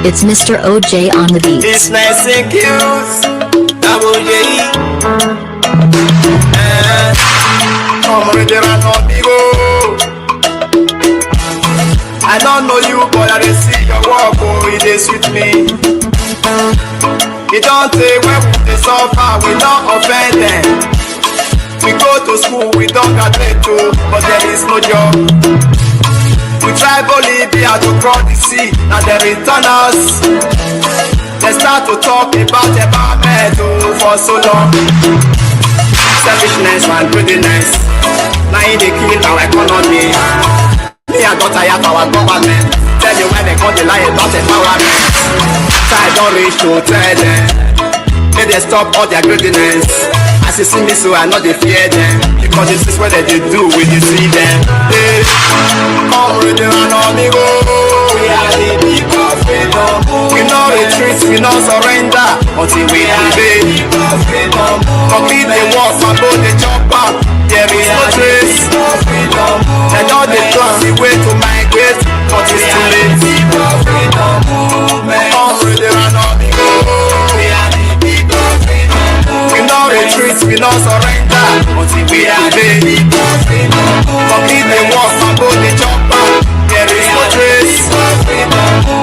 It's Mr. OJ on the beat. It's nice and cute. Double J. Comrade, I don't know you, but I see your walk, oh, it is with me. It don't take when we suffer, we don't offend them. We go to school, we don't graduate too, but there is no job. We try Bolivia to cross the sea, now they return us. They start to talk about Ahmed for so long. Selfishness and greediness, now they kill our economy. Me and got tired of our government. Tell you when they got the lie about empowerment. Time don't reach to tell them. May they stop all their greediness. As you see me, so I know they fear them. Because this is what they do when you see them. Hey, Comrade and amigo, we are the people of freedom. We no retreat, we no surrender until we obey. Complete the war, follow the chopper. There is no trace. And all the plan, the way to migrate, but it's too late. Comrade and amigo, we are the people of freedom. We no retreat, we no surrender until we obey. Complete the war, follow the chopper. There is no trace.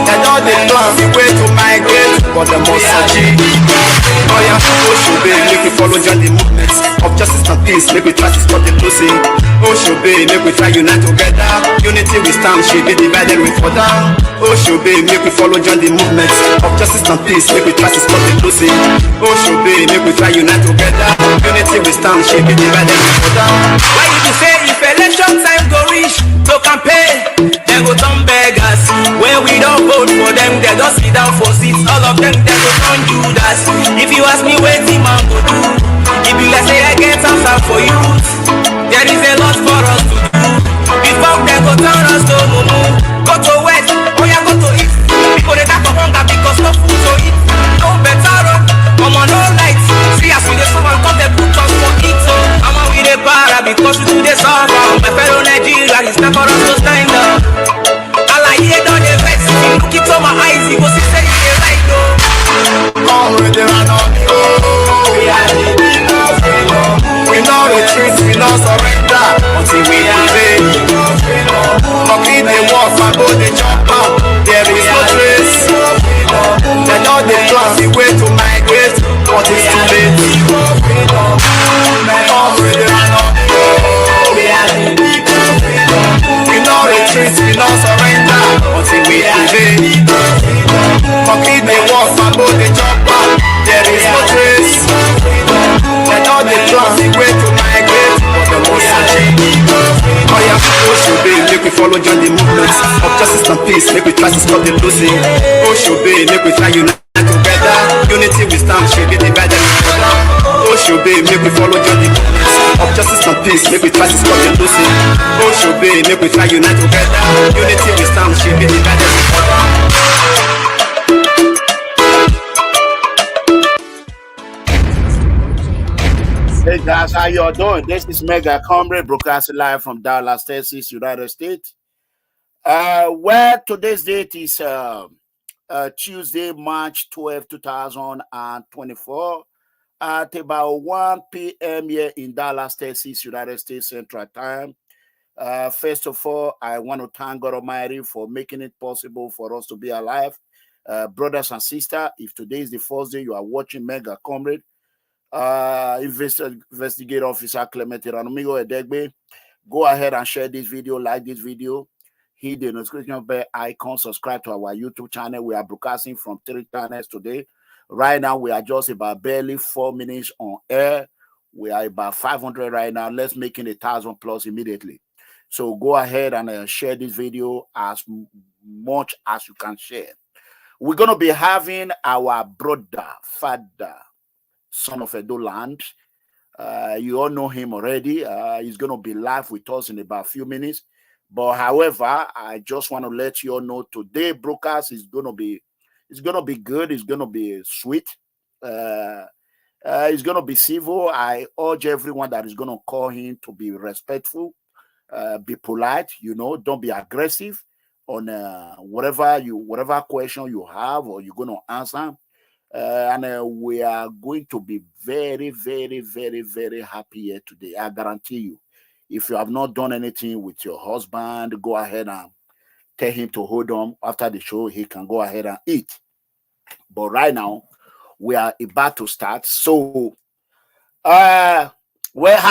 And all the plan, the way to migrate, but the most searching. Oh yeah, Oshiomhole, make we follow join the movements of justice and peace. Make we try to stop the losing. Oshiomhole, make we try unite together. Unity we stand, should be divided we fall down. Oshiomhole, make we follow join the movements of justice and peace. Make we try to stop the losing. Oshiomhole, make we try unite together. Unity we stand, should be divided we fall down. Why you say if election time go reach to campaign, they go turn beggars. When we don't vote for them, they just sit down for seats. All of them, they go turn Judas. If you ask me what the man go do, if you let's say I get answer for you, there is a lot for us to do. Before they go turn us to mumu, go to west, oh yeah, go to east. People they die for hunger because no food to eat. No better road, come on all night. See as we dey suffer, come they put us for it. I'm on with the para because we do the suffer. My fellow Nigeria, it's time for us to stand up. I like it on the vex. Look into my eyes, you go see say you right though. Comrade and amigo, we are the people of freedom. We no retreat, we no surrender until we obey. Complete the war, follow the chopper. There is no trace. They know the plan, the way to migrate, but it's too late. Comrade and amigo, we are the people of freedom. We no retreat, we no surrender until we obey. Complete the war, follow the chopper. There is no trace. They know the plan, the way to migrate, but the most searching. Oh yeah, Oshiomhole, make we follow join the movements of justice and peace. Make we try to stop the losing. Oshiomhole, make we try unite together. Unity we stand, should be divided. Oshiomhole, make we follow join the movements of justice and peace. Make we try to stop the losing. Oshiomhole, make we try unite together. Unity we stand, should be divided. Hey guys, how y'all doing? This is Mega Comrade, broadcasting live from Dallas, Texas, United States. Well, today's date is Tuesday, March 12, 2024, at about 1 p.m. here in Dallas, Texas, United States Central Time. First of all, I want to thank God Almighty for making it possible for us to be alive. Brothers and sisters, if today is the first day you are watching Mega Comrade, investigator officer Clem, go ahead and share this video, like this video, hit the notification bell icon, subscribe to our YouTube channel. We are broadcasting from 3 channels today. Right now, we are just about barely 4 minutes on air. We are about 500 right now. Let's make it 1,000 plus immediately. So go ahead and share this video as much as you can share. We're going to be having our brother, father, son of Edo land. You all know him already. He's going to be live with us in about a few minutes. But however, I just want to let you all know today broadcast is gonna be good, it's gonna be sweet. It's gonna be civil. I urge everyone that is gonna call him to be respectful, be polite, don't be aggressive on whatever question you have or you're gonna answer. And we are going to be very, very, very, very happy here today. I guarantee you. If you have not done anything with your husband, go ahead and tell him to hold on. After the show, he can go ahead and eat. But right now, we are about to start. So, how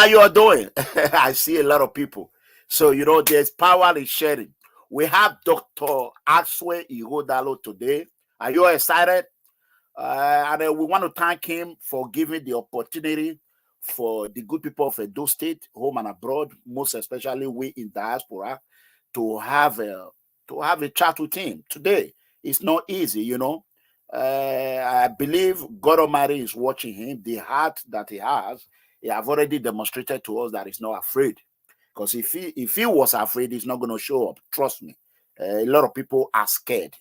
you are doing? I see a lot of people. So, there's power in sharing. We have Dr. Asuen Ighodalo today. Are you excited? And we want to thank him for giving the opportunity for the good people of Edo State, home and abroad, most especially we in diaspora, to have a chat with him today. It's not easy, I believe God Almighty is watching him. The heart that he has already demonstrated to us that he's not afraid. Because if he was afraid, he's not going to show up. Trust me. A lot of people are scared.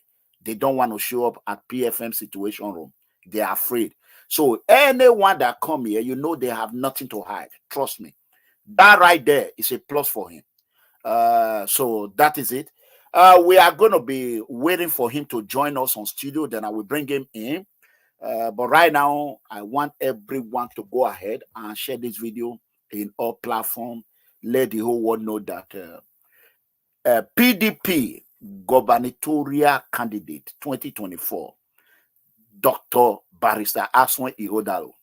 They don't want to show up at PFM Situation Room. They are afraid. So anyone that come here, they have nothing to hide. Trust me. That right there is a plus for him. So that is it. We are going to be waiting for him to join us on studio. Then I will bring him in. But right now, I want everyone to go ahead and share this video in all platforms. Let the whole world know that PDP gubernatorial candidate 2024, Dr. Barrister Asuen Ighodalo.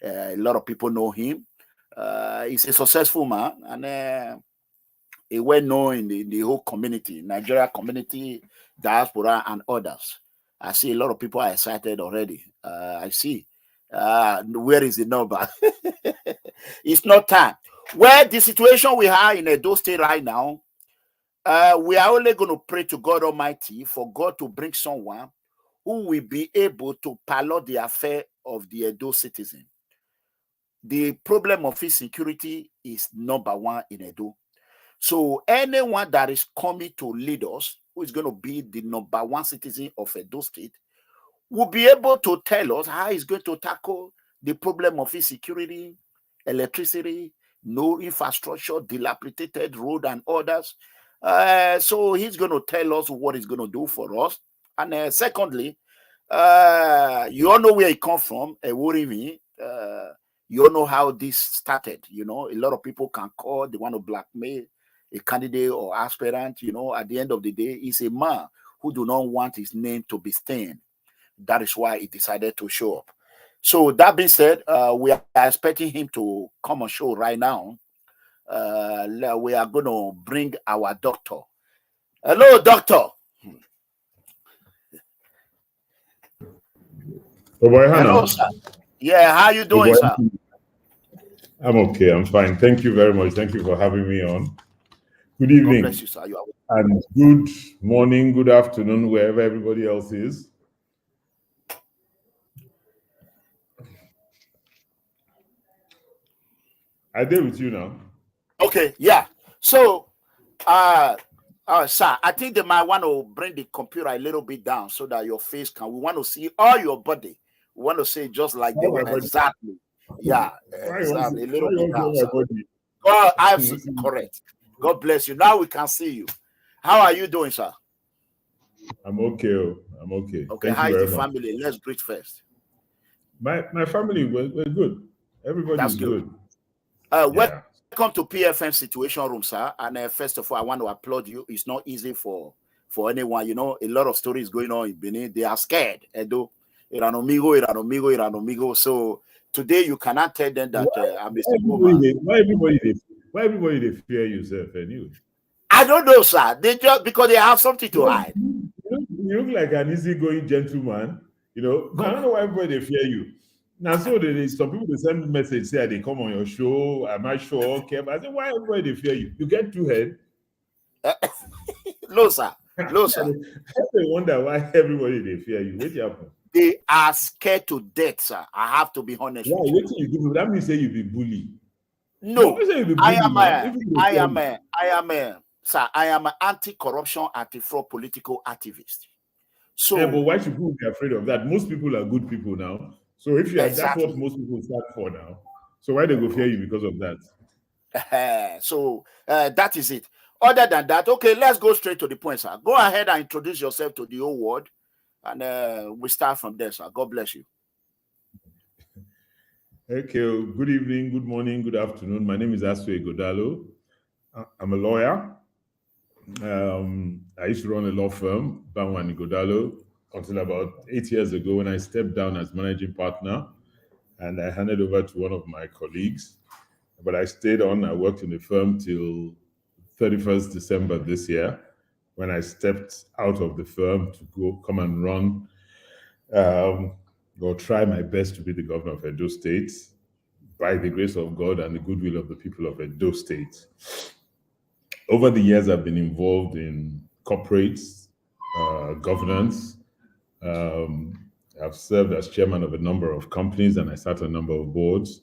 A lot of people know him. He's a successful man and he well known in the whole community, Nigeria community, diaspora, and others. I see a lot of people are excited already. I see. Where is the number? It's not time. Well, the situation we are in Edo State right now, we are only going to pray to God Almighty for God to bring someone who will be able to pilot the affair of the Edo citizen. The problem of insecurity is number one in Edo. So anyone that is coming to lead us, who is going to be the number one citizen of Edo State, will be able to tell us how he's going to tackle the problem of insecurity, electricity, no infrastructure, dilapidated road and others. So he's going to tell us what he's going to do for us. And secondly, you all know where he comes from, Worimi. You all know how this started. A lot of people can call, they want to blackmail a candidate or aspirant. At the end of the day, he's a man who do not want his name to be stained. That is why he decided to show up. So that being said, we are expecting him to come on show right now. We are going to bring our doctor. Hello, doctor. Hello, sir. Yeah, how you doing, sir? I'm okay. I'm fine. Thank you very much. Thank you for having me on. Good evening. God bless you, sir. You are and good morning, good afternoon, wherever everybody else is. I did with you now. Okay, yeah. So, sir, I think they might want to bring the computer a little bit down so that your face can. We want to see all your body. We want to say just like they were exactly. Yeah, exactly. A little bit down. Oh, absolutely correct. God bless you. Now we can see you. How are you doing, sir? I'm okay. I'm okay. Okay, how is the family? Let's greet first. My family, we're good. Everybody's good. Welcome to PFM Situation Room, sir. And first of all, I want to applaud you. It's not easy for anyone. A lot of stories going on in Benin. They are scared. Edo, Iranomigo. So today you cannot tell them that I'm a single man. Why everybody they fear yourself anyway? I don't know, sir. They just because they have something to hide. You look like an easygoing gentleman. I don't know why everybody they fear you. Now, so some people they send message say they come on your show. Am I sure? Okay, but I say why everybody they fear you? You get two head. No, sir. No, sir. They wonder why everybody they fear you. What happen? They are scared to death, sir. I have to be honest with you. That means say you be bully. No, I am a sir, I am an anti-corruption, anti-fraud political activist. So, yeah, but why should people be afraid of that? Most people are good people now. So if you are, exactly. that's what most people stand for now. So why they go fear you because of that? So that is it. Other than that, okay, let's go straight to the point, sir. Go ahead and introduce yourself to the whole world, and we start from there, sir. God bless you. Okay, good evening, good morning, good afternoon. My name is Asuen Ighodalo. I'm a lawyer. I used to run a law firm, Asuen Ighodalo, until about 8 years ago when I stepped down as managing partner and I handed over to one of my colleagues. But I stayed on. I worked in the firm till 31st December this year when I stepped out of the firm to go come and run or try my best to be the governor of Edo State by the grace of God and the goodwill of the people of Edo State. Over the years, I've been involved in corporates, governance. I've served as chairman of a number of companies and I sat on a number of boards,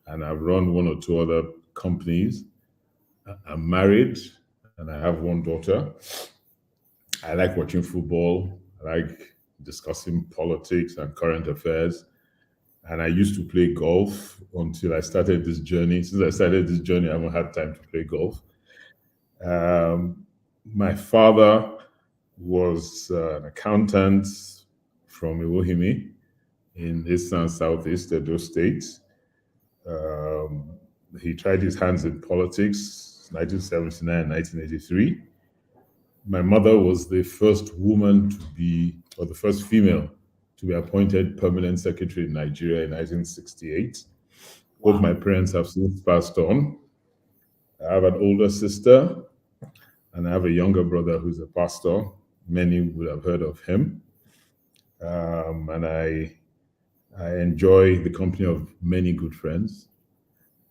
and I've run one or two other companies. I'm married and I have one daughter. I like watching football. I like discussing politics and current affairs. And I used to play golf until I started this journey. Since I started this journey, I haven't had time to play golf. My father was an accountant from Iwohimi in East and Southeast Edo State. He tried his hands in politics, 1979, 1983. My mother was the first woman to be, or the first female to be appointed permanent secretary in Nigeria in 1968. Wow. Both my parents have since passed on. I have an older sister and I have a younger brother who's a pastor. Many would have heard of him. And I enjoy the company of many good friends.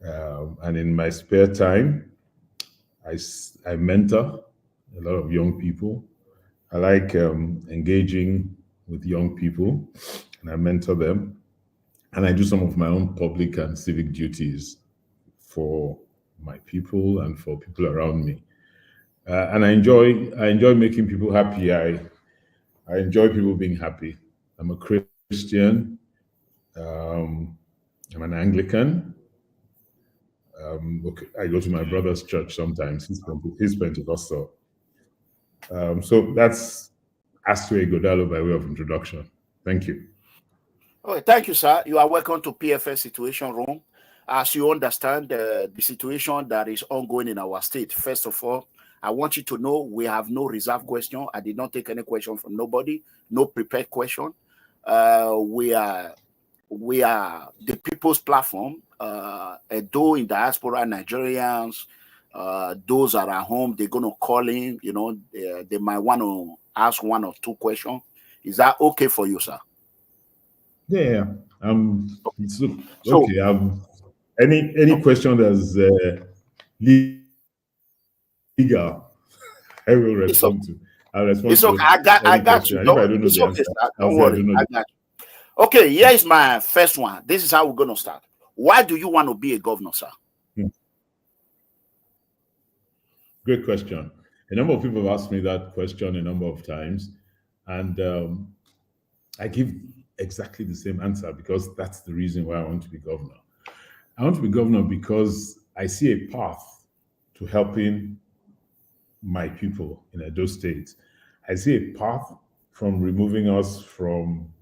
And in my spare time, I mentor a lot of young people. I like engaging with young people, and I mentor them. And I do some of my own public and civic duties for my people and for people around me. And I enjoy making people happy. I enjoy people being happy. I'm a Christian. I'm an Anglican. Okay, I go to my brother's church sometimes. He's Pentecostal. So that's Asue Ighodalo by way of introduction. Thank you. Okay, thank you, sir. You are welcome to PFS Situation Room. As you understand the situation that is ongoing in our state, first of all, I want you to know we have no reserved question. I did not take any question from nobody, no prepared question. We are the people's platform. Though in diaspora, Nigerians, those that are home, they're going to call in, you know, they might want to ask one or two questions. Is that okay for you, sir? Yeah. Okay. Any question that's legal, I will respond to. I'll respond it's okay. I got you. If I don't know the answer, don't worry. I got you. Okay, here is my first one. This is how we're going to start. Why do you want to be a governor, sir? Great question. A number of people have asked me that question a number of times, and I give exactly the same answer because that's the reason why I want to be governor. I want to be governor because I see a path to helping my people in Edo State. I see a path from removing us from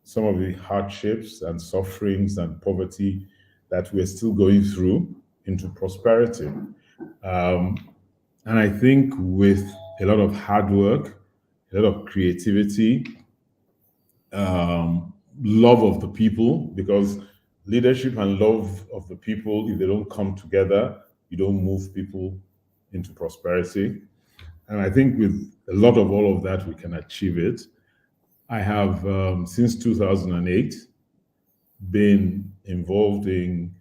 some of the hardships and sufferings and poverty that we're still going through into prosperity. And I think with a lot of hard work, a lot of creativity, love of the people, because leadership and love of the people, if they don't come together, you don't move people into prosperity. And I think with a lot of all of that, we can achieve it. I have, since 2008, been involved in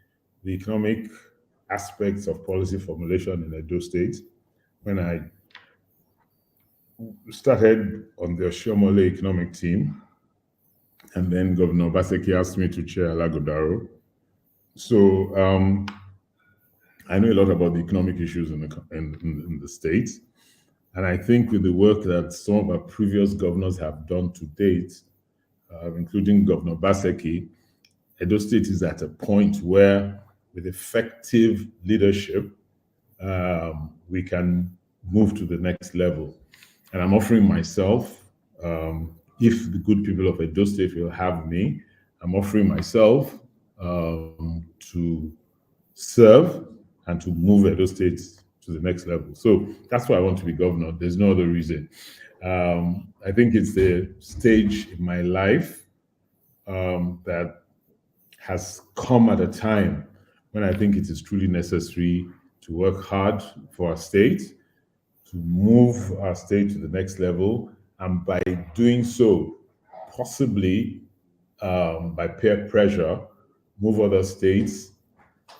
the economic aspects of policy formulation in Edo State. When I started on the Oshiomhole economic team, and then Governor Obaseki asked me to chair Alagodaro. So I know a lot about the economic issues in the states. And I think with the work that some of our previous governors have done to date, including Governor Obaseki, Edo State is at a point where, with effective leadership, we can move to the next level. And I'm offering myself, if the good people of Edo State will have me, I'm offering myself to serve and to move Edo State to the next level. So that's why I want to be governor. There's no other reason. I think it's the stage in my life that has come at a time when I think it is truly necessary to work hard for our state, to move our state to the next level, and by doing so, possibly by peer pressure, move other states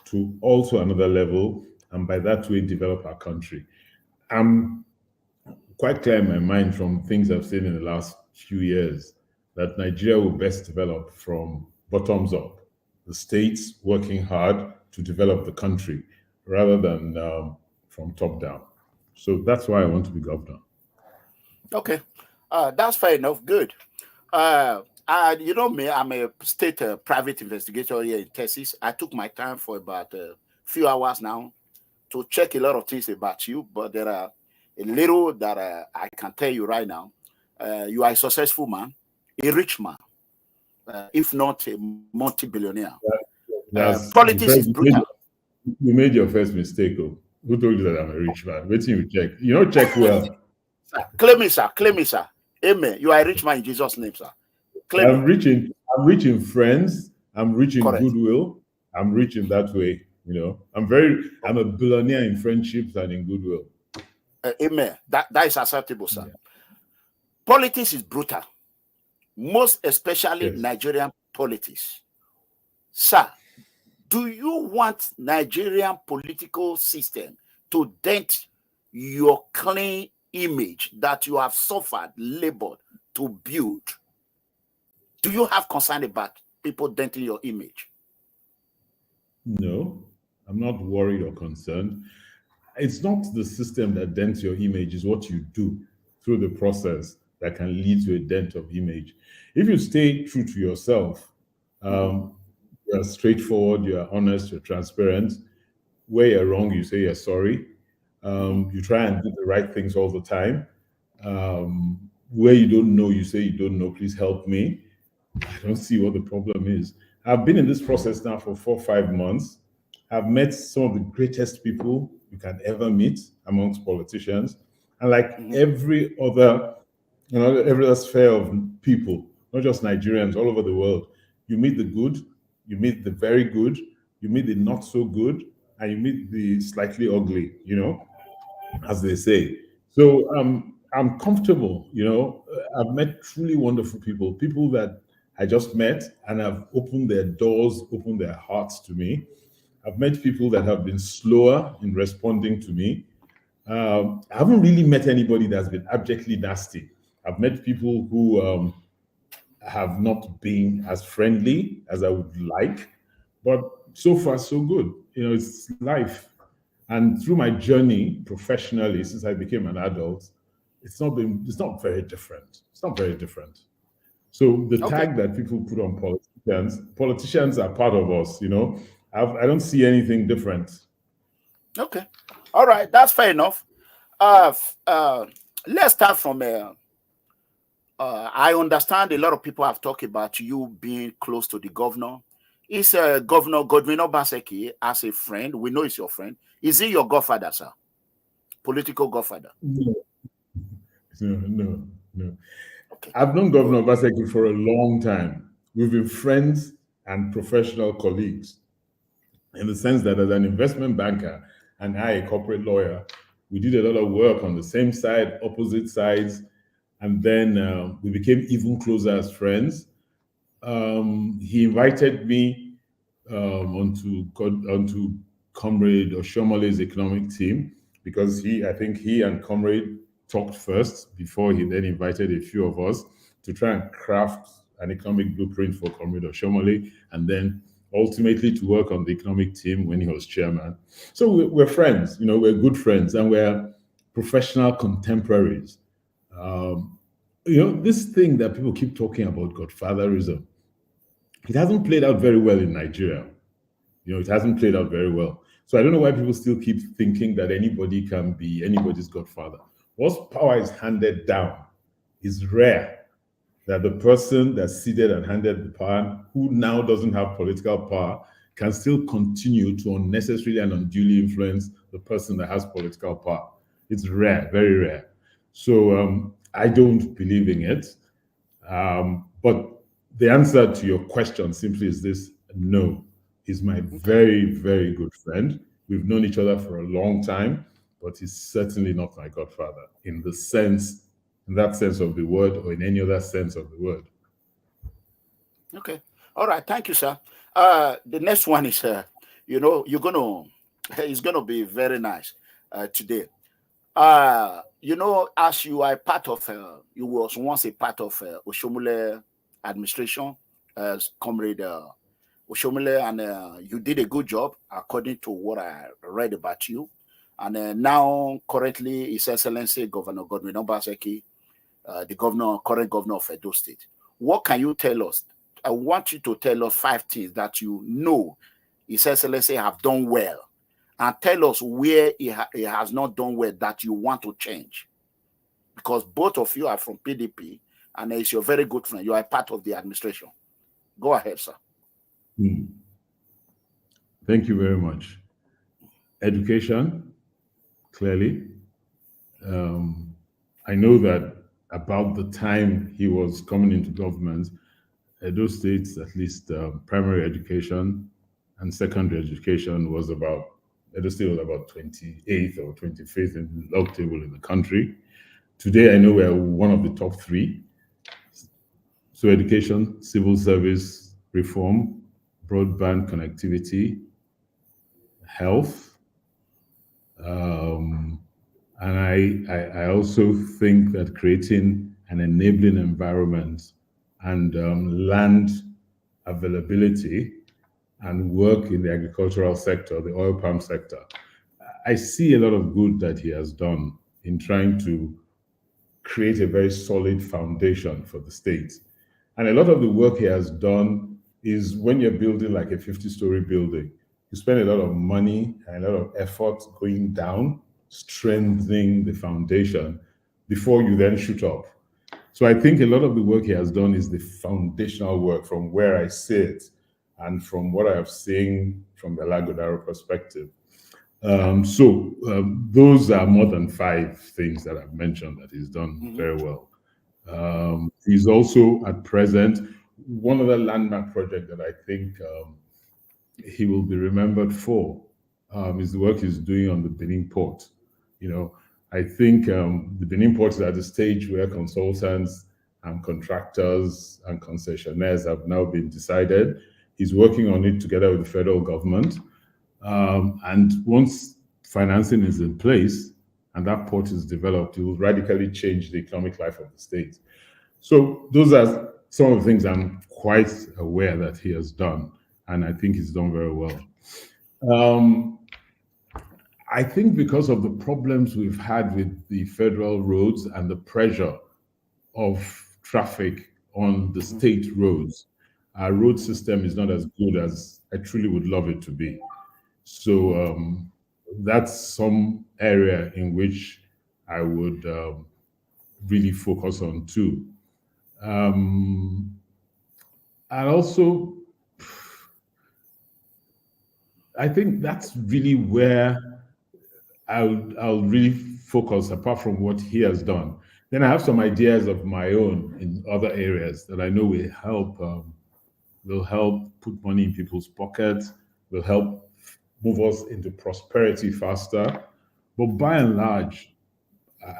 to also another level, and by that way develop our country. I'm quite clear in my mind from things I've seen in the last few years that Nigeria will best develop from bottoms up, the states working hard to develop the country rather than from top down. So that's why I want to be governor. Okay, that's fair enough. Good. You know me, I'm a state private investigator here in Texas. I took my time for about a few hours now to check a lot of things about you, but there are a little that I can tell you right now. You are a successful man, a rich man, if not a multi-billionaire. Politics is brutal. You made your first mistake. Oh. Who told you that I'm a rich man? Wait till you check. You don't check well. Sir, claim me, sir. Claim me, sir. Amen. You are a rich man in Jesus' name, sir. Claim I'm rich in friends. I'm rich in Correct. goodwill. I'm rich in that way. You know, I'm a billionaire in friendships and in goodwill. Amen. That is acceptable, sir. Yeah. Politics is brutal, most especially yes. Nigerian politics. Sir, do you want Nigerian political system to dent your clean image that you have suffered, labored to build? Do you have concern about people denting your image? No, I'm not worried or concerned. It's not the system that dents your image, it's what you do through the process that can lead to a dent of image. If you stay true to yourself, you're straightforward, you're honest, you're transparent. Where you're wrong, you say you're sorry. You try and do the right things all the time. Where you don't know, you say you don't know, please help me. I don't see what the problem is. I've been in this process now for 4 or 5 months. I've met some of the greatest people you can ever meet amongst politicians. And like every other sphere of people, not just Nigerians, all over the world, you meet the good, you meet the very good, you meet the not so good, and you meet the slightly ugly, as they say. So I'm comfortable, I've met truly wonderful people that I just met and have opened their doors, opened their hearts to me. I've met people that have been slower in responding to me. I haven't really met anybody that's been abjectly nasty. I've met people who have not been as friendly as I would like, but so far so good. It's life. And through my journey professionally, since I became an adult, it's not very different. It's not very different. So the tag that people put on politicians are part of us, I don't see anything different. Okay. All right. That's fair enough. Let's start from I understand a lot of people have talked about you being close to the governor. Is Governor Godwin Obaseki as a friend? We know he's your friend. Is he your godfather, sir? Political godfather? No. Okay. I've known Governor Obaseki for a long time. We've been friends and professional colleagues in the sense that as an investment banker and I, a corporate lawyer, we did a lot of work on the same side, opposite sides, and then we became even closer as friends. He invited me onto Comrade Oshiomole's economic team because I think he and Comrade talked first before he then invited a few of us to try and craft an economic blueprint for Comrade Oshiomhole. And then ultimately to work on the economic team when he was chairman. So we're friends, we're good friends, and we're professional contemporaries. This thing that people keep talking about, godfatherism, it hasn't played out very well in Nigeria. It hasn't played out very well. So I don't know why people still keep thinking that anybody can be anybody's godfather. Once power is handed down, it's rare that the person that's seated and handed the power, who now doesn't have political power, can still continue to unnecessarily and unduly influence the person that has political power. It's rare, very rare. So I don't believe in it. But the answer to your question simply is this: no. He's my very, very good friend. We've known each other for a long time, but he's certainly not my godfather in that sense of the word, or in any other sense of the word. Okay. All right. Thank you, sir. The next one is, it's gonna be very nice today. As you are part of, you was once a part of Oshiomhole administration as Comrade Oshiomhole, and you did a good job according to what I read about you. And now, currently, His Excellency Governor Godwin Obaseki, the current governor of Edo State. What can you tell us? I want you to tell us 5 things that His Excellency have done well, and tell us where he has not done well that you want to change. Because both of you are from PDP, and it's your very good friend. You are part of the administration. Go ahead, sir. Thank you very much. Education, clearly. I know that about the time he was coming into government, Edo State's at least primary education and secondary education was about, Edo State was about 28th or 25th in the log table in the country. Today, I know we're one of the top 3. So education, civil service reform, broadband connectivity, health, and I also think that creating an enabling environment and land availability and work in the agricultural sector, the oil palm sector, I see a lot of good that he has done in trying to create a very solid foundation for the state. And a lot of the work he has done is when you're building like a 50-story building, you spend a lot of money and a lot of effort going down, strengthening the foundation before you then shoot up. So I think a lot of the work he has done is the foundational work from where I sit and from what I have seen from the Lagodaro perspective. Those are more than 5 things that I've mentioned that he's done very well. He's also at present, one other landmark project that I think he will be remembered for is the work he's doing on the Benin port. I think the Benin port is at the stage where consultants and contractors and concessionaires have now been decided. He's working on it together with the federal government. And once financing is in place and that port is developed, it will radically change the economic life of the state. So those are some of the things I'm quite aware that he has done, and I think he's done very well. I think because of the problems we've had with the federal roads and the pressure of traffic on the state roads, our road system is not as good as I truly would love it to be. So that's some area in which I would really focus on too. And also, I think that's really where I'll really focus, apart from what he has done. Then I have some ideas of my own in other areas that I know will help put money in people's pockets, will help move us into prosperity faster. But by and large,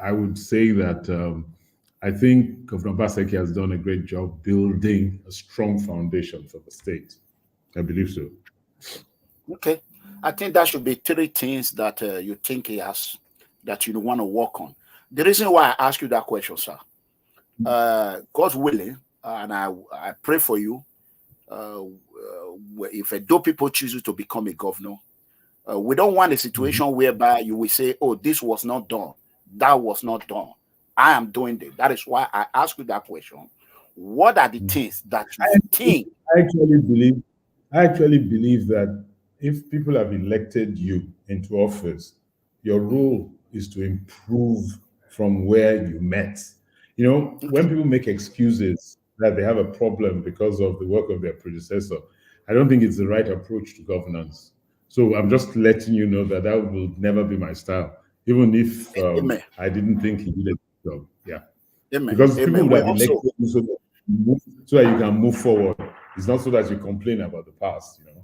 I would say that I think Governor Obaseki has done a great job building a strong foundation for the state. I believe so. Okay. I think that should be 3 things that you think he has, that you want to work on. The reason why I ask you that question, sir, God's willing, and I pray for you, if Edo people choose to become a governor, we don't want a situation whereby you will say, oh, this was not done, that was not done. I am doing this. That is why I ask you that question. What are the things that you think? I actually believe that if people have elected you into office, your role is to improve from where you met. You know, when people make excuses that they have a problem because of the work of their predecessor, I don't think it's the right approach to governance. So I'm just letting you know that that will never be my style, even if I didn't think he did a job. Yeah. Because people would have elected you so that you can move forward. It's not so that you complain about the past, you know.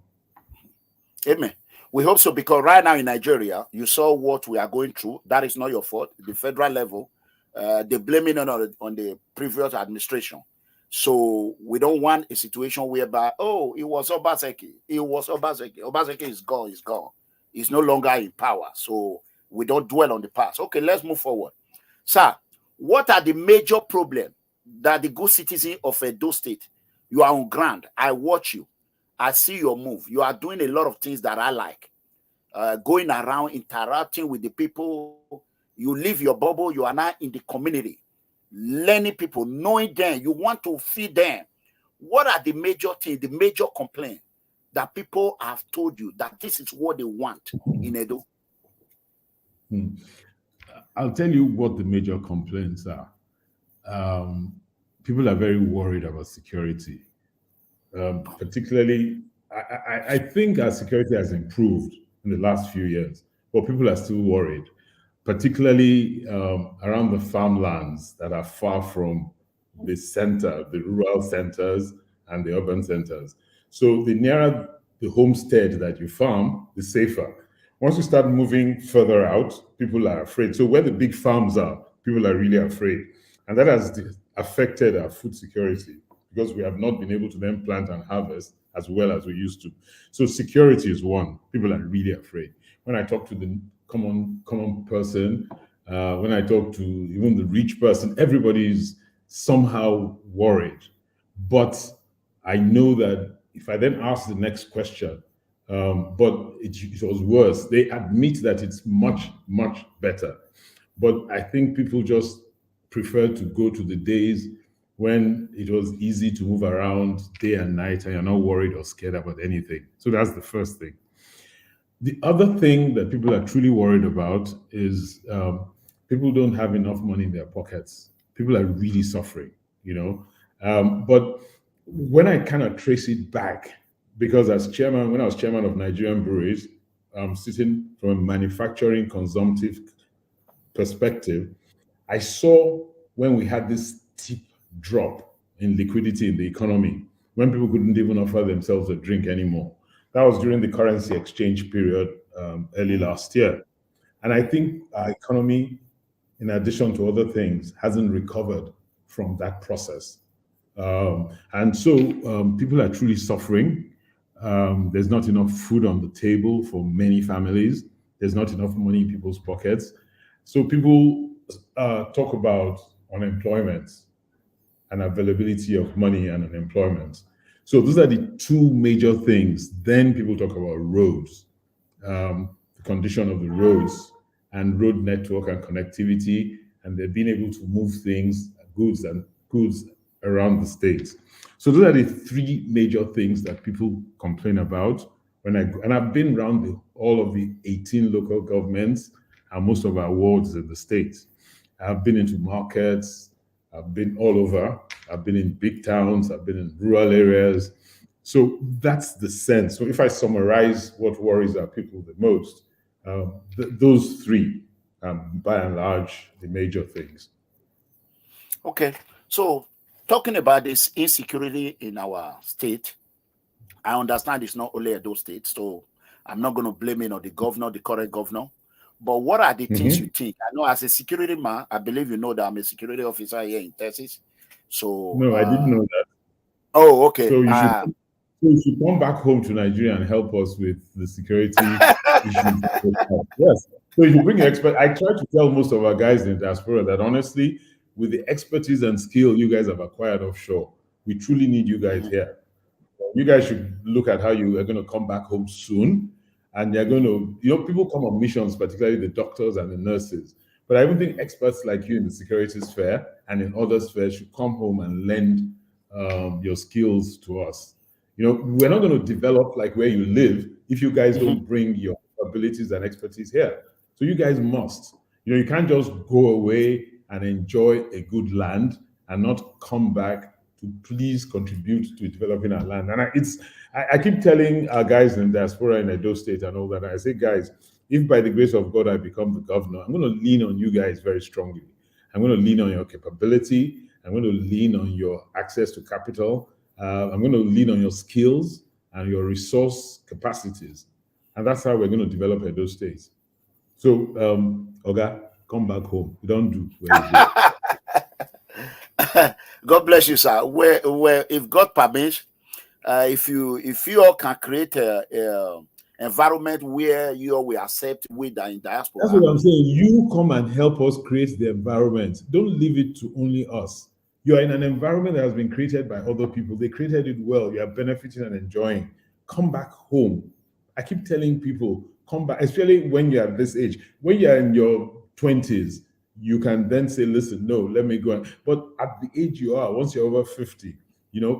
Amen. We hope so, because right now in Nigeria, you saw what we are going through. That is not your fault. The federal level, they blame it on the previous administration. So we don't want a situation whereby, oh, it was Obaseki. It was Obaseki. Obaseki is gone. He's gone. He's no longer in power. So we don't dwell on the past. Okay, let's move forward. Sir, what are the major problems that the good citizen of Edo State, you are on ground, I watch you, I see your move, you are doing a lot of things that I like, going around, interacting with the people, you leave your bubble, you are now in the community, learning people, knowing them, you want to feed them. What are the major things, the major complaints that people have told you that this is what they want in Edo? I'll tell you what the major complaints are. People are very worried about security. Particularly, I think our security has improved in the last few years, but people are still worried, particularly around the farmlands that are far from the center, the rural centers and the urban centers. So the nearer the homestead that you farm, the safer. Once you start moving further out, people are afraid. So where the big farms are, people are really afraid. And that has affected our food security because we have not been able to then plant and harvest as well as we used to. So security is one. People are really afraid. When I talk to the common person, when I talk to even the rich person, everybody is somehow worried. But I know that if I then ask the next question, but it was worse, they admit that it's much, much better. But I think people just prefer to go to the days when it was easy to move around day and night and you're not worried or scared about anything. So that's the first thing. The other thing that people are truly worried about is people don't have enough money in their pockets. People are really suffering, you know. But when I kind of trace it back, because as chairman, when I was chairman of Nigerian breweries, sitting from a manufacturing consumptive perspective, I saw when we had this steep drop in liquidity in the economy, when people couldn't even offer themselves a drink anymore. That was during the currency exchange period early last year. And I think our economy, in addition to other things, hasn't recovered from that process. And so people are truly suffering. There's not enough food on the table for many families. There's not enough money in people's pockets. So people talk about unemployment and availability of money and unemployment. So those are the two major things. Then people talk about roads, the condition of the roads and road network and connectivity, and they're being able to move things, goods around the state. So those are the three major things that people complain about. And I've been around all of the 18 local governments and most of our wards in the state. I've been into markets, I've been all over, I've been in big towns, I've been in rural areas. So that's the sense. So if I summarize what worries our people the most, those three, by and large, the major things. Okay, so talking about this insecurity in our state, I understand it's not only Edo State, so I'm not going to blame it on the governor, the current governor. But what are the things you think? I know as a security man, I believe you know that I'm a security officer here in Texas. So no, I didn't know that. Oh, okay. So you should come back home to Nigeria and help us with the security issues. Yes. So you bring expert. I try to tell most of our guys in diaspora that honestly, with the expertise and skill you guys have acquired offshore, we truly need you guys here. You guys should look at how you are going to come back home soon. And you're going to, people come on missions, particularly the doctors and the nurses. But I even think experts like you in the security sphere and in other spheres should come home and lend your skills to us. We're not going to develop like where you live if you guys don't bring your abilities and expertise here. So you guys must. You can't just go away and enjoy a good land and not come back to please contribute to developing our land. And I keep telling our guys in diaspora in Edo State and all that, I say, guys, if by the grace of God I become the governor, I'm going to lean on you guys very strongly. I'm going to lean on your capability. I'm going to lean on your access to capital. I'm going to lean on your skills and your resource capacities. And that's how we're going to develop Edo State. So, Oga, come back home. You don't do where you go. God bless you, sir. Where if God permits, if you all can create a environment where you all will accept with in diaspora. That's what I'm saying. You come and help us create the environment. Don't leave it to only us. You are in an environment that has been created by other people. They created it well. You are benefiting and enjoying. Come back home. I keep telling people, come back, especially when you're at this age. When you're in your 20s, you can then say, listen, no, let me go. But at the age you are, once you're over 50,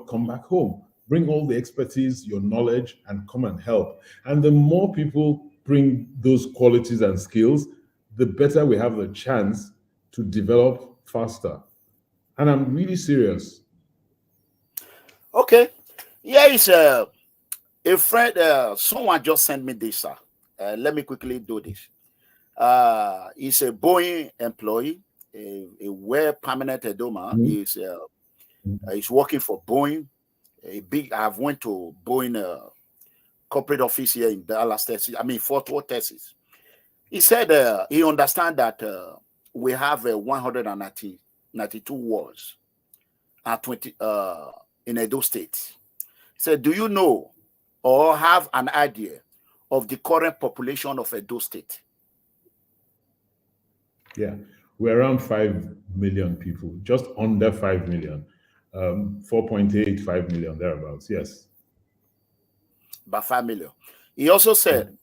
come back home. Bring all the expertise, your knowledge, and come and help. And the more people bring those qualities and skills, the better we have the chance to develop faster. And I'm really serious. Okay. Here is a friend, someone just sent me this, sir. Let me quickly do this. He's a Boeing employee, a well-permanent Edoma. He's working for Boeing. I've went to Boeing corporate office here in Dallas, Texas. Fort Worth, Texas. He said he understands that we have 192 wards at 20 in Edo State. He said, do you know or have an idea of the current population of Edo State? Yeah, we're around 5 million people, just under 5 million. 4.85 million thereabouts, yes. About 5 million. He also said,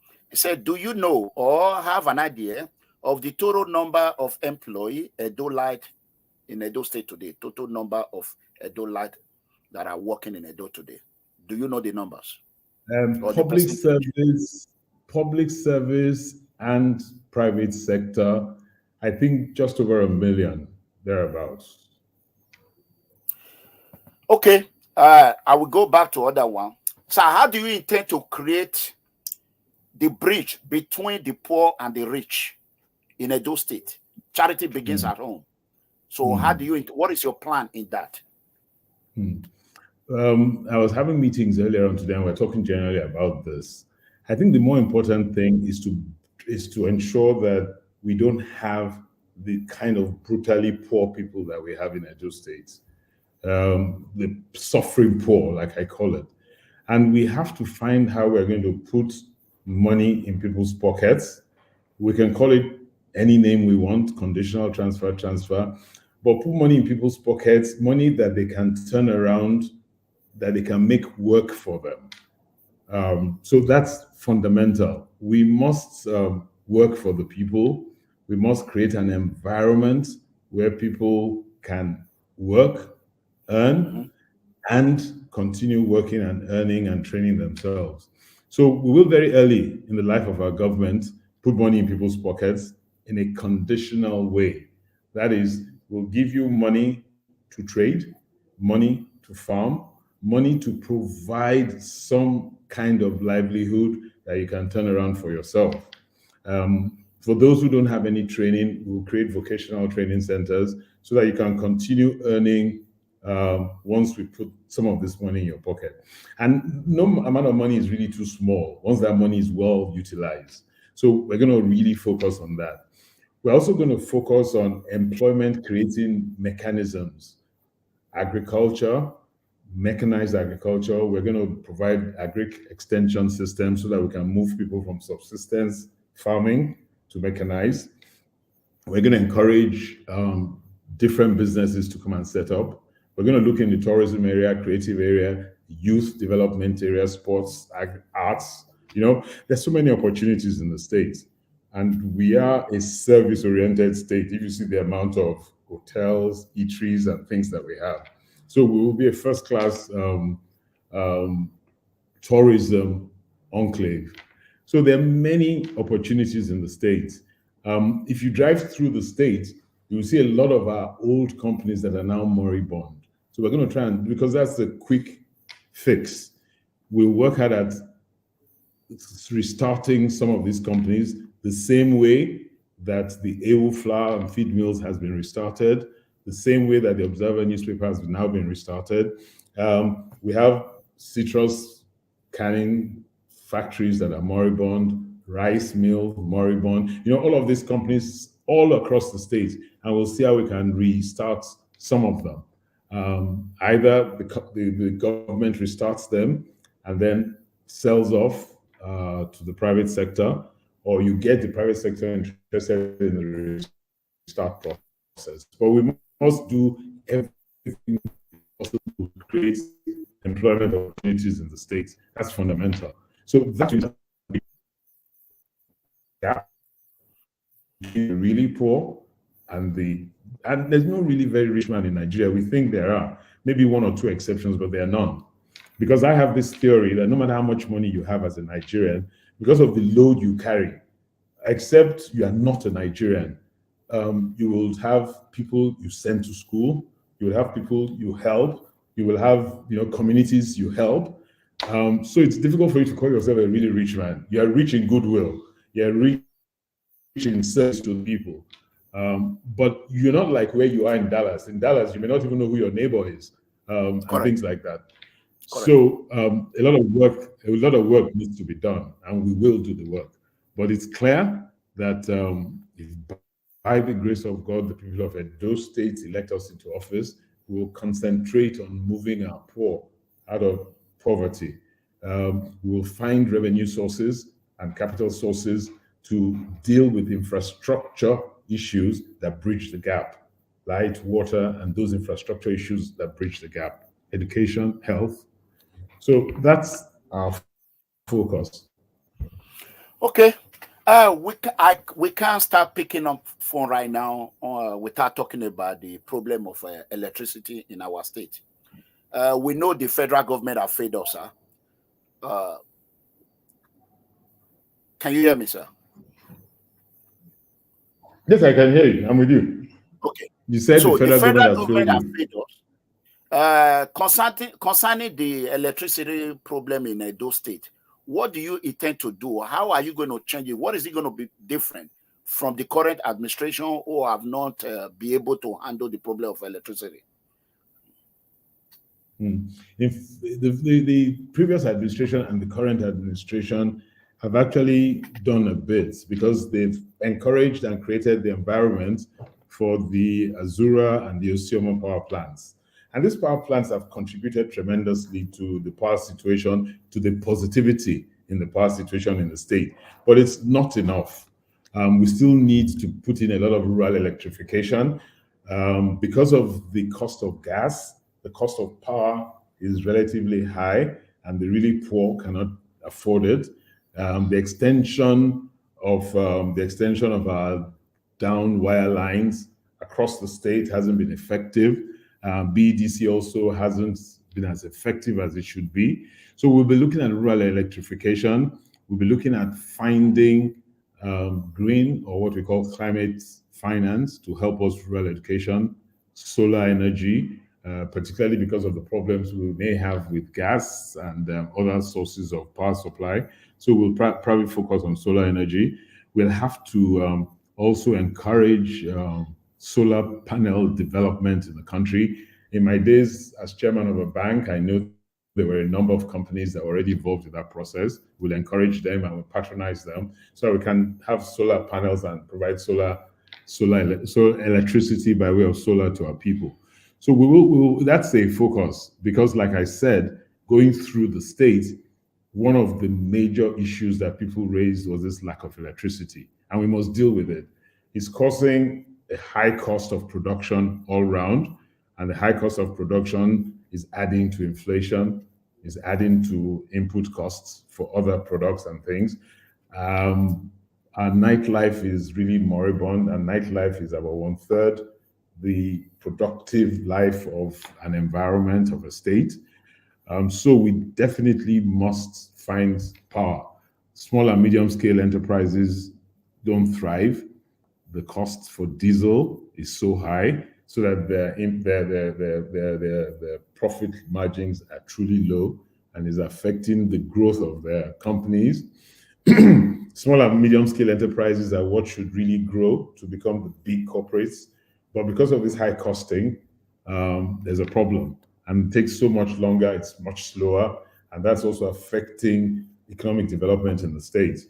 do you know or have an idea of the total number of employee Edo-lite in Edo State today? Total number of Edo-lite that are working in Edo today. Do you know the numbers? Public service and private sector, I think just over 1 million thereabouts. Okay, I will go back to other one. So how do you intend to create the bridge between the poor and the rich in Edo State? Charity begins at home. So how do you, what is your plan in that? I was having meetings earlier on today and we're talking generally about this. I think the more important thing is to ensure that we don't have the kind of brutally poor people that we have in Edo State. The suffering poor, like I call it. And we have to find how we're going to put money in people's pockets. We can call it any name we want, conditional transfer, but put money in people's pockets, money that they can turn around, that they can make work for them. So that's fundamental. We must work for the people. We must create an environment where people can work, earn, and continue working and earning and training themselves. So we will very early in the life of our government put money in people's pockets in a conditional way. That is, we'll give you money to trade, money to farm, money to provide some kind of livelihood that you can turn around for yourself. For those who don't have any training, we'll create vocational training centers so that you can continue earning once we put some of this money in your pocket. And no amount of money is really too small once that money is well utilized. So we're going to really focus on that. We're also going to focus on employment creating mechanisms, agriculture, mechanized agriculture. We're going to provide agric extension systems so that we can move people from subsistence farming to mechanize. We're going to encourage different businesses to come and set up. We're going to look in the tourism area, creative area, youth development areas, sports, arts. There's so many opportunities in the state. And we are a service-oriented state. If you see the amount of hotels, eateries, and things that we have. So we will be a first-class tourism enclave. So there are many opportunities in the state. If you drive through the state, you will see a lot of our old companies that are now moribund. So we're going to try because that's the quick fix. We'll work hard at restarting some of these companies the same way that the AU flour and feed mills has been restarted, the same way that the Observer newspaper has now been restarted. We have citrus canning factories that are moribund, rice mill moribund, all of these companies all across the state, and we'll see how we can restart some of them. Either the government restarts them and then sells off to the private sector, or you get the private sector interested in the restart process. But we must do everything possible to create employment opportunities in the state. That's fundamental. So that's really poor and there's no really very rich man in Nigeria. We think there are maybe one or two exceptions, but there are none. Because I have this theory that no matter how much money you have as a Nigerian, because of the load you carry, except you are not a Nigerian, you will have people you send to school, you will have people you help, you will have communities you help. So it's difficult for you to call yourself a really rich man. You are rich in goodwill. You are rich in service to people. But you're not like where you are in Dallas. In Dallas, you may not even know who your neighbor is, and things like that. Correct. So a lot of work needs to be done, and we will do the work. But it's clear that if by the grace of God, the people of Edo State elect us into office, we will concentrate on moving our poor out of poverty. We will find revenue sources and capital sources to deal with infrastructure issues that bridge the gap, light, water, and those infrastructure issues that bridge the gap, education, health. So that's our focus. Okay. We can't start picking up phone right now without talking about the problem of electricity in our state. We know the federal government have failed us, sir. Can you hear me, sir? Yes, I can hear you. I'm with you. Okay. You said so the federal government has failed us. Concerning the electricity problem in Edo State, what do you intend to do? How are you going to change it? What is it going to be different from the current administration who have not been able to handle the problem of electricity? If the previous administration and the current administration have actually done a bit because they've encouraged and created the environment for the Azura and the Oshiomhole power plants. And these power plants have contributed tremendously to the power situation, to the positivity in the power situation in the state. But it's not enough. We still need to put in a lot of rural electrification. Because of the cost of gas, the cost of power is relatively high, and the really poor cannot afford it. The extension of our down wire lines across the state hasn't been effective. BDC also hasn't been as effective as it should be. So we'll be looking at rural electrification. We'll be looking at finding green, or what we call climate finance, to help us with rural education, solar energy, particularly because of the problems we may have with gas and other sources of power supply. So we'll probably focus on solar energy. We'll have to also encourage solar panel development in the country. In my days as chairman of a bank, I know there were a number of companies that were already involved in that process. We'll encourage them and we'll patronize them so we can have solar panels and provide solar electricity by way of solar to our people. So we will that's a focus, because like I said, going through the state, one of the major issues that people raised was this lack of electricity, and we must deal with it. It's causing a high cost of production all around, and the high cost of production is adding to inflation. is adding to input costs for other products and things. Our nightlife is really moribund, and nightlife is about 1/3 the productive life of an environment, of a state. So we definitely must find power. Small and medium scale enterprises don't thrive. The cost for diesel is so high, so that their profit margins are truly low and is affecting the growth of their companies. Small and medium scale enterprises are what should really grow to become the big corporates. But because of this high costing, there's a problem. And it takes so much longer, it's much slower. And that's also affecting economic development in the States.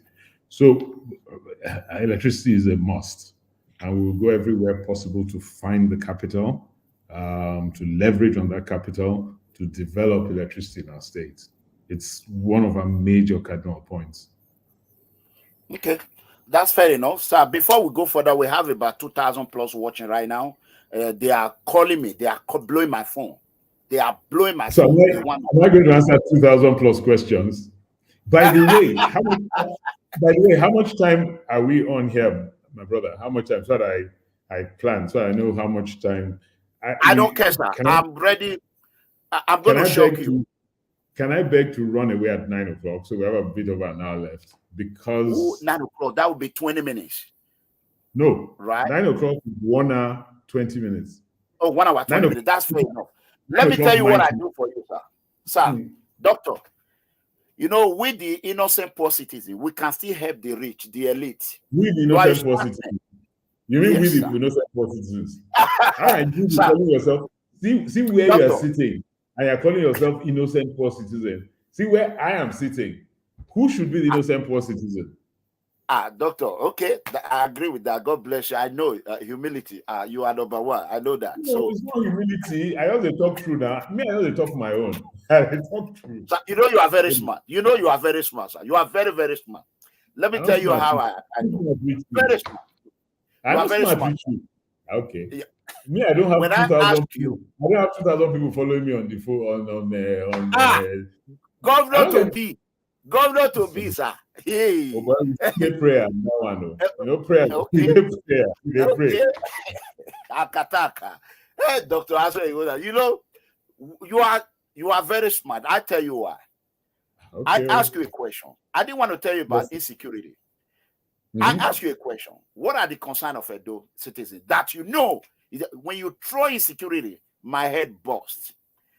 So electricity is a must. And we will go everywhere possible to find the capital, to leverage on that capital, to develop electricity in our state. It's one of our major cardinal points. Okay, that's fair enough. So before we go further, we have about 2,000 plus watching right now. They are calling me. They are blowing my phone. They are blowing my phone. Am I going to answer 2,000 plus questions? By the way, how much time are we on here, my brother? How much time? So that I plan, so I know how much time. I don't care, sir. I'm ready. I'm going to shock you. Can I beg to run away at 9 o'clock? So we have a bit over an hour left. Because 9 o'clock, that would be 20 minutes. No, right? 9 o'clock is 1 hour, 20 minutes. Oh, 1 hour, 20 minutes. That's fair enough. Let me tell you what I do for you, sir. Sir, doctor, you know, with the innocent poor citizen, we can still help the rich, the elite. With the innocent poor citizens. You mean with the innocent poor citizens? You calling yourself, see where you are sitting, and you're calling yourself innocent poor citizen. See where I am sitting. Who should be the innocent poor citizen? Doctor, okay, I agree with that. God bless you. I know humility. You are number one. I know that. No, so it's not humility. I also talk through now. Me, I also talk my own. I talk through. So, you know, you are very smart. You know, you are very smart, sir. You are very, very smart. Let me tell you how I know. Very smart. I'm very smart. Okay. Yeah. Me, I don't have 2,000 people. I don't have 2,000 people following me on the phone Governor to be. Governor to be, sir. Hey. Oh, well, you prayer. No one. No prayer. Okay. You pray. Akataka. Hey, Dr. Asuen Ighodalo, you know, you are very smart. I tell you why. Okay. I ask you a question. I didn't want to tell you about insecurity. I ask you a question. What are the concerns of Edo citizens that you know? When you throw insecurity, my head bursts.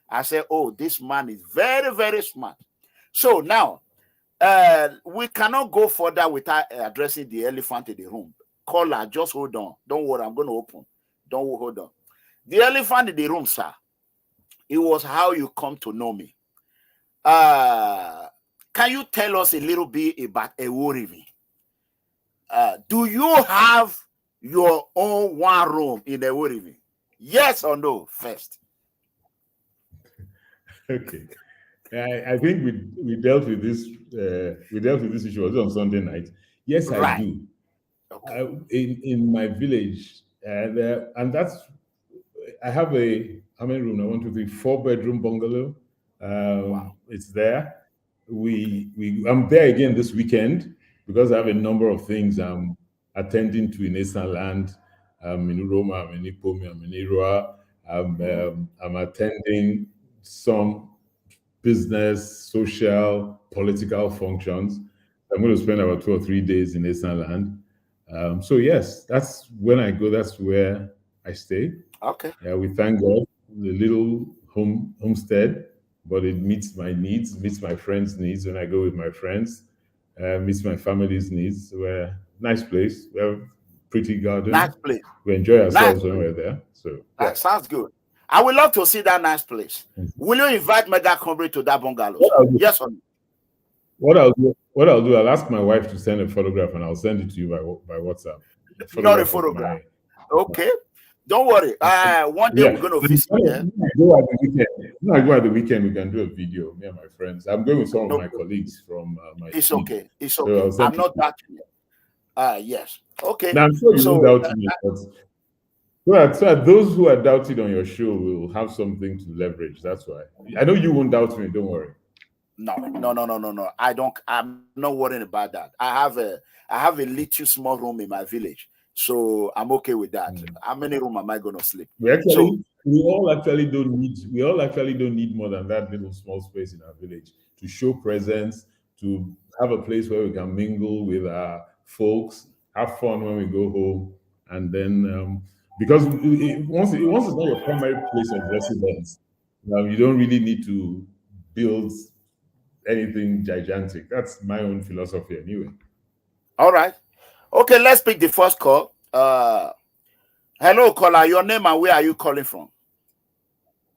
I say, oh, this man is very, very smart. So now, we cannot go further without addressing the elephant in the room. Caller, just hold on. Don't worry, I'm going to open. Don't hold on. The elephant in the room, sir, it was how you come to know me. Can you tell us a little bit about Eworivi? Do you have your own one room in Eworivi? Yes or no, first? Okay. I think we dealt with this issue also on Sunday night. Yes, right. I do. Okay. In my village, and that's I have how many rooms? 1, 2, 3, 4-bedroom bungalow. Wow. It's there. I'm there again this weekend because I have a number of things I'm attending to in Eastern Land. I'm in Roma, I'm in Ipomi, I'm in Irua. I'm attending some business, social, political functions. I'm going to spend about 2 or 3 days in Eastern Land. So yes, that's when I go. That's where I stay. Okay. Yeah, we thank God. The little homestead, but it meets my needs, meets my friends' needs when I go with my friends, meets my family's needs. We're a nice place. We have pretty garden. Nice place. We enjoy ourselves when we're there. So that sounds good. I would love to see that nice place. Will you invite Mega Comrade to that bungalow? Yes or no? What I'll do, I'll ask my wife to send a photograph and I'll send it to you by WhatsApp. Not a photograph. Okay. Don't worry. One day we're going to visit. When I go at the weekend, we can do a video, me and my friends. I'm going with some of my colleagues from my It's team. Okay. It's okay. So I'm not doubting you. Yes. Okay. Now, I'm sure you don't doubt me. So those who are doubted on your show will have something to leverage. That's why. I know you won't doubt me. Don't worry. No. I'm not worrying about that. I have a little small room in my village, so I'm okay with that. How many room am I going to sleep? We all actually don't need more than that little small space in our village to show presence, to have a place where we can mingle with our folks, have fun when we go home, and then because once it's not your primary place of residence, you don't really need to build anything gigantic. That's my own philosophy anyway. All right. Okay, let's pick the first call. Hello, caller. Your name and where are you calling from?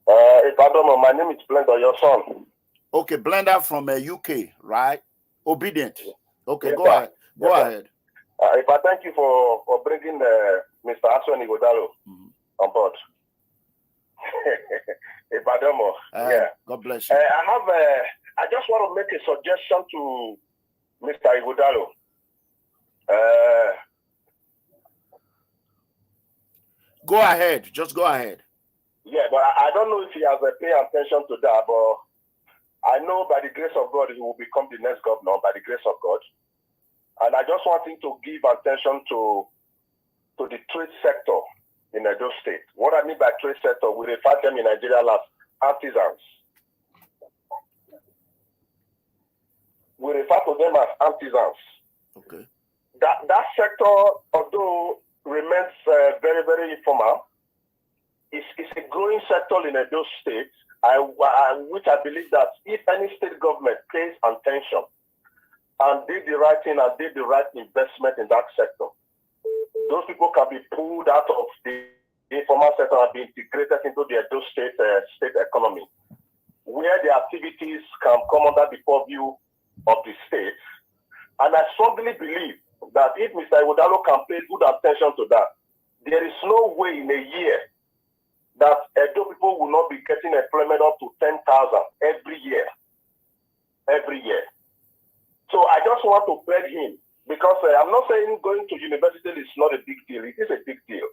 My name is Blender, your son. Okay, Blender from UK, right? Obedient. Okay, Yes, go ahead. Go ahead. If I thank you for bringing Mr. Asuen Ighodalo on board. Yeah. God bless you. I just want to make a suggestion to Mr. Ighodalo. Go ahead. Just go ahead. Yeah, but I don't know if he has paid attention to that, but I know by the grace of God he will become the next governor, by the grace of God. And I just want him to give attention to the trade sector in Edo State. What I mean by trade sector, we refer them in Nigeria as artisans. We refer to them as artisans. Okay. That sector, although remains very, very informal, it's a growing sector in Edo State, which I believe that if any state government pays attention and did the right thing and did the right investment in that sector, those people can be pulled out of the informal sector and be integrated into the Edo State economy, where the activities can come under the purview of the state. And I strongly believe that if Mr. Ighodalo can pay good attention to that, there is no way in a year that Edo people will not be getting employment up to 10,000 every year. Every year. So I just want to beg him, because I'm not saying going to university is not a big deal. It is a big deal.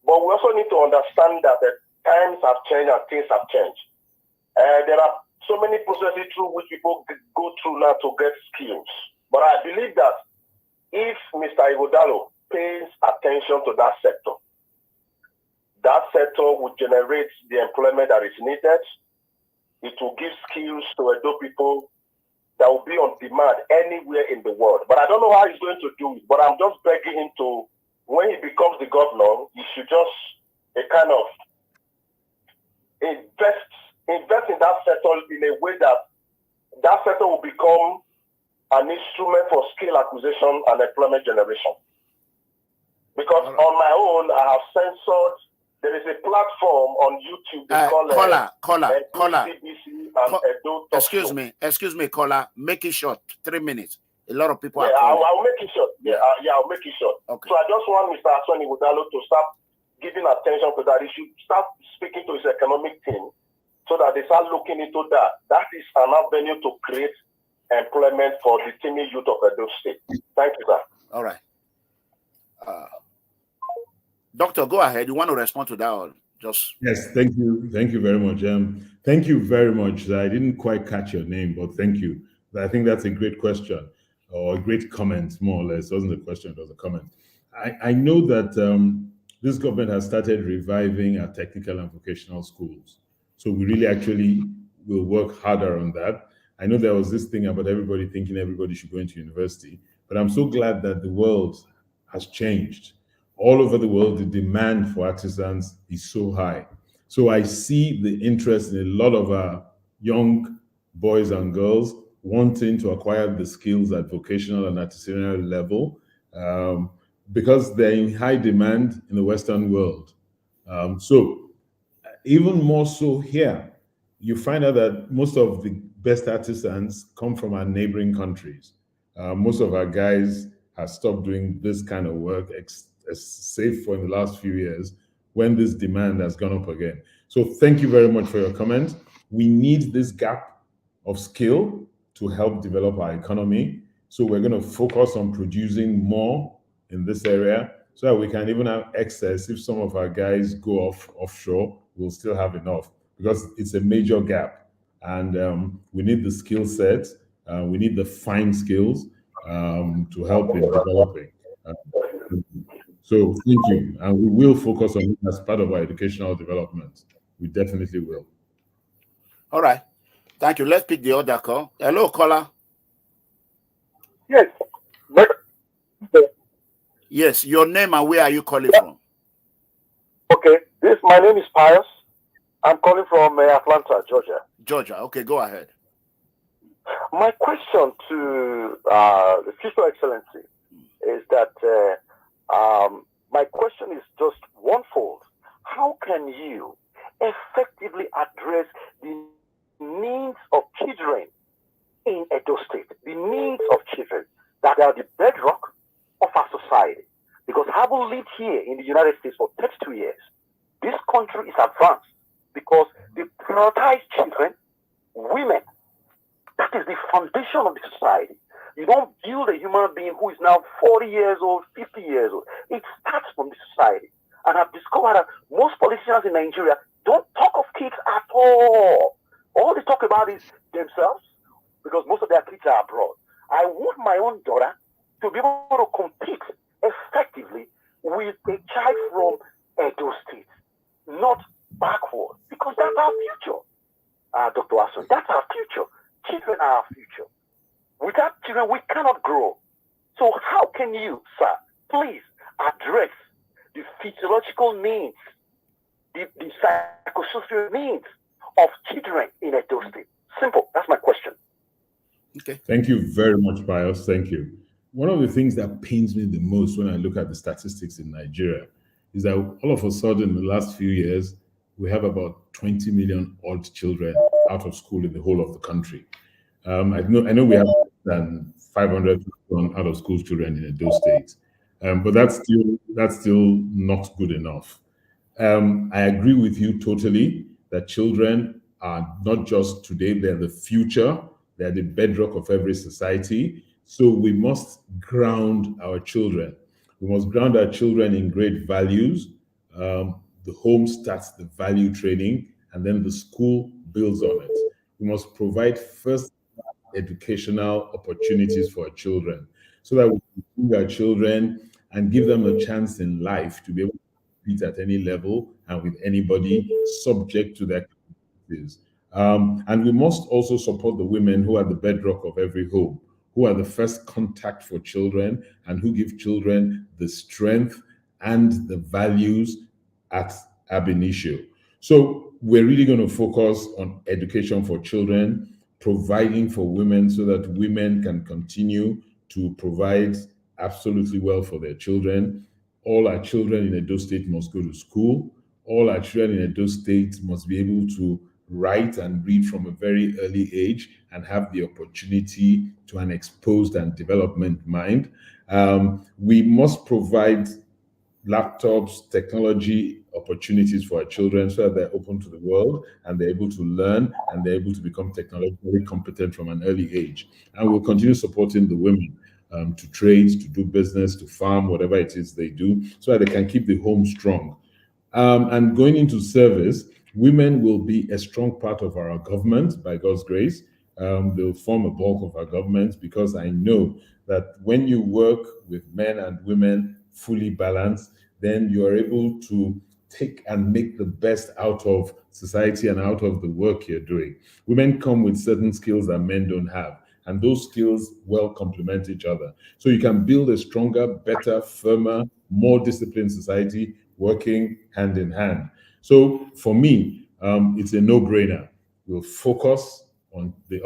But we also need to understand that the times have changed and things have changed. There are so many processes through which people go through now to get skills. But I believe that if Mr. Ighodalo pays attention to that sector will generate the employment that is needed. It will give skills to Edo people that will be on demand anywhere in the world. But I don't know how he's going to do it. But I'm just begging him to, when he becomes the governor, he should just invest in that sector in a way that sector will become an instrument for skill acquisition and employment generation. Because on my own, I have censored. There is a platform on YouTube they call caller. Excuse me, caller. Make it short. 3 minutes. A lot of people are calling. I'll make it short. I'll make it short. Okay. So I just want Mr. Asuen Ighodalo to start giving attention to that. He should start speaking to his economic team so that they start looking into that. That is an avenue to create employment for the teeming youth of Edo State. Thank you, sir. All right. Doctor, go ahead. You want to respond to that or just... Yes, thank you. Thank you very much. Thank you very much. I didn't quite catch your name, but thank you. I think that's a great question or a great comment, more or less. It wasn't a question, it was a comment. I know that this government has started reviving our technical and vocational schools. So we really actually will work harder on that. I know there was this thing about everybody thinking everybody should go into university, but I'm so glad that the world has changed. All over the world, the demand for artisans is so high. So I see the interest in a lot of our young boys and girls wanting to acquire the skills at vocational and artisanal level because they're in high demand in the Western world. So even more so here, you find out that most of the best artisans come from our neighboring countries. Most of our guys have stopped doing this kind of work, save for in the last few years when this demand has gone up again. So thank you very much for your comment. We need this gap of skill to help develop our economy. So we're going to focus on producing more in this area so that we can even have excess. If some of our guys go offshore, we'll still have enough because it's a major gap. And we need the skill set, we need the fine skills to help in developing. So thank you. And we will focus on it as part of our educational development. We definitely will. All right. Thank you. Let's pick the other call. Hello, caller. Yes. Yes, your name and where are you calling from? Okay. My name is Pius. I'm calling from Atlanta, Georgia. Georgia. Okay, go ahead. My question to the Future Excellency is that my question is just onefold. How can you effectively address the needs of children in Edo State, the needs of children that are the bedrock of our society? Because having lived here in the United States for 32 years, this country is advanced because they prioritize children, women. That is the foundation of the society. You don't build a human being who is now 40 years old, 50 years old. It starts from the society. And I've discovered that most politicians in Nigeria don't talk of kids at all. All they talk about is themselves, because most of their kids are abroad. I want my own daughter to be able to compete effectively with a child from Edo State, not backward, because that's our future. Dr. Asuen, that's our future. Children are our future. Without children, we cannot grow. So how can you, sir, please address the physiological needs, the psychosocial needs of children in Edo State? Simple. That's my question. Okay. Thank you very much, Pius. Thank you. One of the things that pains me the most when I look at the statistics in Nigeria is that all of a sudden in the last few years, we have about 20 million odd children out of school in the whole of the country. I know we have less than 500,000 out of school children in Edo State, but that's still not good enough. I agree with you totally that children are not just today, they're the future, they're the bedrock of every society. So we must ground our children. We must ground our children in great values. The home starts the value training, and then the school builds on it. We must provide first educational opportunities for our children so that we can bring our children and give them a chance in life to be able to compete at any level and with anybody subject to their capabilities. And we must also support the women who are the bedrock of every home, who are the first contact for children and who give children the strength and the values at ab initio. So we're really going to focus on education for children, providing for women so that women can continue to provide absolutely well for their children. All our children in Edo State must go to school. All our children in Edo State must be able to write and read from a very early age and have the opportunity to an exposed and development mind. We must provide laptops, technology opportunities for our children so that they're open to the world and they're able to learn and they're able to become technologically competent from an early age. And we'll continue supporting the women to trade, to do business, to farm, whatever it is they do, so that they can keep the home strong. And going into service, women will be a strong part of our government by God's grace. They'll form a bulk of our government because I know that when you work with men and women fully balanced, then you are able to take and make the best out of society and out of the work you're doing. Women come with certain skills that men don't have, and those skills well complement each other. So you can build a stronger, better, firmer, more disciplined society working hand in hand. So for me, it's a no-brainer. We'll focus on the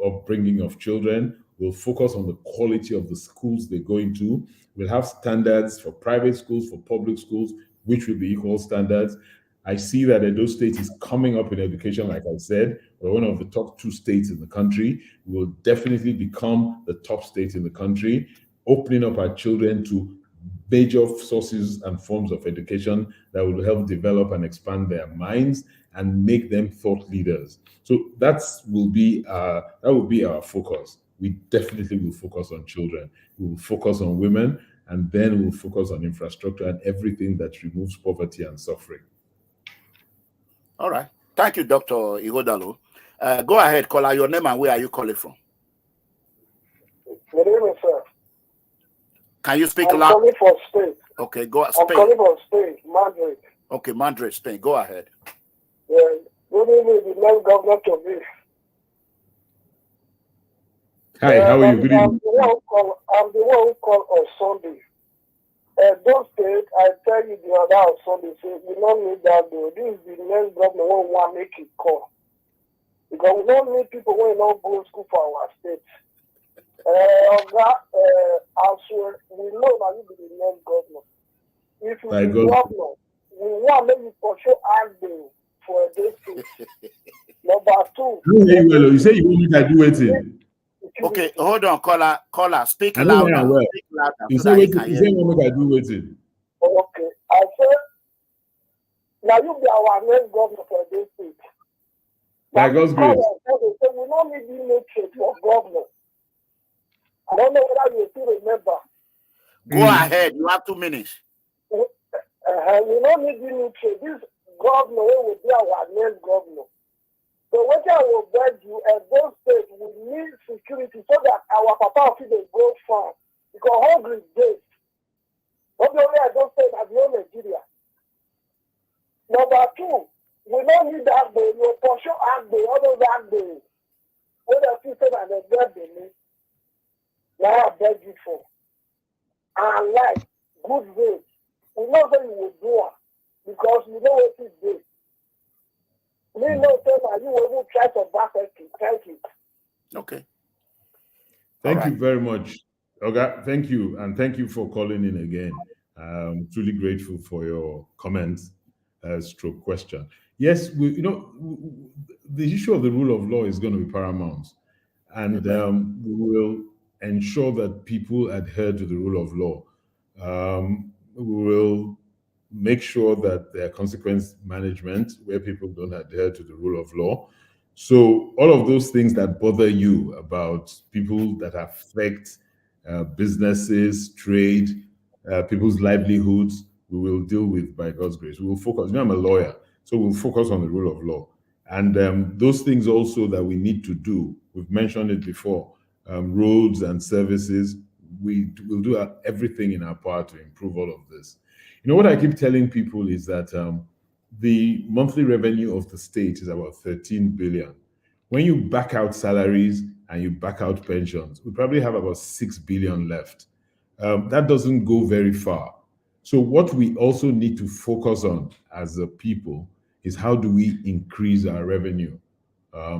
upbringing of children. We'll focus on the quality of the schools they go into. We'll have standards for private schools, for public schools, which will be equal standards. I see that Edo State is coming up in education, like I said. We're one of the top 2 states in the country. We will definitely become the top state in the country, opening up our children to major sources and forms of education that will help develop and expand their minds and make them thought leaders. So that will be our focus. We definitely will focus on children. We will focus on women, and then we'll focus on infrastructure and everything that removes poverty and suffering. All right. Thank you, Dr. Ighodalo. Go ahead, caller. Your name and where are you calling from? Good evening, sir. Can you speak loud? I'm calling for Spain. Okay, go I'm Spain. calling for Spain, Madrid. Okay, Madrid, Spain. Go ahead. Yeah. Good evening, the next governor to be. Hi, how are you? Good evening. I'm the one who called on Sunday. Those states, I tell you the other on Sunday, say, we don't need that though. This is the next governor who want to make it call. Because we don't need people who don't go to school for our state. Asue, we know that you be the next governor. If you be governor, we want to make you for sure Agba for a day state. Number two. You say you want me to do it. Okay, hold on, caller. Speak I know louder. well. Speak louder. You So say that what he can you hear say you. what I do with it. Okay, I said, now you be our next governor for this state. By God's grace. So we don't need you make for governor. I don't know whether you still remember. Go ahead. You have 2 minutes. We don't need you make this governor will be our next governor. So what I will beg you at those states, we need security so that our papa will go far. Because hungry is dead. Not only at those states, at the whole Nigeria. Number two, we don't need that day. You for sure Agba, all those Agba. What the people and the God they need. Now I beg you for. And like good way. We know that you will do it. Because you know what it is. Me no tell you will try to back it. Thank you. Okay. Thank you very much. Okay, thank you. And thank you for calling in again. Truly grateful for your comments, stroke question. Yes, the issue of the rule of law is going to be paramount. And we will ensure that people adhere to the rule of law. We will make sure that there are consequence management where people don't adhere to the rule of law. So all of those things that bother you about people that affect businesses, trade, people's livelihoods, we will deal with by God's grace. We will focus. I'm a lawyer, so we'll focus on the rule of law. And those things also that we need to do, we've mentioned it before, roads and services, we will do everything in our power to improve all of this. You know, what I keep telling people is that the monthly revenue of the state is about 13 billion. When you back out salaries and you back out pensions, we probably have about 6 billion left. That doesn't go very far. So what we also need to focus on as a people is how do we increase our revenue?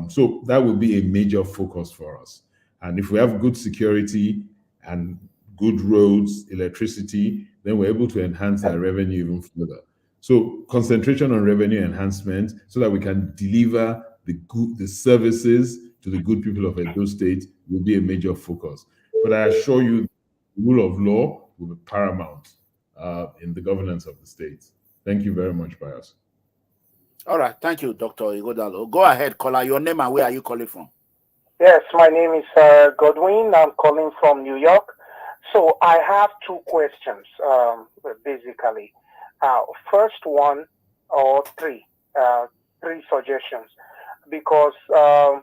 So that will be a major focus for us. And if we have good security and good roads, electricity, then we're able to enhance our revenue even further. So concentration on revenue enhancement so that we can deliver the services to the good people of Edo State will be a major focus. But I assure you, the rule of law will be paramount in the governance of the state. Thank you very much, Bias. All right. Thank you, Dr. Ighodalo. Go ahead, caller. Your name and where are you calling from? Yes, my name is Godwin. I'm calling from New York. So I have two questions, basically. First one, or three suggestions, because I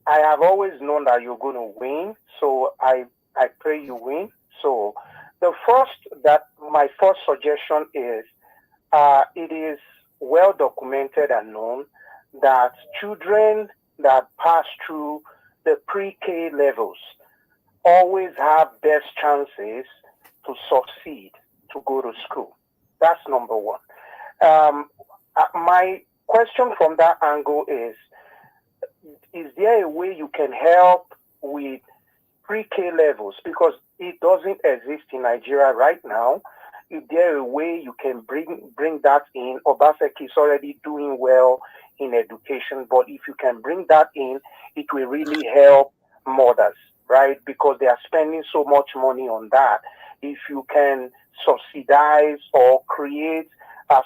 have always known that you're going to win. So I pray you win. So my first suggestion is, it is well documented and known that children that pass through the pre-K levels always have best chances to succeed, to go to school. That's number one. My question from that angle is there a way you can help with pre-K levels? Because it doesn't exist in Nigeria right now. Is there a way you can bring that in? Obaseki is already doing well in education, but if you can bring that in, it will really help mothers, right? Because they are spending so much money on that. If you can subsidize or create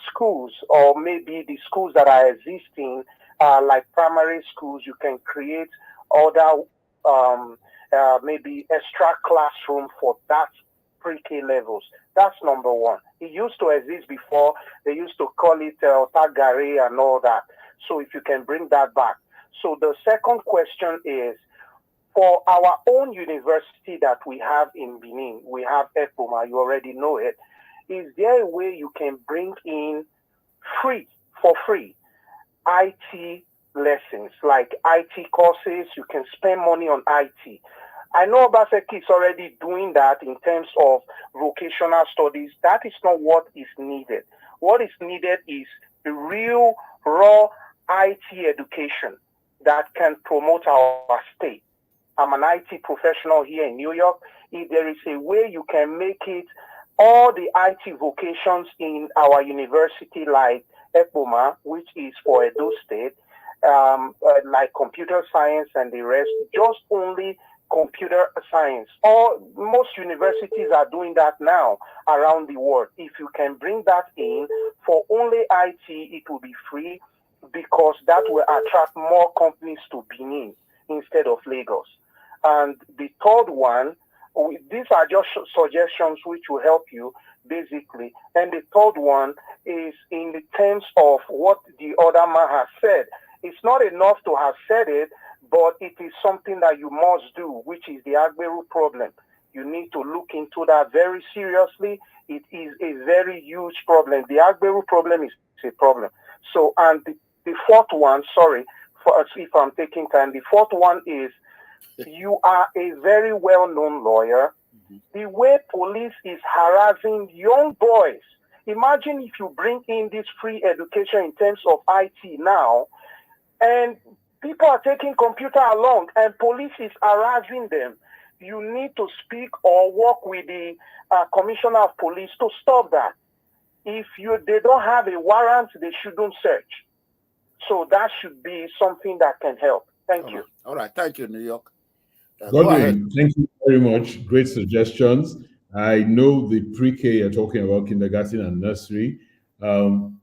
schools, or maybe the schools that are existing, like primary schools, you can create other maybe extra classroom for that pre-K levels. That's number one. It used to exist before. They used to call it Tagare and all that. So if you can bring that back. So the second question is, for our own university that we have in Benin, we have EPOMA, you already know it. Is there a way you can bring in for free, IT lessons, like IT courses? You can spend money on IT. I know Obaseki is already doing that in terms of vocational studies. That is not what is needed. What is needed is the real, raw IT education that can promote our state. I'm an IT professional here in New York. If there is a way you can make it, all the IT vocations in our university, like EPOMA, which is for Edo State, like computer science and the rest, just only computer science. Most universities are doing that now around the world. If you can bring that in for only IT, it will be free, because that will attract more companies to Benin instead of Lagos. And the third one, these are just suggestions which will help you, basically. And the third one is in the terms of what the other man has said. It's not enough to have said it, but it is something that you must do, which is the Agberu problem. You need to look into that very seriously. It is a very huge problem. The Agberu problem is a problem. So, and the fourth one, sorry if I'm taking time, the fourth one is, you are a very well-known lawyer. The way police is harassing young boys. Imagine if you bring in this free education in terms of IT now, and people are taking computer along, and police is harassing them. You need to speak or work with the commissioner of police to stop that. If they don't have a warrant, they shouldn't search. So that should be something that can help. Thank you. All right. Thank you, New York. Godwin, thank you very much. Great suggestions. I know the pre-K you're talking about, kindergarten and nursery.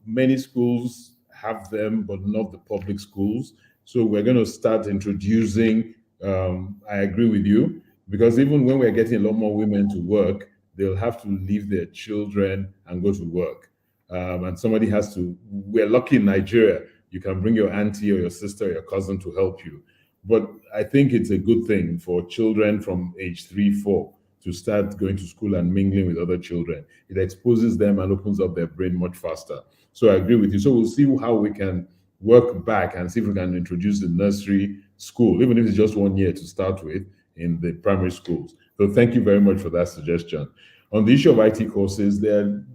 Many schools have them, but not the public schools. So we're going to start introducing, I agree with you, because even when we're getting a lot more women to work, they'll have to leave their children and go to work. And somebody has to, we're lucky in Nigeria, you can bring your auntie or your sister or your cousin to help you. But I think it's a good thing for children from age 3, 4 to start going to school and mingling with other children. It exposes them and opens up their brain much faster. So I agree with you. So we'll see how we can work back and see if we can introduce the nursery school, even if it's just 1 year to start with in the primary schools. So thank you very much for that suggestion. On the issue of IT courses, the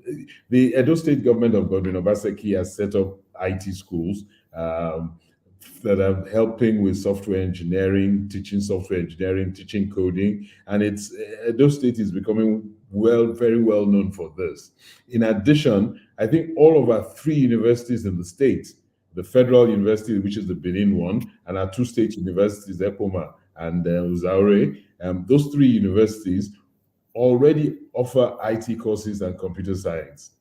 Edo State government of Godwin Obaseki has set up IT schools that are helping with software engineering, teaching software engineering, teaching coding, and Edo State is becoming very well known for this. In addition, I think all of our 3 universities in the state, the Federal University, which is the Benin one, and our 2 state universities, EPOMA and Osawaru, those 3 universities already offer IT courses and computer science.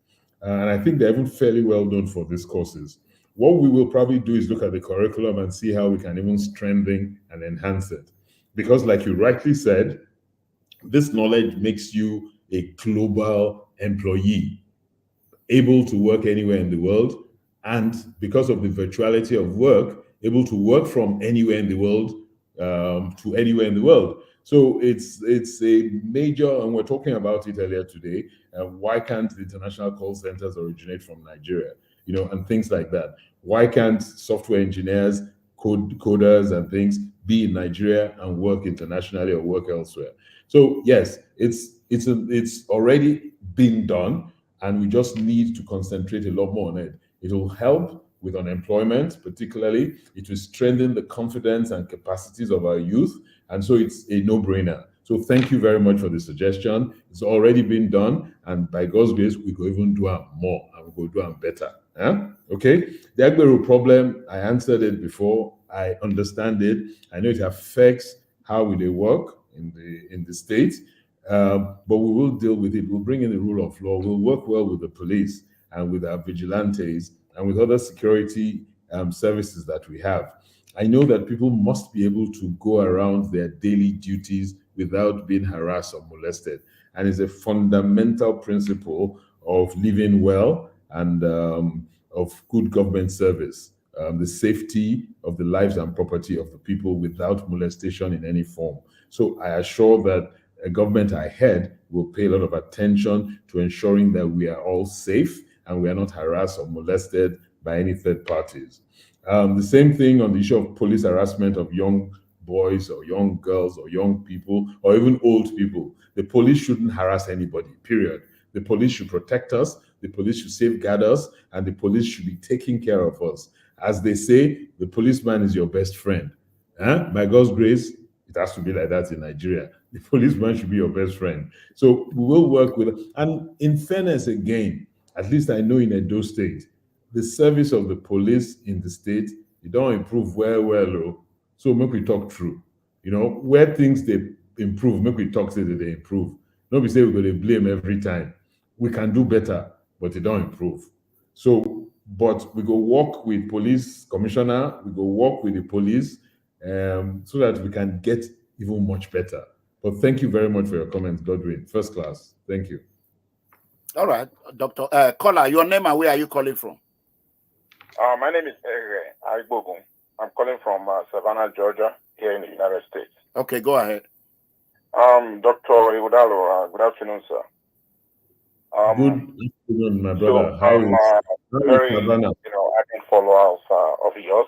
And I think they're even fairly well known for these courses. What we will probably do is look at the curriculum and see how we can even strengthen and enhance it. Because like you rightly said, this knowledge makes you a global employee, able to work anywhere in the world, and because of the virtuality of work, able to work from anywhere in the world to anywhere in the world. So it's a major, and we're talking about it earlier today. Why can't the international call centers originate from Nigeria? And things like that. Why can't software engineers, coders and things be in Nigeria and work internationally or work elsewhere? So yes, it's already been done, and we just need to concentrate a lot more on it. It will help with unemployment, particularly. It will strengthen the confidence and capacities of our youth, and so it's a no-brainer. So thank you very much for the suggestion. It's already been done, and by God's grace, we could even do it more, and we could do it better. Okay? The Agberu problem, I answered it before. I understand it. I know it affects how they work in the state, but we will deal with it. We'll bring in the rule of law. We'll work well with the police and with our vigilantes and with other security services that we have. I know that people must be able to go around their daily duties without being harassed or molested. And it's a fundamental principle of living well and of good government service. the safety of the lives and property of the people without molestation in any form. So I assure that a government ahead will pay a lot of attention to ensuring that we are all safe and we are not harassed or molested by any third parties. The same thing on the issue of police harassment of young boys or young girls or young people or even old people. The police shouldn't harass anybody, period. The police should protect us, the police should safeguard us, and the police should be taking care of us. As they say, the policeman is your best friend. By God's grace, it has to be like that in Nigeria. The policeman should be your best friend. So we will work with, and in fairness again, at least I know in Edo State, the service of the police in the state, it don't improve well. So make we talk through. Where things they improve, make we talk say that they improve. Nobody say we're going to blame every time. We can do better, but it don't improve. So, but we go work with police commissioner, we go work with the police, so that we can get even much better. But thank you very much for your comments, Godwin. First class. Thank you. All right, Dr. Caller, your name and where are you calling from? My name is Agba. I'm calling from Savannah, Georgia, here in the United States. Okay, go ahead. Dr. Ighodalo, good afternoon, sir. Good afternoon, my brother. So I'm very, Savannah? ardent follower of yours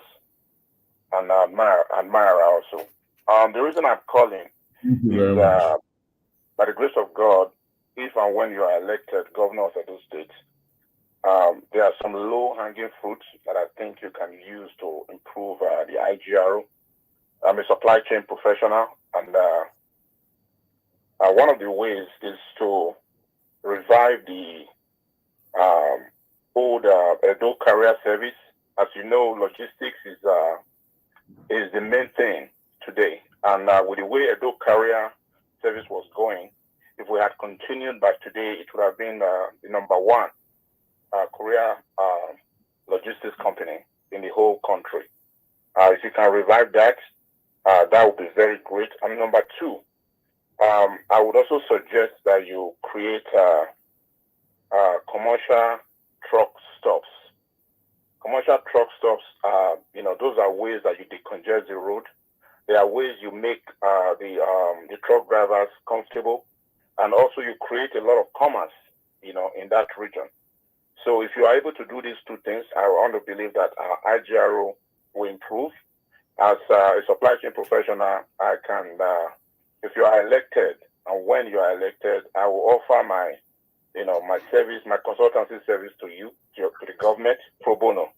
and admirer also. The reason I'm calling is by the grace of God, if and when you are elected governor of Edo State, there are some low-hanging fruits that I think you can use to improve the IGRO. I'm a supply chain professional, and one of the ways is to revive the old Edo carrier service. As you know, logistics is the main thing today, and with the way Edo carrier service was going, if we had continued by today, it would have been the number one courier logistics company in the whole country. If you can revive that, that would be very great. And number two, I would also suggest that you create commercial truck stops. Commercial truck stops, those are ways that you decongest the road. There are ways you make the truck drivers comfortable, and also you create a lot of commerce, in that region. So if you are able to do these two things, I want to believe that our IGRO will improve. As a supply chain professional, I can, if you are elected, and when you are elected, I will offer my service, my consultancy service to you, to the government, pro bono.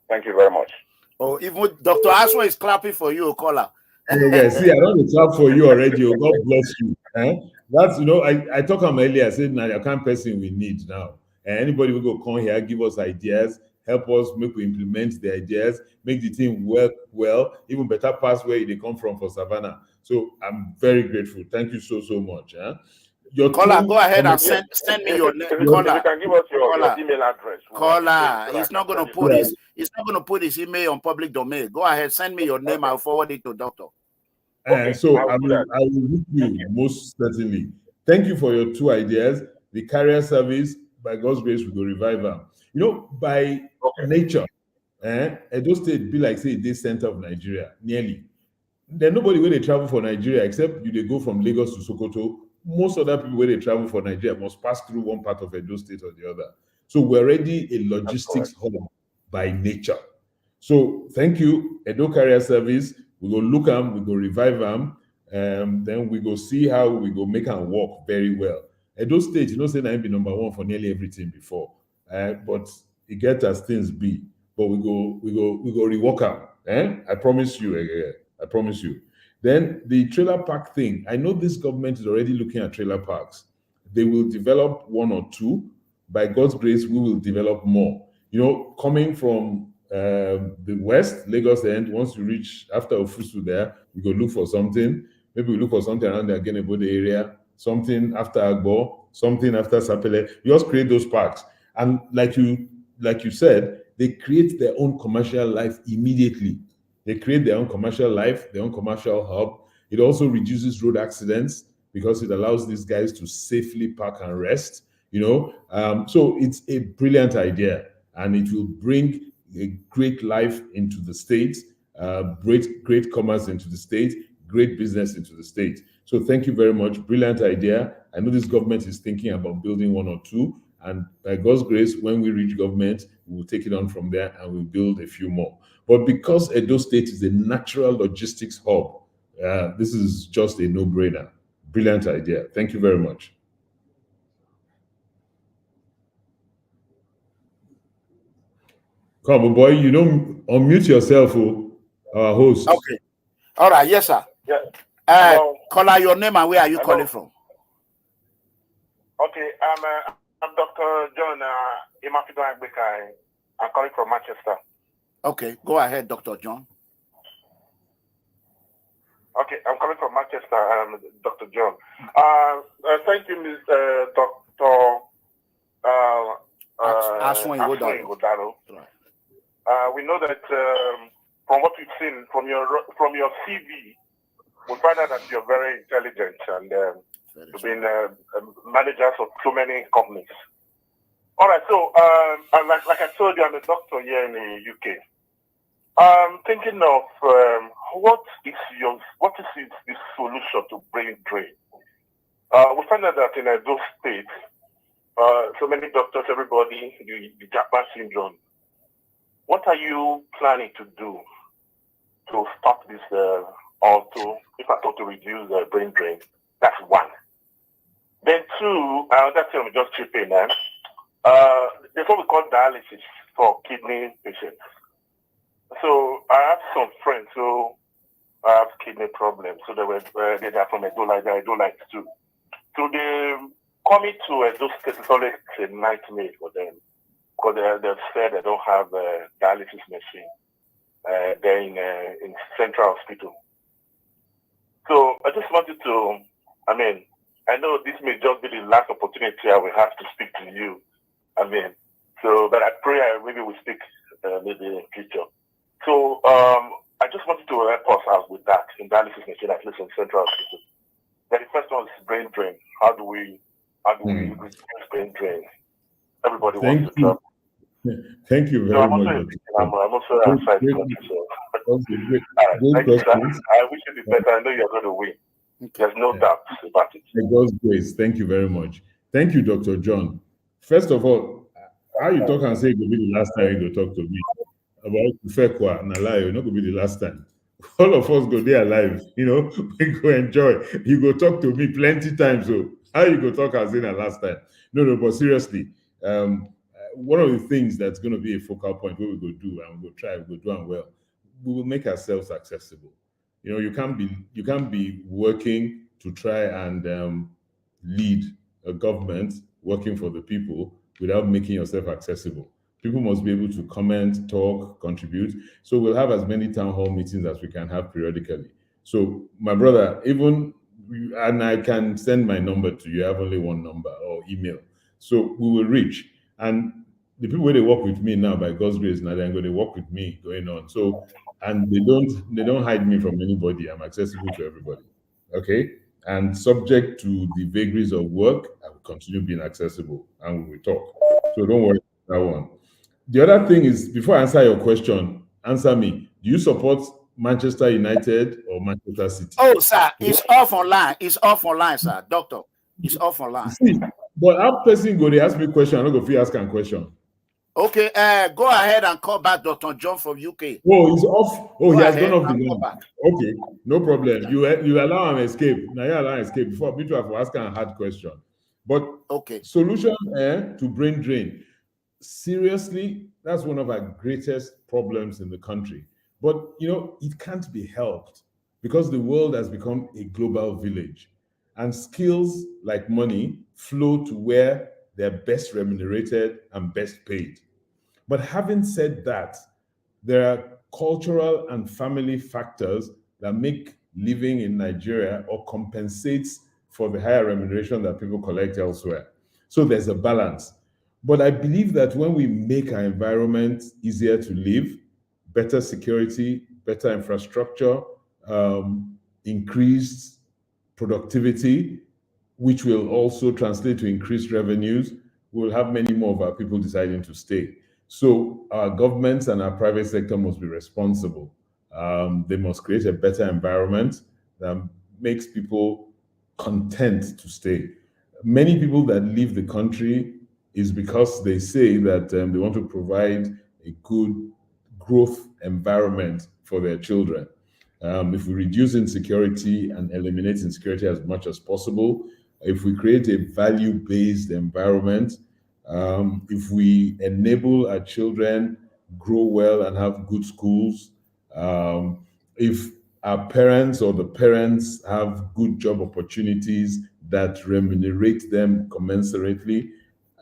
Thank you very much. Oh, even Dr. Asue is clapping for you, caller. Okay, see, I don't clap for you already. God bless you. That's, I talked about earlier, I said, now the kind of person we need now. And anybody will go come here, give us ideas, help us make we implement the ideas, make the team work well, even better pass where they come from for Savannah. So I'm very grateful. Thank you so much. Your caller, go ahead and send me your name. Caller, you can give us your email address. Caller, he's not going to put his email on public domain. Go ahead, send me your name. I'll forward it to doctor. So I will with you most certainly. Thank you for your two ideas. The carrier service, by God's grace, we will revive them. By nature, Edo State be like say the center of Nigeria, nearly. There's nobody where they travel for Nigeria except they go from Lagos to Sokoto. Most other people where they travel for Nigeria must pass through one part of Edo State or the other. So we're already a logistics hub by nature. So thank you, Edo Carrier Service. We go look them, we go revive them, then we go see how we go make them work very well. Edo State, say I be number one for nearly everything before, but it gets as things be. But we go rework them. I promise you. I promise you. Then the trailer park thing. I know this government is already looking at trailer parks. They will develop one or two. By God's grace, we will develop more. Coming from the west, Lagos end, once you reach after Ofusu there, you go look for something. Maybe we look for something around the Gandduje area, something after Agba, something after Sapele. We just create those parks. And like you said, they create their own commercial life immediately. They create their own commercial life, their own commercial hub. It also reduces road accidents because it allows these guys to safely park and rest. So it's a brilliant idea, and it will bring a great life into the state, great commerce into the state, great business into the state. So thank you very much. Brilliant idea. I know this government is thinking about building one or two, and by God's grace, when we reach government, we will take it on from there and we'll build a few more. But because Edo State is a natural logistics hub, this is just a no-brainer. Brilliant idea. Thank you very much. Come on, boy, you don't unmute yourself, our host. Okay. All right. Yes, sir. Yeah. Caller, your name and where are you calling from? Okay, I'm Dr. John Imafidon. I'm calling from Manchester. Okay, go ahead, Dr. John. Okay, I'm calling from Manchester, Dr. John. Thank you, Ms. Dr. Asuen Ighodalo. We know that from what we've seen from your CV, we find out that you're very intelligent and you've been managers of so many companies. All right, so like I told you, I'm a doctor here in the UK. I'm thinking of what is the solution to brain drain? We find out that in those states, so many doctors, everybody, the Japan syndrome. What are you planning to do to stop this, or to reduce brain drain? That's one. Then two, that's what we just chip in. There's what we call dialysis for kidney patients. So I have some friends who have kidney problems. So they are from Edo, they don't like to. So they coming to those states is always a nightmare for them because they've said they don't have a dialysis machine there in Central Hospital. So I just wanted to, I know this may just be the last opportunity I will have to speak to you. But I pray maybe we'll speak maybe in the future. So I just wanted to help us out with that in dialysis machine, at least in Central Hospital. Then the first one is brain drain. How do we reduce brain drain? Everybody wants to talk. Thank you very much. I'm also outside. Thank you, sir. I wish you the better. I know you're going to win. There's no doubt about it. God's grace. Thank you very much. Thank you, Dr. John. First of all, how you talk and say it will be the last time you go talk to me about Fekwa and Alai, you're not going to be the last time. All of us go there alive, we go enjoy. You go talk to me plenty times. So how you go talk as in the last time? No, but seriously, one of the things that's going to be a focal point where we go do and we'll try, we'll do and well, we will make ourselves accessible. You can't be working to try and lead a government working for the people without making yourself accessible. People must be able to comment, talk, contribute. So we'll have as many town hall meetings as we can have periodically. So my brother, and I can send my number to you. I have only one number or email. So we will reach. And the people where they work with me now, by God's grace, now they're going to work with me going on. So, and they don't hide me from anybody. I'm accessible to everybody. Okay? And subject to the vagaries of work, I will continue being accessible and we will talk. So don't worry about that one. The other thing is, before I answer your question, answer me. Do you support Manchester United or Manchester City? Oh, sir, it's off online. It's off online, sir. Doctor, it's off online. See, but how person go, they ask me question, I'm not going to ask a question. Okay, go ahead and call back Dr. John from UK. Oh, he's off. Oh, he has gone off the line. Okay, no problem. You allow him escape. Now you allow him escape before me to have asked a hard question. But okay, solution to brain drain. Seriously, that's one of our greatest problems in the country. But it can't be helped because the world has become a global village, and skills like money flow to where they're best remunerated and best paid. But having said that, there are cultural and family factors that make living in Nigeria or compensates for the higher remuneration that people collect elsewhere. So there's a balance. But I believe that when we make our environment easier to live, better security, better infrastructure, increased productivity, which will also translate to increased revenues, we'll have many more of our people deciding to stay. So our governments and our private sector must be responsible. They must create a better environment that makes people content to stay. Many people that leave the country is because they say that they want to provide a good growth environment for their children. If we reduce insecurity and eliminate insecurity as much as possible, if we create a value-based environment, if we enable our children grow well and have good schools, if our parents or the parents have good job opportunities that remunerate them commensurately,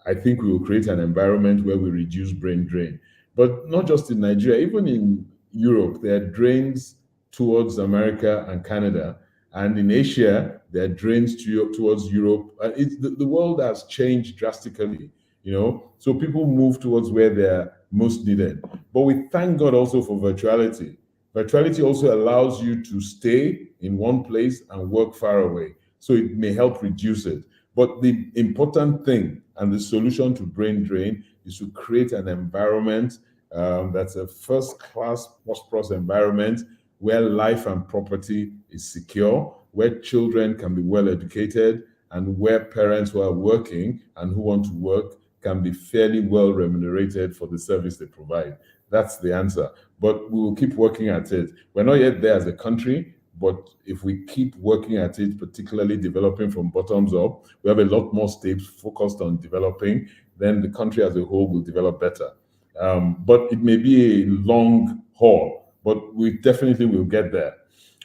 I think we will create an environment where we reduce brain drain. But not just in Nigeria, even in Europe, there are drains towards America and Canada. And in Asia, there are drains towards Europe. The world has changed drastically, so people move towards where they're most needed. But we thank God also for virtuality. Virtuality also allows you to stay in one place and work far away. So it may help reduce it. But the important thing and the solution to brain drain is to create an environment that's a first-class, prosperous environment where life and property is secure, where children can be well educated, and where parents who are working and who want to work can be fairly well remunerated for the service they provide. That's the answer. But we will keep working at it. We're not yet there as a country, but if we keep working at it, particularly developing from bottoms up, we have a lot more states focused on developing, then the country as a whole will develop better. But it may be a long haul, but we definitely will get there.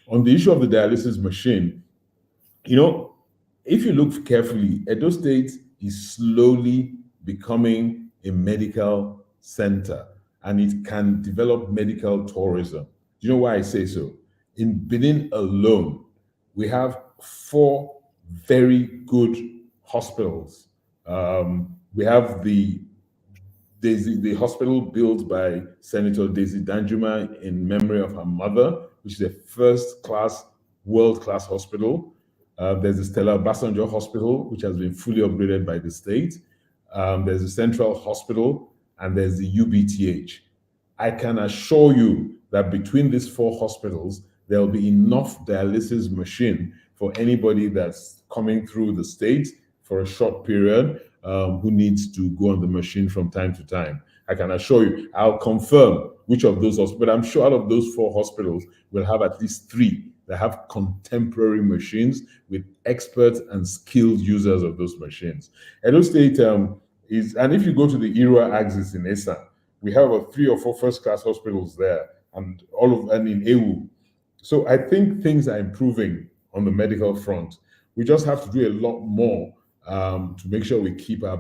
On the issue of the dialysis machine, if you look carefully, Edo State is slowly becoming a medical center, and it can develop medical tourism. Do you know why I say so? In Benin alone, we have 4 very good hospitals. We have the hospital built by Senator Daisy Danjuma in memory of her mother, which is a first-class, world-class hospital. There's the Stella Obasanjo Hospital, which has been fully upgraded by the state. There's the Central Hospital, and there's the UBTH. I can assure you that between these 4 hospitals, there will be enough dialysis machine for anybody that's coming through the state for a short period who needs to go on the machine from time to time. I can assure you, I'll confirm which of those hospitals, but I'm sure out of those 4 hospitals, we'll have at least 3 that have contemporary machines with expert and skilled users of those machines. Edo State is, and if you go to the Irua axis in Esan, we have 3 or 4 first-class hospitals there, and in Ewu. So I think things are improving on the medical front. We just have to do a lot more to make sure we keep our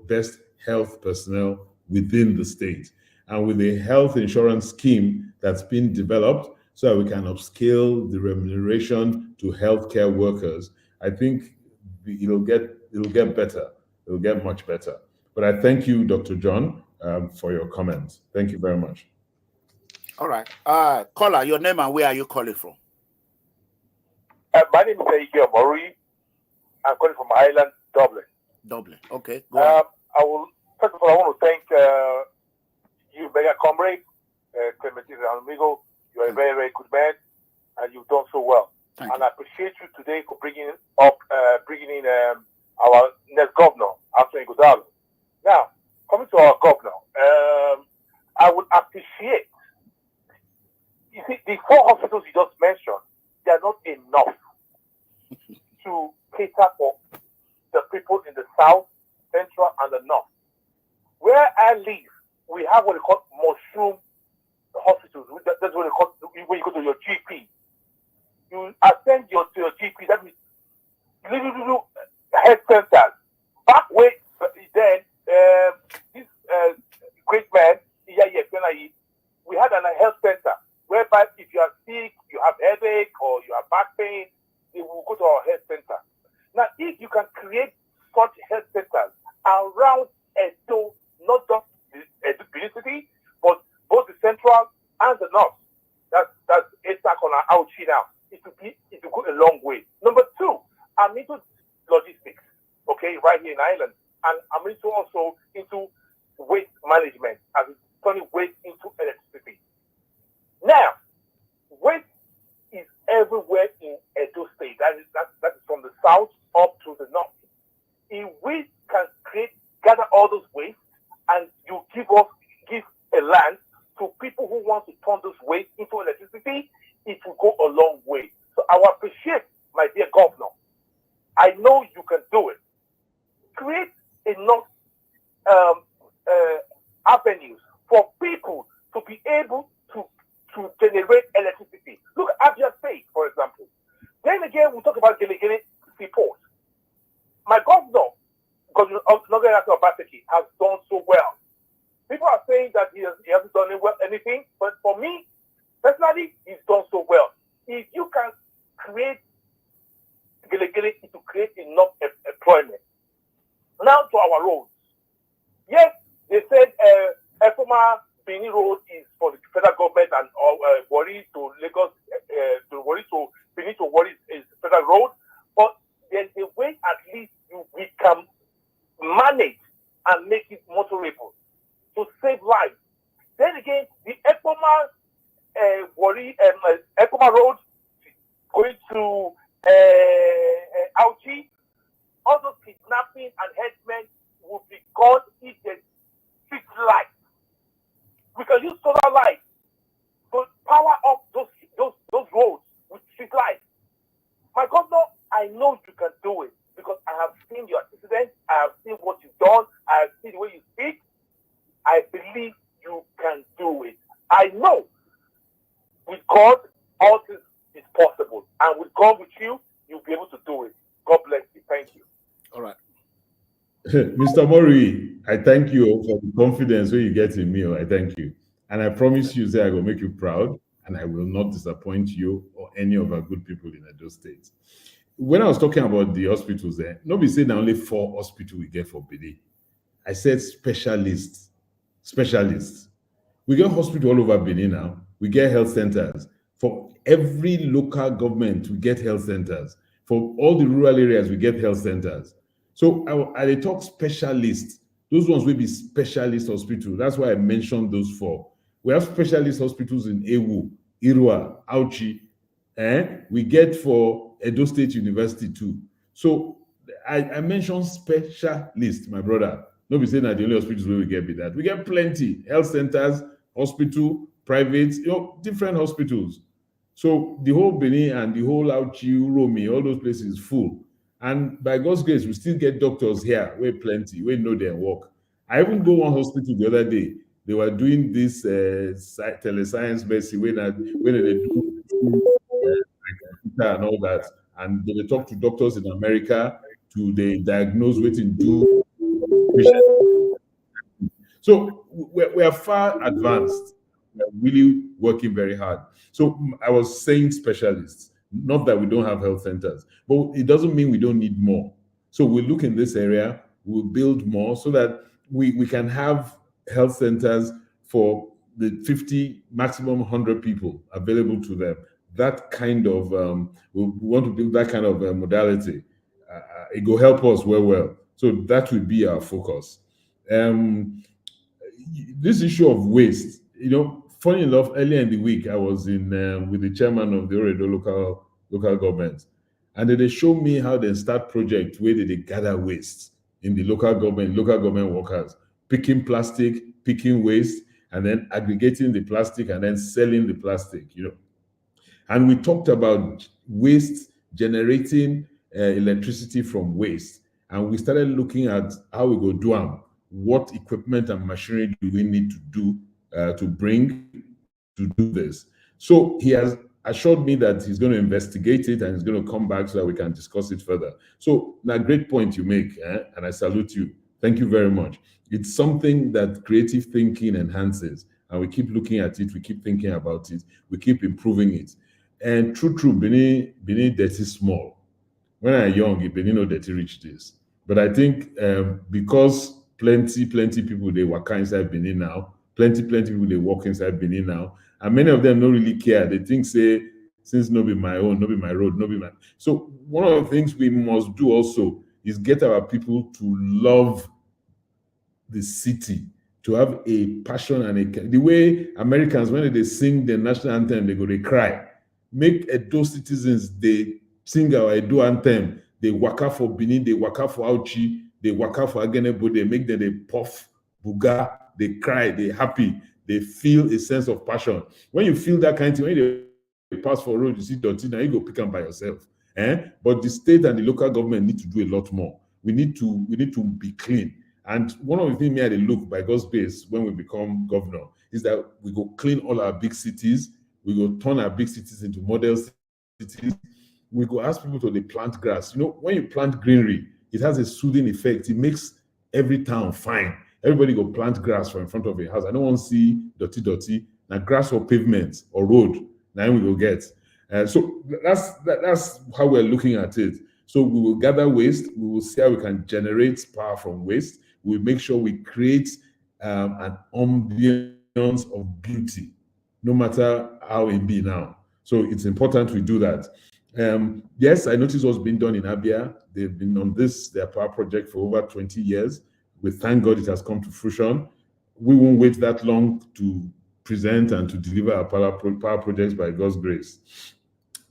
best health personnel within the state. And with a health insurance scheme that's been developed so that we can upscale the remuneration to healthcare workers, I think it'll get better. It'll get much better. But I thank you, Dr. John, for your comments. Thank you very much. All right. Caller, your name and where are you calling from? My name is Oshiomhole. I'm calling from Ireland, Dublin. Dublin. Okay. Go on. First of all, I want to thank you, mega comrade, Clem. You are a very, very good man, and you've done so well. Thank and you. I appreciate you today for bringing in our next governor, Asuen Ighodalo. Now, coming to our governor, I would appreciate. You see, the 4 hospitals you just mentioned, they are not enough to cater for the people in the south, central, and the north. Where I live, we have what we call mushroom hospitals. That's what we call when you go to your GP. You attend to your GP. That means little health centers. Back way then, this great man, we had a health center whereby if you are sick, you have headache, or you have back pain, you will go to our health center. Now, if you can create such health centers around Edo, not just the Benin City, but both the central and the north, that's Esak on our Auchi now. It will go a long way. Number 2, I'm into logistics, okay, right here in Ireland, and I'm also into waste management as it's turning waste into electricity. Now, waste is everywhere in Edo State. That is from the south up to the north. If we can gather all those waste and you give a land to people who want to turn those waste into electricity, it will go a long way. So I will appreciate, my dear governor. I know you can do it. Create enough avenues for people to be able to generate electricity. Look at Abia State, for example. Then again, we talk about Gelegele Seaport. My governor, Godwin Obaseki, has done so well. People are saying that he hasn't done anything, but for me, personally, he's done so well. If you can create Gelegele, it will create enough employment. Now to our roads. Yes, they said Efoma Benin Road is for the federal government and Wari to Lagos, to Wari to Benin to Wari is federal road, but there's a way at least we can manage and make it motorable to save lives. Then again, the Ekpoma Ekpoma Road going to Auchi, all those kidnapping and headsmen will be gone if there's street light. We can use solar light to power up those roads with street lights. My governor, I know you can do it because I have seen your antecedents, I have seen what you've done, I have seen the way you speak. I believe you can do it. I know with God, all this is possible. And with God with you, you'll be able to do it. God bless you. Thank you. All right. Mr. Mori, I thank you for the confidence when you get in me. I thank you. And I promise you that I will make you proud and I will not disappoint you or any of our good people in Edo State. When I was talking about the hospitals there, nobody said only 4 hospitals we get for Benin. I said specialists. We get hospitals all over Benin now. We get health centers. For every local government, we get health centers. For all the rural areas, we get health centers. So I talk specialists. Those ones will be specialist hospitals. That's why I mentioned those 4. We have specialist hospitals in Ewu, Irua, Auchi, and we get for Edo State University too. So I mentioned specialists, my brother. Nobody saying that the only hospitals where we get be that. We get plenty. Health centers, hospital, private, different hospitals. So the whole Benin and the whole Auchi, Uromi, all those places full. And by God's grace, we still get doctors here. We're plenty. We know their work. I even go one hospital the other day. They were doing this telescience medicine when they do and all that. And they talk to doctors in America they diagnose waiting do. So we are far advanced. We are really working very hard. So I was saying specialists, not that we don't have health centers, but it doesn't mean we don't need more. So we'll look in this area, we'll build more so that we can have health centers for the 50, maximum 100 people available to them. That kind of, we want to build that kind of modality. It will help us well. So that will be our focus. This issue of waste, funny enough, earlier in the week, I was in with the chairman of the URDU local government, and then they showed me how they start project where they gather waste in the local government workers, picking plastic, picking waste, and then aggregating the plastic and then selling the plastic, And we talked about waste generating electricity from waste. And we started looking at how we go do them. What equipment and machinery do we need to do to bring to do this? So he has assured me that he's going to investigate it and he's going to come back so that we can discuss it further. So, a great point you make, and I salute you. Thank you very much. It's something that creative thinking enhances, and we keep looking at it, we keep thinking about it, we keep improving it. And true, Benin dirty small. When I'm young, Benin no dirty reach this. But I think because plenty people they work inside Benin now, plenty people they walk inside Benin now, and many of them don't really care. They think say, since no be my own, no be my road, no be my. So one of the things we must do also is get our people to love the city, to have a passion and the way Americans, when they sing the national anthem, they go, they cry. Make Edo citizens, they sing our Edo anthem, they waka for Benin, they waka for Auchi, they waka for Agenebo, they make them, they puff, buga, they cry, they happy, they feel a sense of passion. When you feel that kind of thing, when you pass for road, you see dirty, now you go pick them by yourself. But the state and the local government need to do a lot more. We need to be clean. And one of the things I look by God's grace when we become governor is that we go clean all our big cities. We go turn our big cities into model cities. We go ask people to plant grass. You know, when you plant greenery, it has a soothing effect. It makes every town fine. Everybody go plant grass for in front of a house. I don't want to see dirty. Now grass or pavement or road. Now we go get. So that's how we're looking at it. So we will gather waste. We will see how we can generate power from waste. We'll make sure we create an ambience of beauty, no matter how it be now. So it's important we do that. Yes, I noticed what's been done in Abia. They've been on their power project for over 20 years. We thank God it has come to fruition. We won't wait that long to present and to deliver our power projects by God's grace.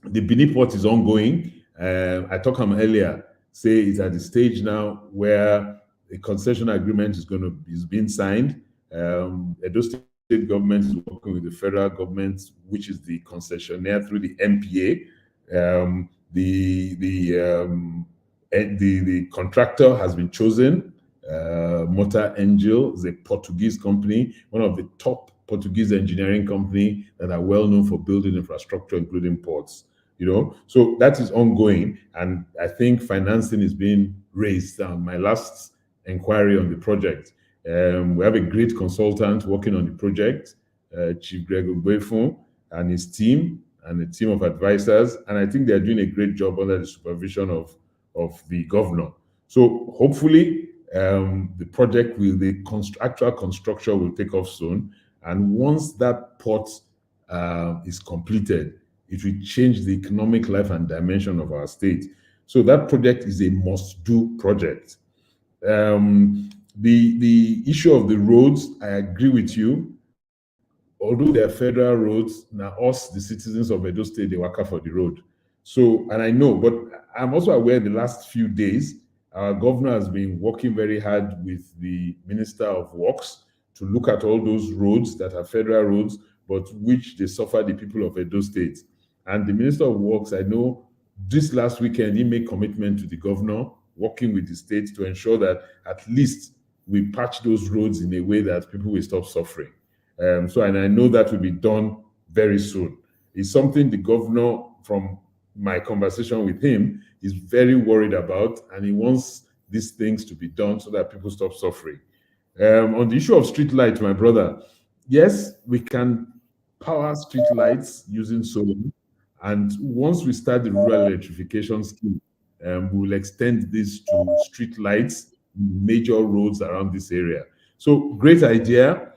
The Benin port is ongoing. I talked about earlier, say it's at the stage now where a concession agreement is being signed. Edo State government is working with the federal government, which is the concessionaire through the MPA. The contractor has been chosen. Motor Angel is a Portuguese company, one of the top Portuguese engineering company that are well known for building infrastructure, including ports. You know, so that is ongoing, and I think financing is being raised. My last inquiry on the project, we have a great consultant working on the project, Chief Greg Ogbefun and his team, and a team of advisors, and I think they're doing a great job under the supervision of the governor. So hopefully, the project actual construction will take off soon, and once that port is completed, it will change the economic life and dimension of our state. So that project is a must-do project. The issue of the roads, I agree with you. Although they're federal roads, now us, the citizens of Edo State, they work for the road. So, and I know, but I'm also aware the last few days, our governor has been working very hard with the Minister of Works to look at all those roads that are federal roads, but which they suffer the people of Edo State. And the Minister of Works, I know this last weekend, he made commitment to the governor, working with the state to ensure that at least we patch those roads in a way that people will stop suffering. And I know that will be done very soon. It's something the governor, from my conversation with him, is very worried about, and he wants these things to be done so that people stop suffering. On the issue of street lights, my brother, yes, we can power street lights using solar. And once we start the rural electrification scheme, we will extend this to street lights in major roads around this area. So great idea.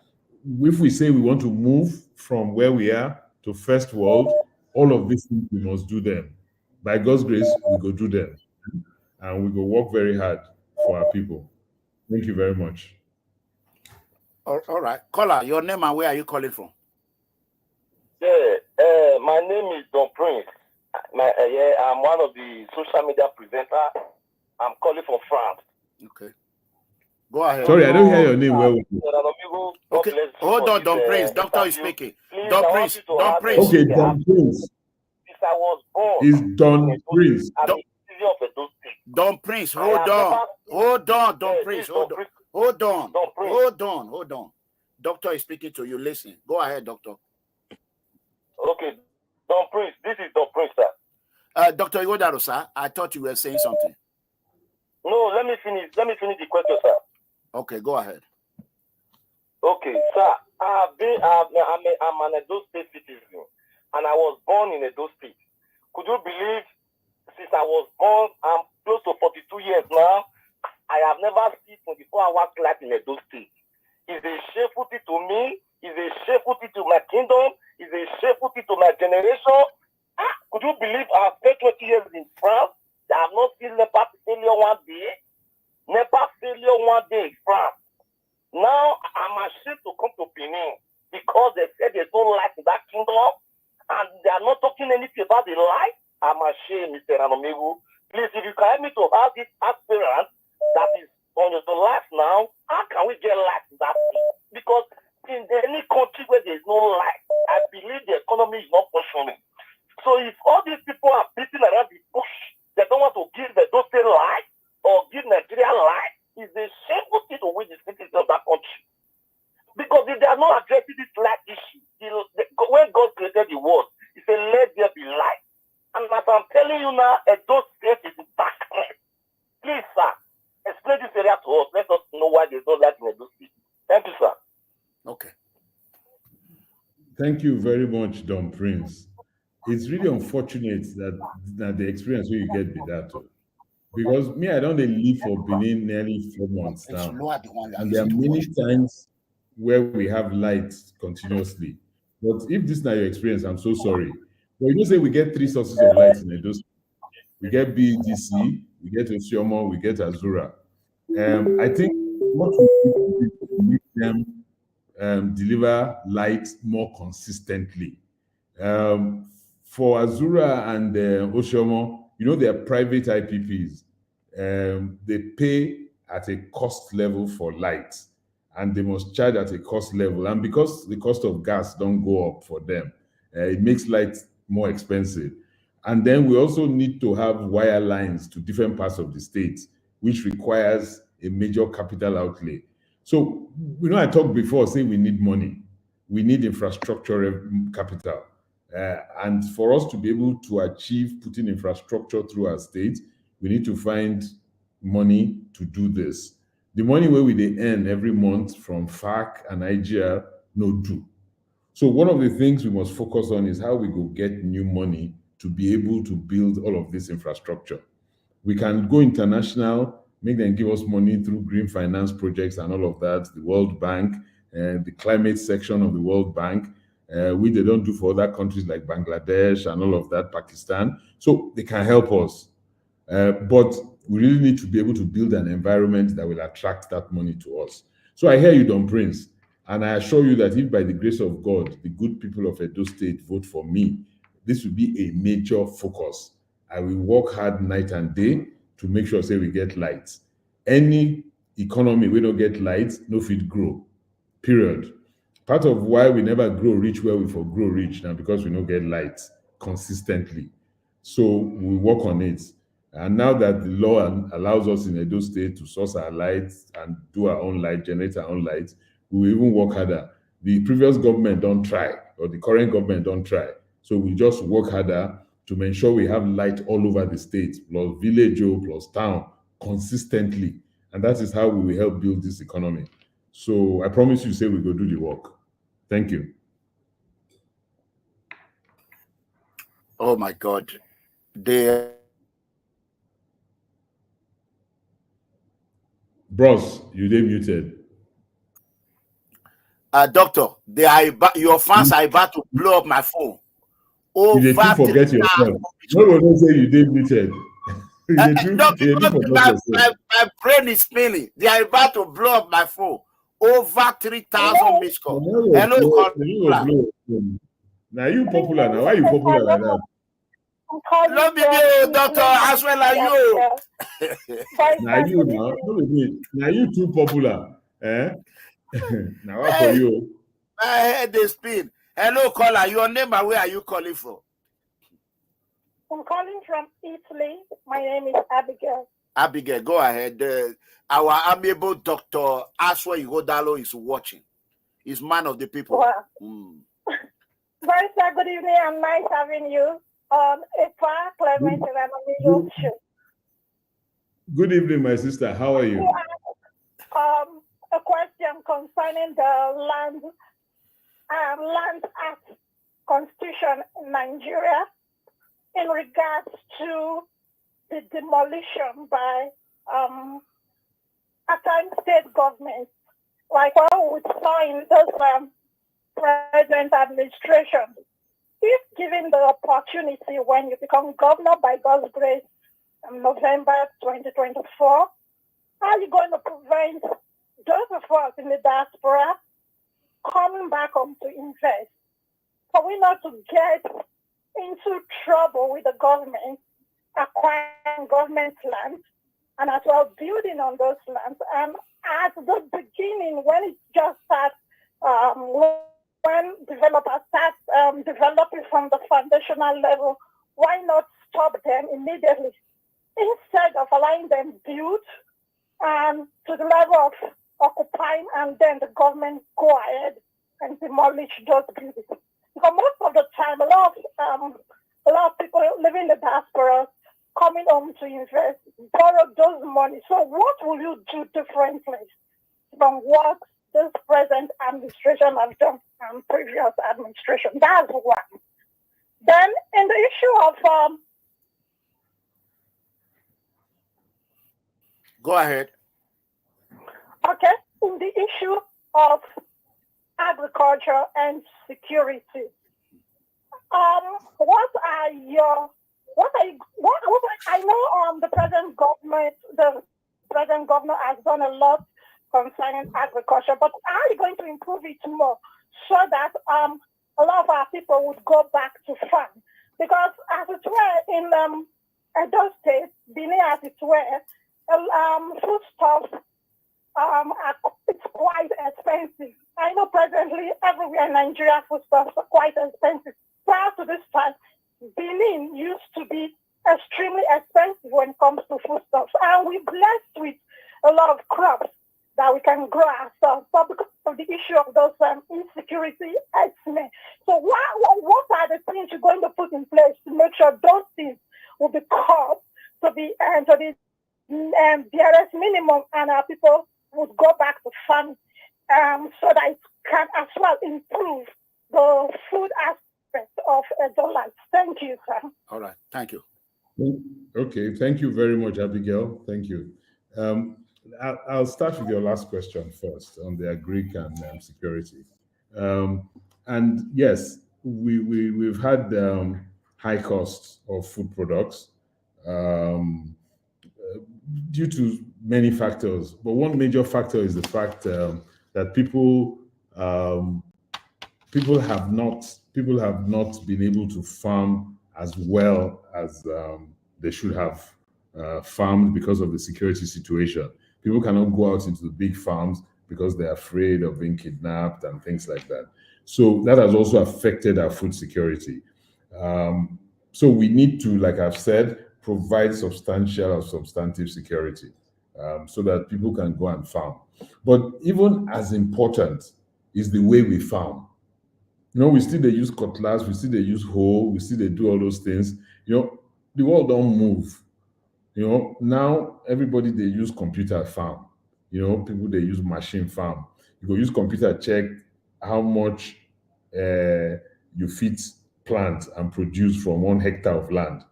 If we say we want to move from where we are to first world, all of these things, we must do them. By God's grace, we go do them. And we go work very hard for our people. Thank you very much. All right. Caller, your name and where are you calling from? Yeah, my name is Don Prince. I'm one of the social media presenters. I'm calling from France. Okay. Go ahead. Sorry, I don't hear your name well. Okay. Hold on, Don Prince. Doctor is speaking. Don Prince. Don Prince. Okay, Don Prince. Since I was born. Is Don Prince. Don Prince, hold on. Hold on, Don Prince. Hold on. Hold on. Hold on. Hold on. Doctor is speaking to you. Listen. Go ahead, doctor. Okay. Don Prince. This is Don Prince, sir. Dr. Ighodalo, sir, I thought you were saying something. No, let me finish the question, sir. Okay, go ahead. Okay, sir. I'm an Edo State citizen, and I was born in Edo State. Could you believe, since I was born, I'm close to 42 years now, I have never seen 24-hour light in Edo State. It's a shamefulty to me. It's a shamefulty to my kingdom. It's a shamefulty to my generation. Could you believe I spent 20 years in France? I have not seen NEPA failure one day. NEPA failure one day in France. Now I'm I'm ashamed, Mr. Anomigu. Please, if you can help me to have this aspirant that is on the life now, how can we get life in that thing? Because in any country where there is no life, I believe the economy is not functioning. So if all these people are beating around the bush, they don't want to give the those life or give Nigeria life, it's a shameful thing to win the citizens of that country. Because if they are not addressing this life issue, when God created the world, He said, let there be light. And as I'm telling you now, those State is darkness. Please, sir, explain this area to us. Let us know why there's no light in Edo State. Thank you, sir. Okay. Thank you very much, Don Prince. It's really unfortunate that the experience where you get be that too. Because me, I don't live for Benin nearly 4 months now. And there are many times where we have light continuously. But if this is not your experience, I'm so sorry. But you say we get 3 sources of light in Edo. We get BDC, we get Oshiomhole, we get Azura. I think what we need to make them deliver light more consistently. For Azura and Oshiomhole, you know, they are private IPPs. They pay at a cost level for light, and they must charge at a cost level. And because the cost of gas don't go up for them, it makes light more expensive. And then we also need to have wire lines to different parts of the state, which requires a major capital outlay. So, you know, I talked before saying we need money. We need infrastructure capital. And for us to be able to achieve putting infrastructure through our state, we need to find money to do this. The money where we they earn every month from FARC and IGR, no do. So one of the things we must focus on is how we go get new money to be able to build all of this infrastructure. We can go international, make them give us money through green finance projects and all of that, the World Bank, the climate section of the World Bank, which they don't do for other countries like Bangladesh and all of that, Pakistan. So they can help us. But we really need to be able to build an environment that will attract that money to us. So I hear you, Don Prince, and I assure you that if by the grace of God, the good people of Edo State vote for me, this will be a major focus. I will work hard night and day to make sure say we get light. Any economy we don't get light, no fit grow, period. Part of why we never grow rich where we for grow rich now because we don't get light consistently. So we work on it. And now that the law allows us in Edo State to source our light and do our own light, generate our own light, we will even work harder. The previous government don't try, or the current government don't try. So we just work harder to make sure we have light all over the state, plus village, plus town, consistently. And that is how we will help build this economy. So I promise you, say we go do the work. Thank you. Oh my God. Bros, you did muted. Doctor, your fans are about to blow up my phone. You did forget yourself. No one will say you did muted. My brain is spinning. They are about to blow up my phone. Over 3,000 missed calls. Hello, now you popular now. Why are you popular like that? Love you, Doctor, as well as you. Now you now. Now you too popular. Eh? Now what for you? My head is spin. Hello, caller. Your name and where are you calling from? I'm calling from Italy. My name is Abigail. Abigail, go ahead. Our amiable Dr. Asuen Ighodalo is watching. He's man of the people. Wow. Very good evening. I'm nice having you on Clem and I'm Good evening, my sister. How are you? A question concerning the Land Act Constitution in Nigeria in regards to the demolition by at times state governments, like what we saw in those present administration. If given the opportunity when you become governor by God's grace in November 2024, how are you going to prevent those of us in the diaspora coming back home to invest? For we not to get into trouble with the government, acquiring government lands, and as well building on those lands. And at the beginning, when it just starts, when developers start developing from the foundational level, why not stop them immediately instead of allowing them build to the level of occupying, and then the government go ahead and demolish those buildings? Because most of the time, a lot of people living in the diaspora coming home to invest, borrow those money. So what will you do differently from what this present administration has done and previous administration? That's one. Then in the issue of go ahead. Okay, in the issue of agriculture and security, I know the present governor has done a lot concerning agriculture, but are you going to improve it more so that a lot of our people would go back to farm? Because as it were in Edo State, Benin as it were, foodstuffs it's quite expensive. I know presently everywhere in Nigeria foodstuffs are quite expensive. Prior to this time, Benin used to be extremely expensive when it comes to foodstuffs, and we're blessed with a lot of crops that we can grow ourselves. But because of the issue of those insecurity, so what are the things you're going to put in place to make sure those things will be caught to the barest minimum, and our people would go back to farming, so that it can as well improve the food aspect of Edo life? Thank you, sir. All right, thank you. Okay, thank you very much, Abigail. Thank you. I'll start with your last question first on the agric and security. And yes, we've had high costs of food products due to many factors, but one major factor is the fact that people have not been able to farm as well as they should have farmed because of the security situation. People cannot go out into the big farms because they're afraid of being kidnapped and things like that. So that has also affected our food security. So we need to, like I've said, provide substantial or substantive security so that people can go and farm. But even as important is the way we farm. We still they use cutlass, we still they use hoe, we still they do all those things. The world don't move. Now everybody they use computer farm. People they use machine farm. You go use computer check how much you fit plant and produce from 1 hectare of land.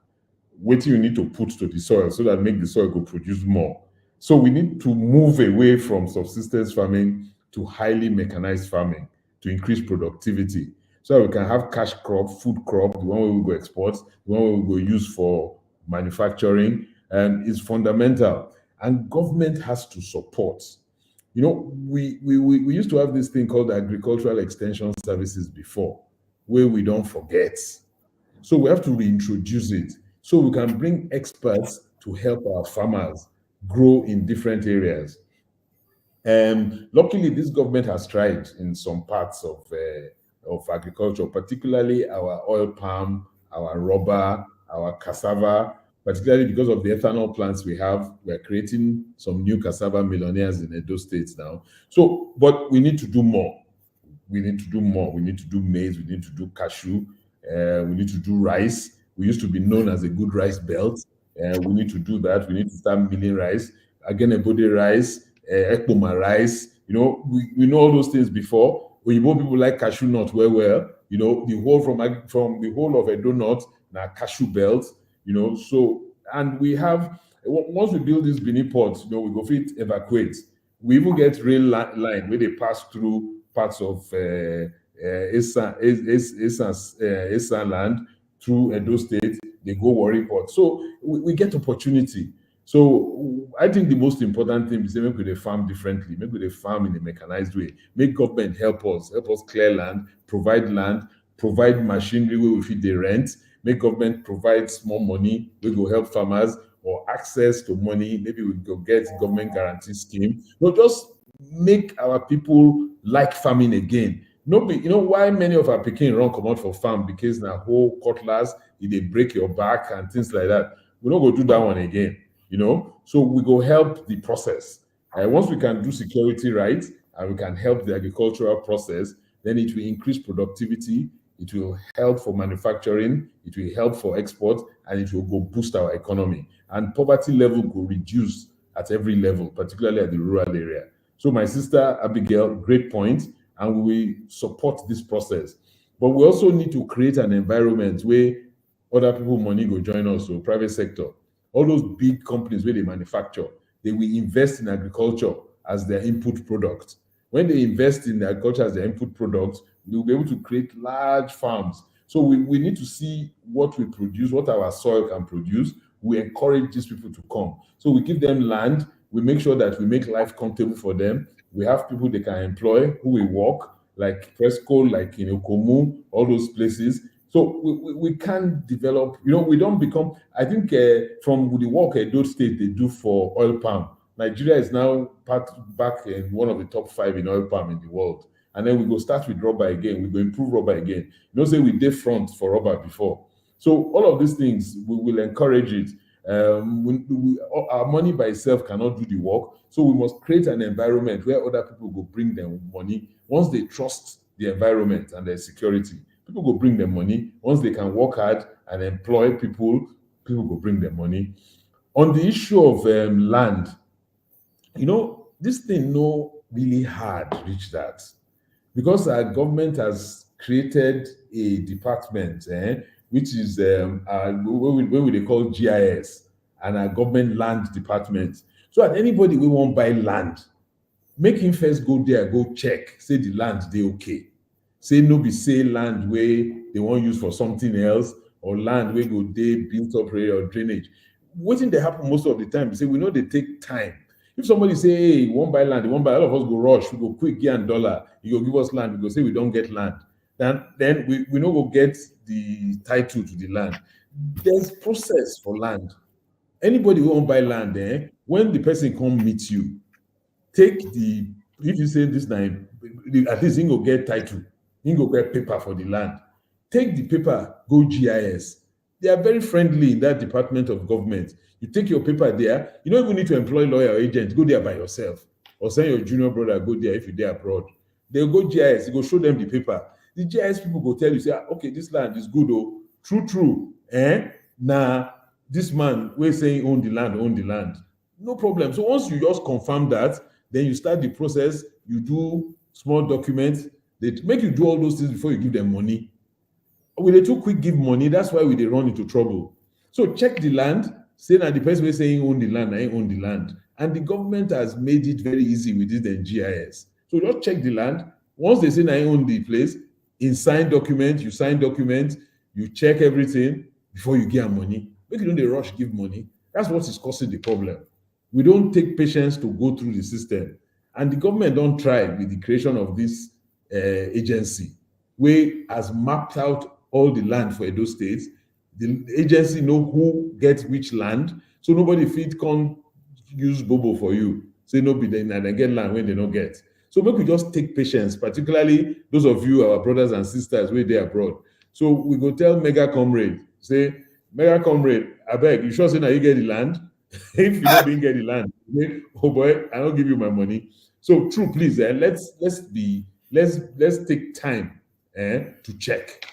What you need to put to the soil so that make the soil go produce more. So we need to move away from subsistence farming to highly mechanized farming to increase productivity, so that we can have cash crop, food crop, the one we go export, the one we go use for manufacturing, and it's fundamental. And government has to support. We used to have this thing called agricultural extension services before, where we don't forget. So we have to reintroduce it so we can bring experts to help our farmers grow in different areas. Luckily, this government has tried in some parts of agriculture, particularly our oil palm, our rubber, our cassava, particularly because of the ethanol plants we have. We're creating some new cassava millionaires in Edo State now. So, but we need to do more. We need to do more. We need to do maize. We need to do cashew. We need to do rice. We used to be known as a good rice belt. We need to do that. We need to start milling rice. Agenebode rice, Ekpoma rice. We know all those things before. Oyibo people like cashew nut well. The whole from the whole of Edo North, now cashew belt. So, and we have, once we build this Benin port, we go fit evacuate. We even get rail line where they pass through parts of Esan land through Edo State. They go Warri Port. So we get opportunity. So I think the most important thing is make we farm differently, make we farm in a mechanized way, make government help us clear land, provide machinery where we fit the rent, make government provides more money, we go help farmers, or access to money, maybe we go get government guarantee scheme. No, just make our people like farming again. No, you know why many of our pikin run come out for farm, because now whole cutlass, they break your back and things like that. We don't go do that one again, you know. So we go help the process. Once we can do security right and we can help the agricultural process, then it will increase productivity, it will help for manufacturing, it will help for export, and it will go boost our economy. And poverty level will reduce at every level, particularly at the rural area. So my sister Abigail, great point, and we support this process. But we also need to create an environment where other people money go join us, so private sector. All those big companies where they manufacture, they will invest in agriculture as their input product. When they invest in agriculture as their input product, we'll be able to create large farms. So we need to see what we produce, what our soil can produce. We encourage these people to come. So we give them land, we make sure that we make life comfortable for them. We have people they can employ who will work, like Presco, like Komu, all those places. So we can develop, you know, we don't become, I think from the work Edo State they do for oil palm, Nigeria is now back in one of the top 5 in oil palm in the world. And then we go start with rubber again, we go improve rubber again. You know, say we did front for rubber before. So all of these things, we will encourage it. Our money by itself cannot do the work. So we must create an environment where other people will bring them money. Once they trust the environment and their security, people will bring them money. Once they can work hard and employ people, people will bring them money. On the issue of land, you know, this thing no really hard to reach that, because our government has created a department, which is what they call GIS, and our government land department. So that anybody we won't buy land, make him first go there, go check, say the land they okay. Say no be say land where they won't use for something else, or land where go they built up or drainage. What thing they happen most of the time, say we know they take time. If somebody say, hey, you won't buy land, you won't buy, all of us go rush, we go quick, $1 dollar, you go give us land, we go say we don't get land. Then we no go get the title to the land. There's process for land. Anybody who won't buy land, when the person come meet you, take if you say this name, at least he go get title, he go get paper for the land. Take the paper, go GIS. They are very friendly in that department of government. You take your paper there, you don't even need to employ lawyer or agent, go there by yourself. Or send your junior brother, go there if you're there abroad. They'll go GIS, you go show them the paper. The GIS people go tell you, say, okay, this land is good, oh, true. Now, this man, we're saying own the land. No problem. So once you just confirm that, then you start the process, you do small documents, they make you do all those things before you give them money. When they too quick give money, that's why they run into trouble. So check the land, say that the person is saying own the land, I own the land. And the government has made it very easy with this and GIS. So just check the land. Once they say I own the place, in signed document, you sign document, you check everything before you give money. Make you don't rush give money. That's what is causing the problem. We don't take patience to go through the system. And the government don't try with the creation of this agency, where has mapped out all the land for Edo State. The agency know who gets which land, so nobody can't use bobo for you. Say no be then and get land when they don't get. So make we just take patience, particularly those of you, our brothers and sisters, where they abroad. So we go tell Mega Comrade, say, Mega Comrade, I beg, you sure say now you get the land? If you don't get the land, say, oh boy, I don't give you my money. So true, please, let's take time to check.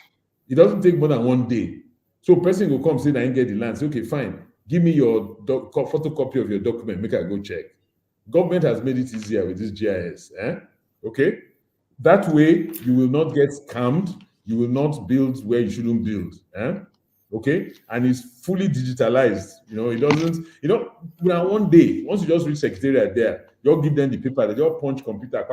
It doesn't take more than 1 day. So person will come say, I ain't get the land. Say, okay, fine. Give me your photocopy of your document. Make I go check. Government has made it easier with this GIS. Okay? That way, you will not get scammed. You will not build where you shouldn't build. Okay? And it's fully digitalized. It doesn't, within 1 day, once you just reach secretariat there, you'll give them the paper, they just punch computer,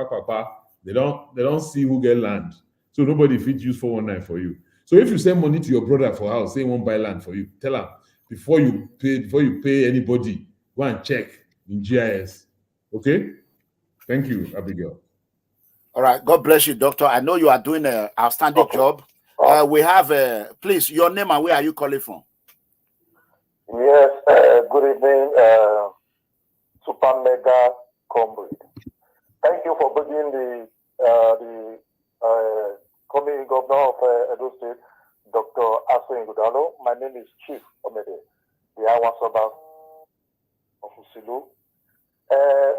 they don't see who get land. So nobody fit use 419 for you. So if you send money to your brother for house, say he won't buy land for you, tell him before you pay anybody, go and check in GIS. Okay? Thank you, Abigail. All right. God bless you, doctor. I know you are doing an outstanding job. We have, please, your name and where are you calling from? Yes, good evening, Super Mega Comrade. Thank you for bringing the coming governor of Edo State, Dr. Asuen Ighodalo. My name is Chief Ahmed, the Awasaba of Usilu.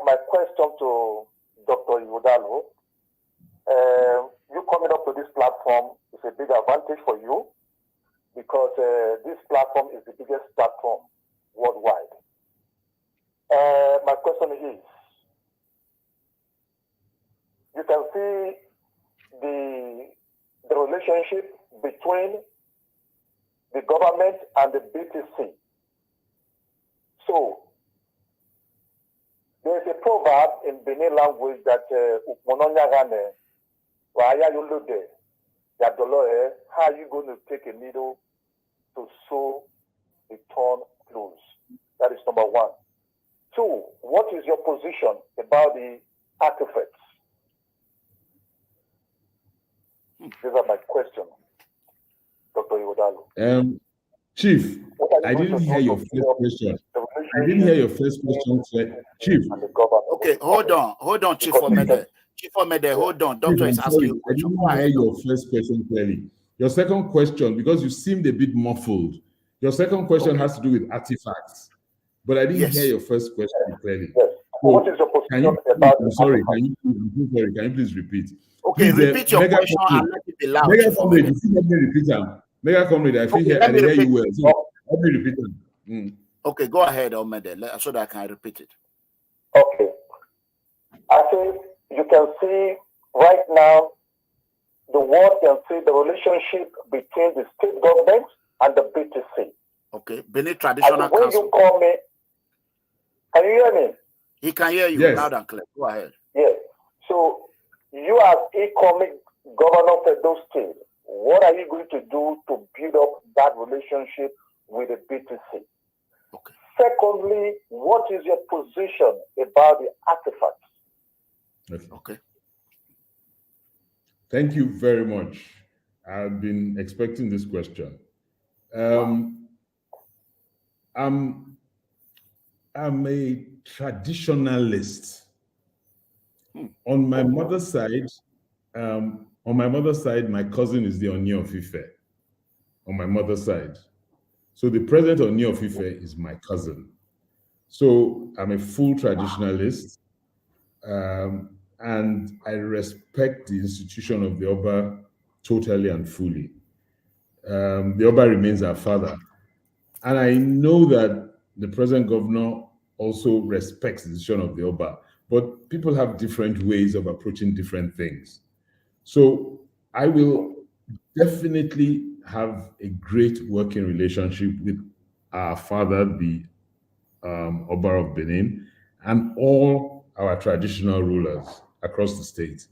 My question to Dr. Ighodalo, you coming up to this platform is a big advantage for you because this platform is the biggest platform worldwide. My question is, you can see the relationship between the government and the BTC. So, there is a proverb in Benin language that how are you going to take a needle to sew a torn clothes? That is number one. Two, what is your position about the artifacts? These are my questions, Dr. Ighodalo. Chief, I didn't hear your first question. I didn't hear your first question, Chief. Okay, hold on, Chief Ahmed. Chief Ahmed, hold on. Doctor is asking you a question. I didn't hear your first question clearly. Your second question, because you seemed a bit muffled, your second question has to do with artifacts. But I didn't hear your first question clearly. Yes. So, what is your position about I'm sorry, can you please repeat? Okay, please, repeat your question and let it be loud. Mega Comrade, you see, let me repeat them. Mega Comrade, I feel I hear you well. So let me repeat them. Okay, go ahead, Ahmed, so that I can repeat it. Okay. I think you can see right now, the world can see the relationship between the state government and the BTC. Okay, Benin Traditional Council. When you call me, can you hear me? He can hear you loud and clear. Go ahead. Yes. So, you as incoming governor of Edo State, what are you going to do to build up that relationship with the BTC? Okay. Secondly, what is your position about the artifacts? Okay. Thank you very much. I've been expecting this question. I'm a traditionalist. On my mother's side, my cousin is the Oni of Ife. On my mother's side, so the present Oni of Ife is my cousin. So I'm a full traditionalist, and I respect the institution of the Oba totally and fully. The Oba remains our father, and I know that the present governor also respects the decision of the Oba. But people have different ways of approaching different things. So I will definitely have a great working relationship with our father, the Oba of Benin, and all our traditional rulers across the state.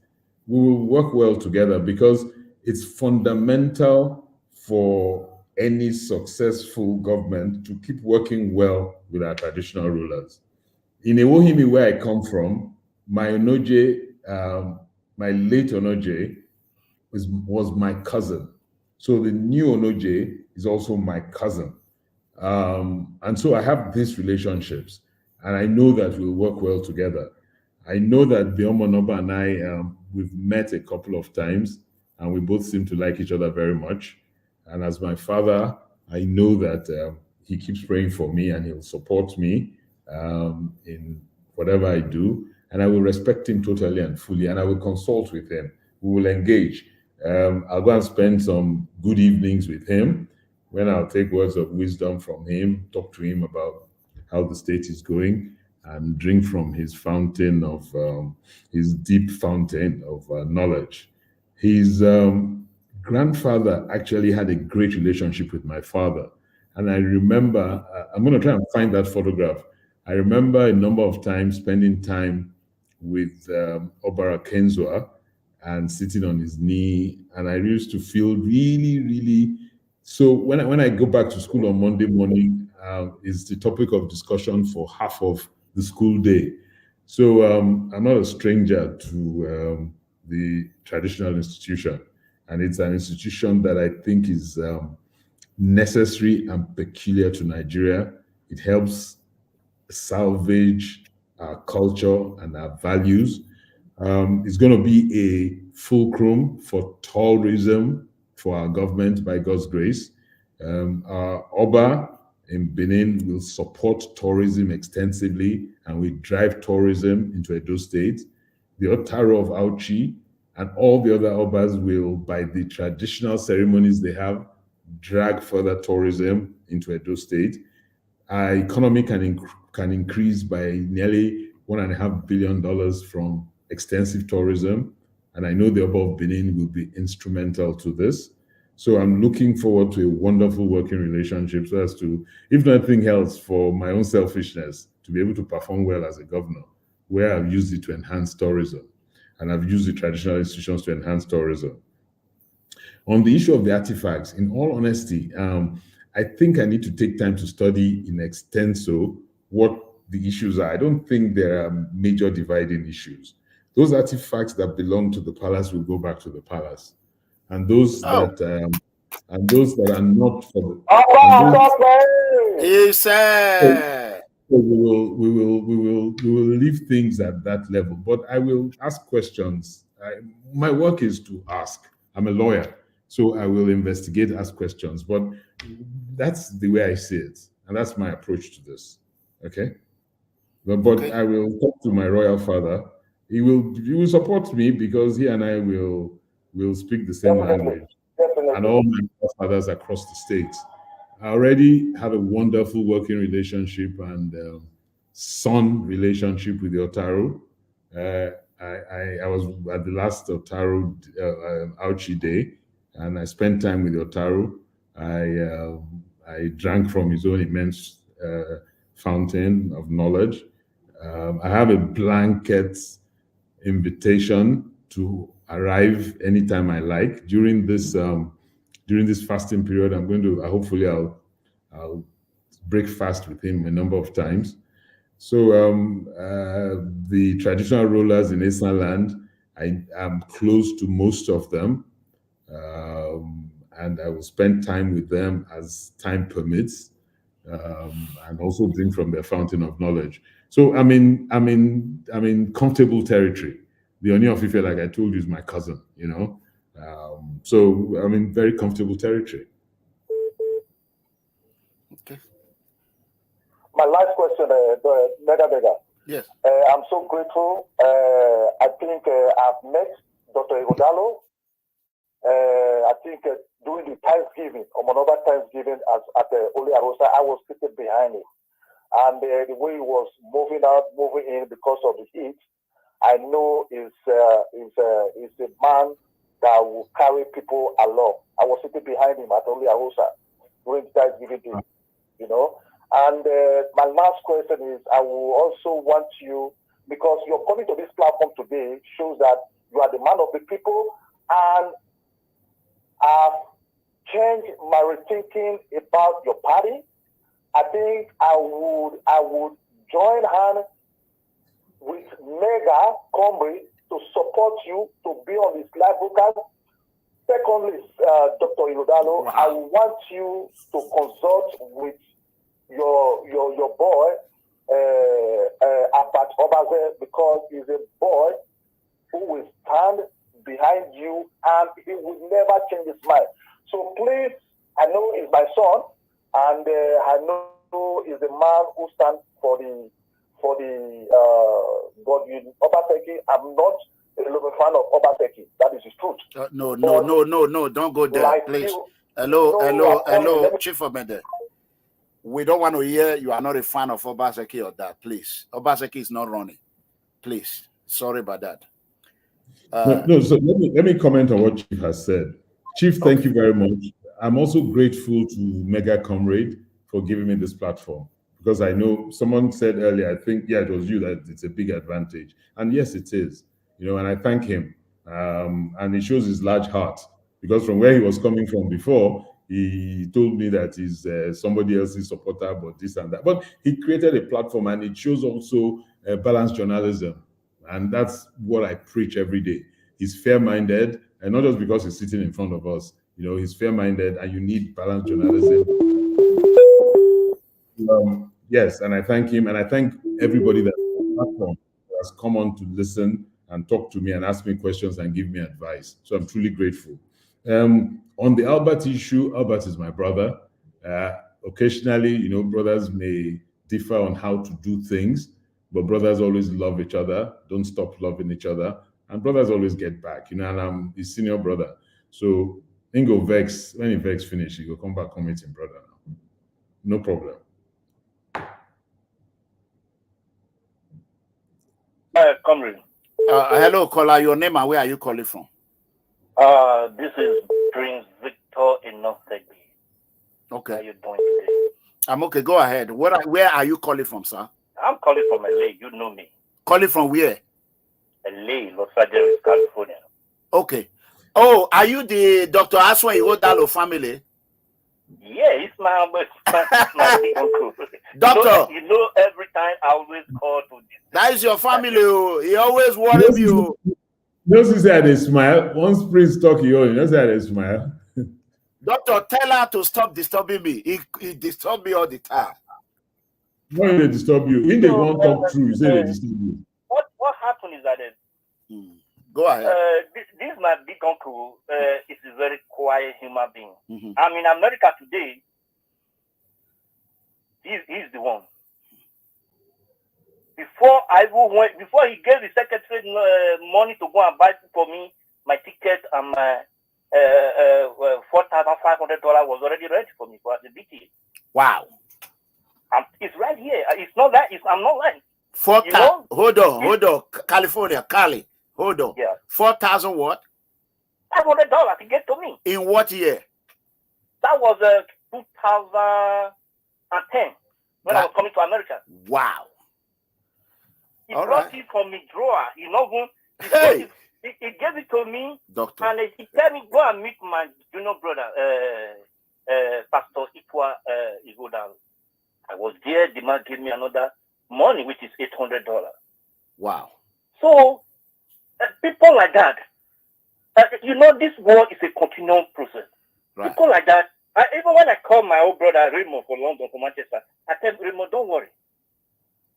We will work well together because it's fundamental for any successful government to keep working well with our traditional rulers. In Ewohimi, where I come from, my Onoje, my late Onoje, was my cousin. So the new Onoje is also my cousin. And so I have these relationships, and I know that we'll work well together. I know that the Omonoba and I, we've met a couple of times, and we both seem to like each other very much. And as my father, I know that he keeps praying for me and he'll support me in whatever I do, and I will respect him totally and fully, and I will consult with him. We will engage. I'll go and spend some good evenings with him when I'll take words of wisdom from him, talk to him about how the state is going, and drink from his fountain of, his deep fountain of knowledge. His grandfather actually had a great relationship with my father. And I remember, I'm going to try and find that photograph. I remember a number of times spending time with Obara Kenzwa and sitting on his knee. And I used to feel really, really, so when I go back to school on Monday morning, is the topic of discussion for half of the school day. So I'm not a stranger to the traditional institution. and it's an institution that I think is necessary and peculiar to Nigeria. It helps salvage our culture and our values. It's going to be a fulcrum for tourism for our government by God's grace. Our Oba in Benin will support tourism extensively, and we drive tourism into Edo State. The Otaro of Auchi and all the other Obas will, by the traditional ceremonies they have, drag further tourism into Edo State. Our economy can increase by nearly $1.5 billion from extensive tourism, and I know the Oba of Benin will be instrumental to this. So I'm looking forward to a wonderful working relationship so as to, if nothing else, for my own selfishness, to be able to perform well as a governor, where I've used it to enhance tourism, and I've used the traditional institutions to enhance tourism. On the issue of the artifacts, in all honesty, I think I need to take time to study in extenso what the issues are. I don't think there are major dividing issues. Those artifacts that belong to the palace will go back to the palace, and those that are not for the. Yes, So we will leave things at that level. But I will ask questions. My work is to ask. I'm a lawyer, so I will investigate, ask questions. But that's the way I see it, and that's my approach to this. Okay. But I will talk to my royal father. He will support me because he and I will speak the same language, and all my fathers across the states. I already have a wonderful working relationship and son relationship with the Otaro. I was at the last Otaro Auchi Day, and I spent time with the Otaro. I drank from his own immense fountain of knowledge. I have a blanket invitation to arrive anytime I like. During this fasting period, I'm going to hopefully I'll break fast with him a number of times. So the traditional rulers in Eastern land, I am close to most of them, and I will spend time with them as time permits, and also drink from their fountain of knowledge. So I'm in comfortable territory. The Oni of Ife, like I told you, is my cousin, you know. So I'm in very comfortable territory. Okay. My last question, Mega. Yes. I'm so grateful. I think I've met Dr. Ighodalo. I think during the Thanksgiving, another Thanksgiving at the Idahosa, I was sitting behind him. And the way he was moving in because of the heat, I know is a man that will carry people along. I was sitting behind him at Idahosa during the Thanksgiving day, you know. And my last question is, I will also want you, because your coming to this platform today shows that you are the man of the people, and I've changed my rethinking about your party. I think I would join hands with Mega Comrade to support you to be on this live broadcast. Secondly, Dr. Ighodalo, I want you to consult with your boy, Akpakomiza, because he's a boy who will stand behind you and he will never change his mind. So please, I know he's my son, and I know he's the man who stands for the Godwin Obaseki. I'm not a fan of Obaseki. That is his truth. No, don't go there, like please. Hello, Chief Ahmed. We don't want to hear you are not a fan of Obaseki or that, please. Obaseki is not running. Please. Sorry about that. So let me comment on what Chief has said. Chief, thank you very much. I'm also grateful to Mega Comrade for giving me this platform, because I know someone said earlier, I think, it was you, that it's a big advantage. And yes, it is, you know, and I thank him. And it shows his large heart, because from where he was coming from before, he told me that he's somebody else's supporter, but this and that. But he created a platform, and it shows also balanced journalism. And that's what I preach every day. He's fair-minded, and not just because he's sitting in front of us. You know, he's fair-minded, and you need balanced journalism. Yes, and I thank him, and I thank everybody that has come on to listen and talk to me and ask me questions and give me advice. So I'm truly grateful. On the Albert issue, Albert is my brother. Occasionally, you know, brothers may differ on how to do things, but brothers always love each other, don't stop loving each other, and brothers always get back, you know, and I'm his senior brother. So Ingo vex, when he vex finish, he will come back, come meet him brother now. No problem. Comrade. Hello, caller. Your name and where are you calling from? This is Prince Victor in North Texas. Okay. How are you doing today? I'm okay. Go ahead. Where are you calling from, sir? I'm calling from LA. You know me. Calling from where? LA, Los Angeles, California. Okay. Oh, are you the Dr. Asuen Ighodalo family? Yeah, it's my big uncle. Doctor. You know, every time I always call to this. That is your family. He always worries you. Notice that they smile. Once Prince talk, you notice that they smile. Doctor, tell her to stop disturbing me. He disturbs me all the time. Why they disturb you? When they won't talk true, you say they disturb you. What happened is that Go ahead. This is my big uncle. Is a very quiet human being. I'm in America today. He's the one. Before he gave the secretary money to go and buy for me my ticket and my $4,500 was already ready for me for the BT. Wow. It's right here. It's not that. I'm not lying. Hold on. California, Cali. Hold on. Yeah. 4,000 what? $500 to get to me. In what year? That was 2010 when I was coming to America. Wow. He brought it from me drawer. You know who? He gave it to me. Doctor. And he told me go and meet my junior brother, Pastor Asuen Ighodalo. I was there. The man gave me another money, which is $800. Wow. So people like that, you know, this war is a continual process. Right. People like that. Even when I call my old brother Raymond for London, for Manchester, I tell Raymond, don't worry.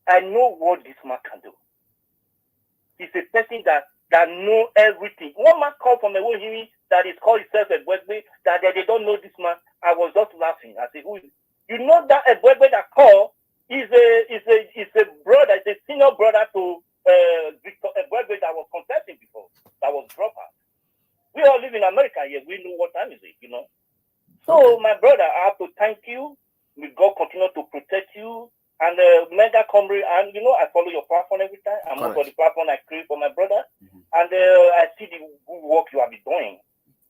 I know what this man can do. He's a person that know everything. One man called from a way that is called himself a Ebwegbe, that they don't know this man. I was just laughing. I said, who is it? You know that Ebwegbe that called is a brother, is a senior brother to Victor Ebwegbe that was contesting before, that was dropped out. We all live in America here. We know what time is it, you know. So, my brother, I have to thank you. May God continue to protect you. And mega comrade, and you know, I follow your platform every time. I'm also the platform I create for my brother. And I see the good work you have been doing.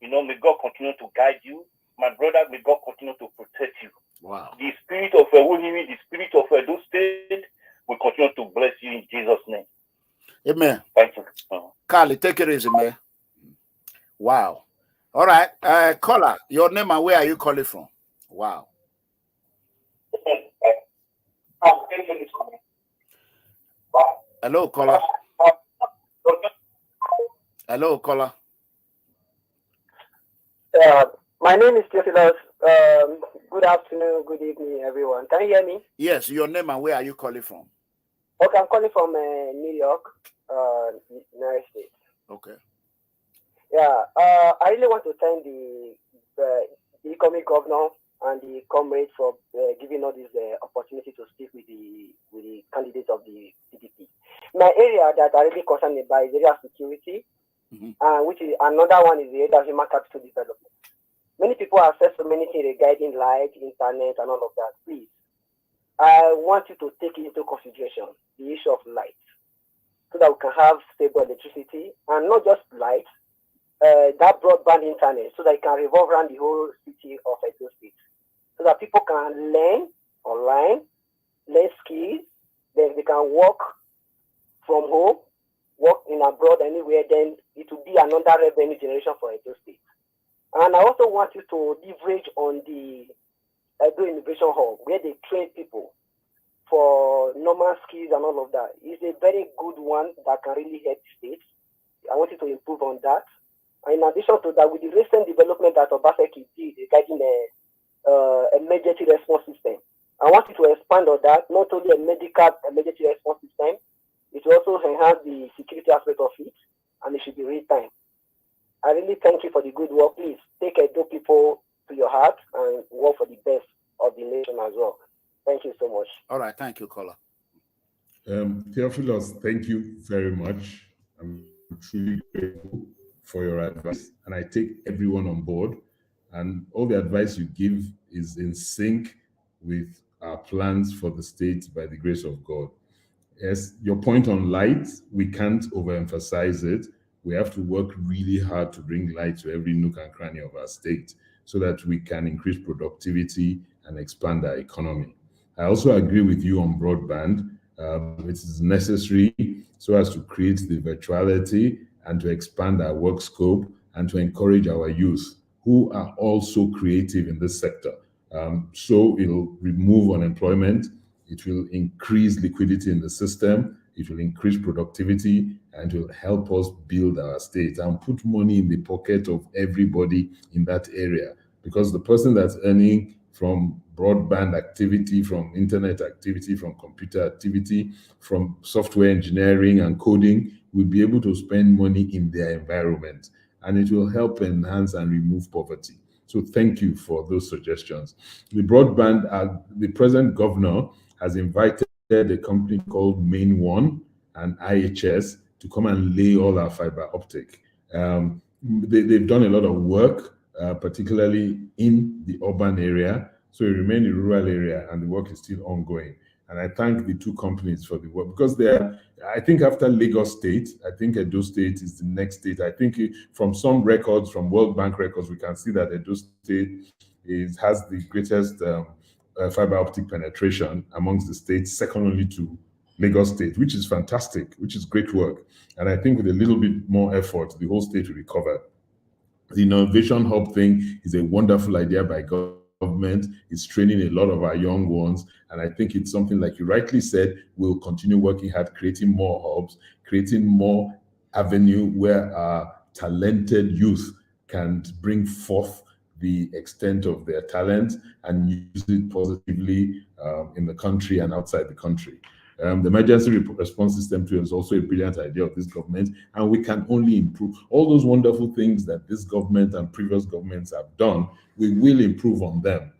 You know, may God continue to guide you. My brother, may God continue to protect you. Wow. The spirit of Uhimi, the spirit of Edo State will continue to bless you in Jesus' name. Amen. Thank you. Carly, take it easy, man. Wow. All right. Caller, your name and where are you calling from? Wow. Hello, caller. Hello, caller. My name is Theophilus. Good afternoon, good evening, everyone. Can you hear me? Yes, your name and where are you calling from? Okay, I'm calling from New York, United States. Okay. Yeah, I really want to thank the incoming governor and the comrade for giving us this opportunity to speak with the candidates of the PDP. My area that I really concerned about is area of security, which is another one is the area of human capital development. Many people have said so many things regarding light, internet, and all of that. Please, I want you to take into consideration the issue of light, so that we can have stable electricity, and not just light, that broadband internet, so that it can revolve around the whole city of Edo State, so that people can learn online, learn skills, then they can work from home, work in abroad anywhere, then it will be another revenue generation for Edo State. And I also want you to leverage on the Edo Innovation Hub, where they train people for normal skills and all of that. It's a very good one that can really help the state. I want you to improve on that. In addition to that, with the recent development that Obaseki did regarding emergency response system, I want you to expand on that, not only a medical emergency response system, it will also enhance the security aspect of it, and it should be real time. I really thank you for the good work. Please take Edo people to your heart and work for the best of the nation as well. Thank you so much. All right, thank you, caller. Theophilus, thank you very much. I'm truly grateful for your advice, and I take everyone on board. And all the advice you give is in sync with our plans for the state by the grace of God. Yes, your point on light, we can't overemphasize it. We have to work really hard to bring light to every nook and cranny of our state so that we can increase productivity and expand our economy. I also agree with you on broadband. It is necessary so as to create the virtuality and to expand our work scope and to encourage our youth who are also creative in this sector. So it'll remove unemployment, it will increase liquidity in the system, it will increase productivity, and will help us build our state and put money in the pocket of everybody in that area. Because the person that's earning from broadband activity, from internet activity, from computer activity, from software engineering and coding will be able to spend money in their environment, and it will help enhance and remove poverty. So thank you for those suggestions. The broadband, the present governor has invited a company called Main One and IHS to come and lay all our fiber optic. They've done a lot of work, particularly in the urban area. So it remains in the rural area, and the work is still ongoing. And I thank the two companies for the work, because they are, I think after Lagos State, I think Edo State is the next state. I think from some records, from World Bank records, we can see that Edo State has the greatest fiber optic penetration amongst the states, second only to Lagos State, which is fantastic, which is great work. And I think with a little bit more effort, the whole state will recover. The innovation hub thing is a wonderful idea by government. It's training a lot of our young ones. And I think it's something, like you rightly said, we'll continue working hard, creating more hubs, creating more avenue where our talented youth can bring forth the extent of their talent and use it positively in the country and outside the country. The emergency response system too is also a brilliant idea of this government, and we can only improve. All those wonderful things that this government and previous governments have done, we will improve on them.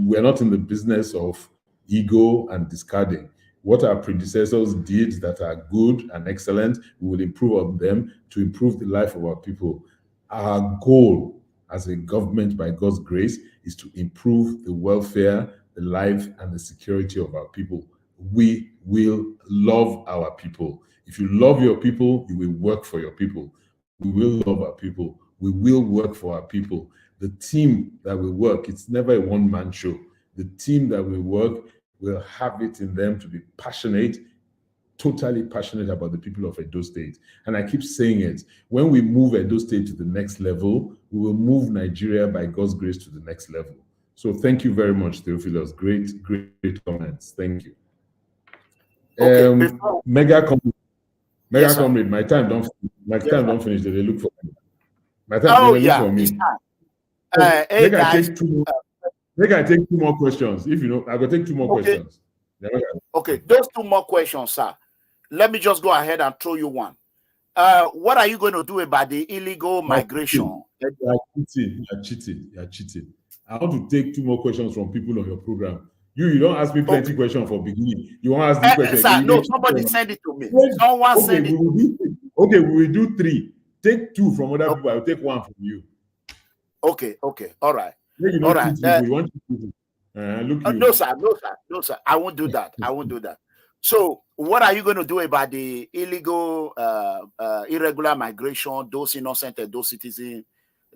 We're not in the business of ego and discarding. What our predecessors did that are good and excellent, we will improve on them to improve the life of our people. Our goal as a government, by God's grace, is to improve the welfare, the life, and the security of our people. We will love our people. If you love your people, you will work for your people. We will love our people. We will work for our people. The team that will work, it's never a one-man show. The team that will work will have it in them to be passionate, totally passionate about the people of Edo State. And I keep saying it, when we move Edo State to the next level, we will move Nigeria, by God's grace, to the next level. So thank you very much, Theophilus. Great comments. Thank you. Okay, Mega Comrade, my time don't finish. They look for me. My time, they look for me. Make I take two more questions. If you know, I will take two more questions. Okay, those two more questions, sir. Let me just go ahead and throw you one. What are you going to do about the illegal migration? You're cheating. I want to take two more questions from people on your program. You don't ask me plenty questions for beginning. You want to ask this question? Sir, no, somebody send it to me. Someone send it. We will do three. Take two from other people. I will take one from you. Okay. All right. All right. You want to no, sir. I won't do that. So, what are you going to do about the illegal, irregular migration, those innocent, those citizens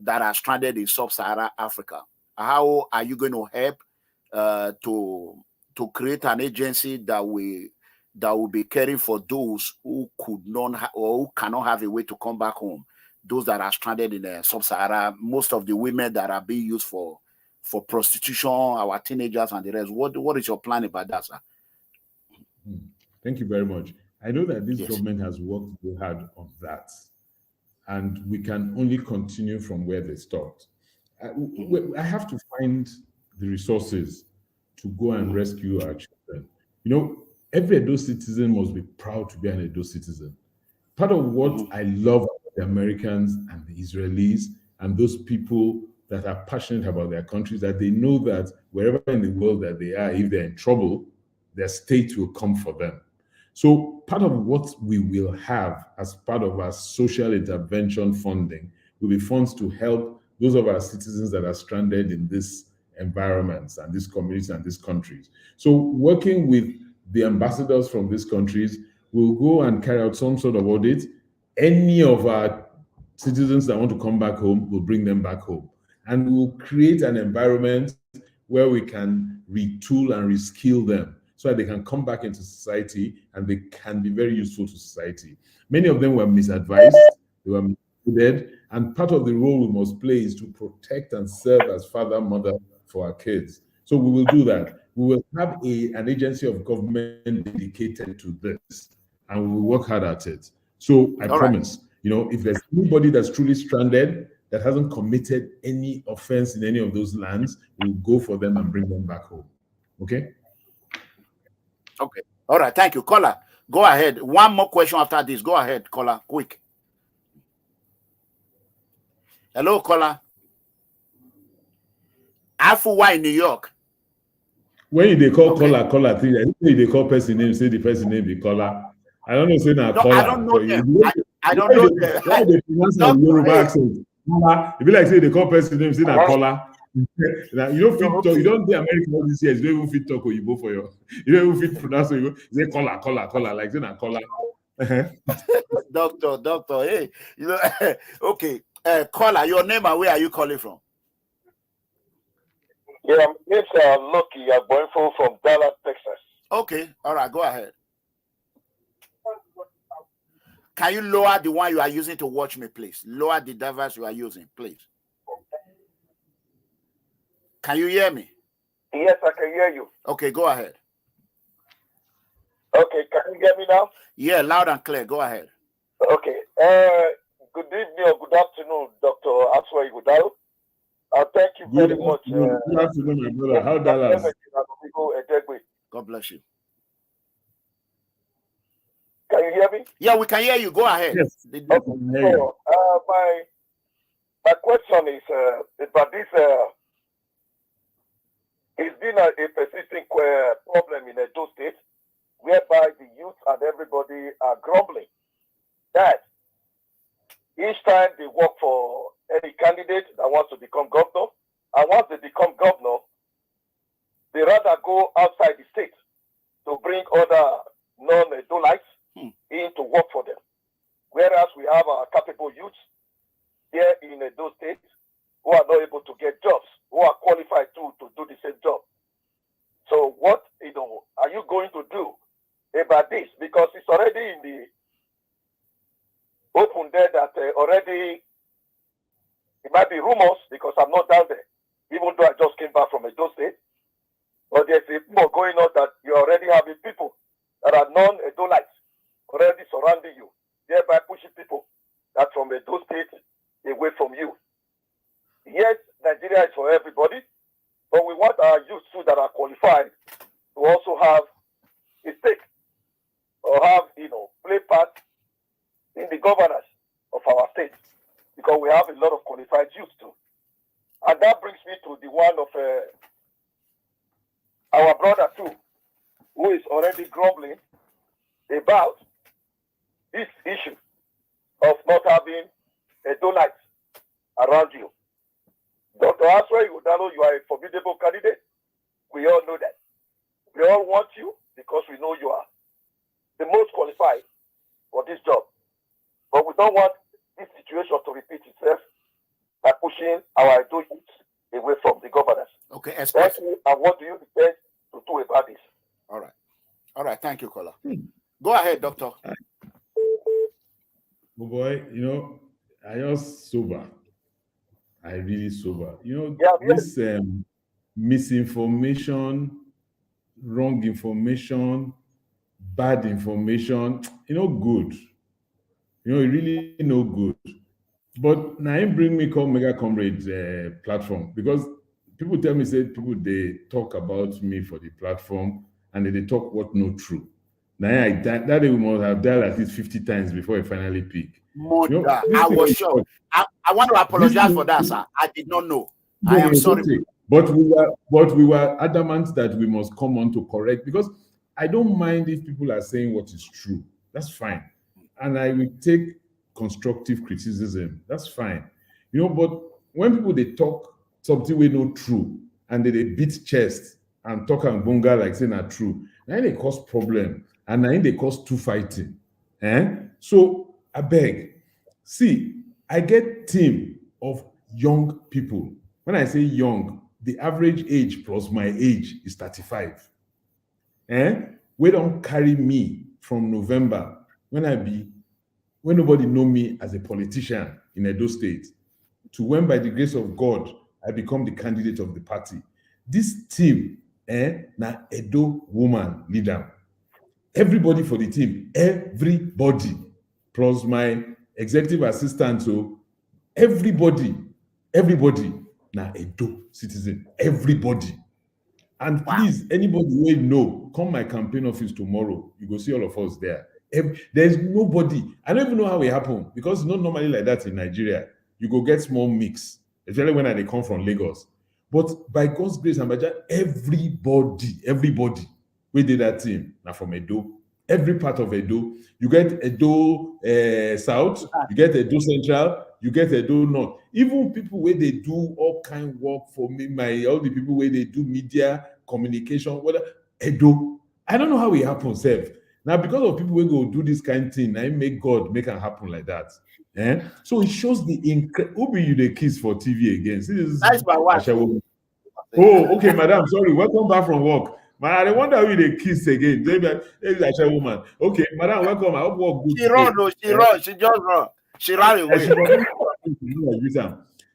that are stranded in sub-Saharan Africa? How are you going to help to create an agency that will be caring for those who could not or who cannot have a way to come back home, those that are stranded in the sub-Sahara, most of the women that are being used for prostitution, our teenagers and the rest? What is your plan about that, sir? Thank you very much. I know that this government has worked very hard on that. and we can only continue from where they stopped. I have to find the resources to go and rescue our children. You know, every Edo citizen must be proud to be an Edo citizen. Part of what I love about the Americans and the Israelis and those people that are passionate about their countries, that they know that wherever in the world that they are, if they're in trouble, their state will come for them. So part of what we will have as part of our social intervention funding will be funds to help those of our citizens that are stranded in these environments and these communities and these countries. So working with the ambassadors from these countries, we'll go and carry out some sort of audit. Any of our citizens that want to come back home, we'll bring them back home. And we'll create an environment where we can retool and reskill them so that they can come back into society and they can be very useful to society. Many of them were misadvised, they were misled, and part of the role we must play is to protect and serve as father, mother for our kids. So we will do that. We will have an agency of government dedicated to this, and we will work hard at it. So I promise, you know, if there's anybody that's truly stranded, that hasn't committed any offense in any of those lands, we'll go for them and bring them back home. Okay? Okay. All right. Thank you. Caller, go ahead. One more question after this. Go ahead, caller. Quick. Hello, caller. Afuwa in New York. When they call caller, I think they call person name, say the person name be caller. I don't know, say now caller. I don't know them. I don't know them. Why they pronounce the Yoruba accent? It be like say they call person name, say now caller. Now, you don't fit talk. You don't do American all these years. You don't even fit talk Oyibo for your. You don't even fit pronounce Oyibo. You say caller, like say now caller. Doctor, hey, you know, okay. Caller, your name and where are you calling from? Yeah, it's Lucky Agboinfo from Dallas, Texas. Okay, all right, go ahead. Can you lower the one you are using to watch me, please? Lower the device you are using, please. Can you hear me? Yes, I can hear you. Okay, go ahead. Okay, can you hear me now? Yeah, loud and clear. Go ahead. Okay. Good evening or good afternoon, Dr. Asuen Ighodalo. Thank you very much. Good afternoon, my brother. How Dallas? God bless you. Can you hear me? Yeah, we can hear you. Go ahead. Yes. Okay. So, my question is about this. It's been a persisting problem in Edo State, whereby the youth and everybody are grumbling that each time they work for any candidate that wants to become governor, and once they become governor, they rather go outside the state to bring other non-Edolites in to work for them. Whereas we have our capable youths here in Edo State who are not able to get jobs, who are qualified to do the same job. So what are you going to do about this? Because it's already in the open there that already it might be rumors because I'm not down there, even though I just came back from Edo State. But there's more going on that you're already having people that are non-Edolites already surrounding you, thereby pushing people that from Edo State away from you. Yes, Nigeria is for everybody, but we want our youth too that are qualified to also have a stake or have, play part in the governance of our state, because we have a lot of qualified youth too. And that brings me to the one of our brother too, who is already grumbling about this issue of not having Edolites around you. Dr. Asuen Ighodalo, you are a formidable candidate. We all know that. We all want you because we know you are the most qualified for this job. But we don't want this situation to repeat itself by pushing our Edo youth away from the governance. Okay, thank you. And what do you intend to do about this? All right. All right. Thank you, caller. Go ahead, doctor. Oh boy, I just sober. I really sober. This misinformation, wrong information, bad information, good. It really no good. But now him bring me come Mega Comrade platform because people tell me say people they talk about me for the platform and they talk what no true. Now that day we must have dialed at least 50 times before I finally pick. Mother, I was shocked. I want to apologize for that, sir. I did not know. I am sorry. Okay. But we were adamant that we must come on to correct because I don't mind if people are saying what is true. That's fine. And I will take constructive criticism. That's fine. But when people they talk something we know true and they beat chest and talk and bunga like saying are true, now they cause problem and now they cause two fighting. So I beg. See, I get team of young people. When I say young, the average age plus my age is 35. We don't carry me from November when nobody know me as a politician in Edo State to when by the grace of God I become the candidate of the party. This team, na Edo woman leader. Everybody for the team, everybody, plus my executive assistant, so everybody, na Edo citizen, everybody. And please, anybody will know, come my campaign office tomorrow. You go see all of us there. There's nobody. I don't even know how it happened because it's not normally like that in Nigeria. You go get small mix, especially when they come from Lagos. But by God's grace and by that, everybody, we did that team. Now from Edo, every part of Edo. You get Edo South, you get Edo Central, you get Edo North. Even people where they do all kind of work for me, all the people where they do media, communication, whatever, Edo. I don't know how it happens, Seth. Now, because of people who go do this kind of thing, I make God make it happen like that. So it shows the who be you the kiss for TV again? See, this That's my wife. Oh, okay, madam. Sorry, welcome back from work. Man, I wonder who they kiss again. Maybe it's a woman. Okay, madam, welcome. I hope work good. She run, no, she run. She just run. She ran away.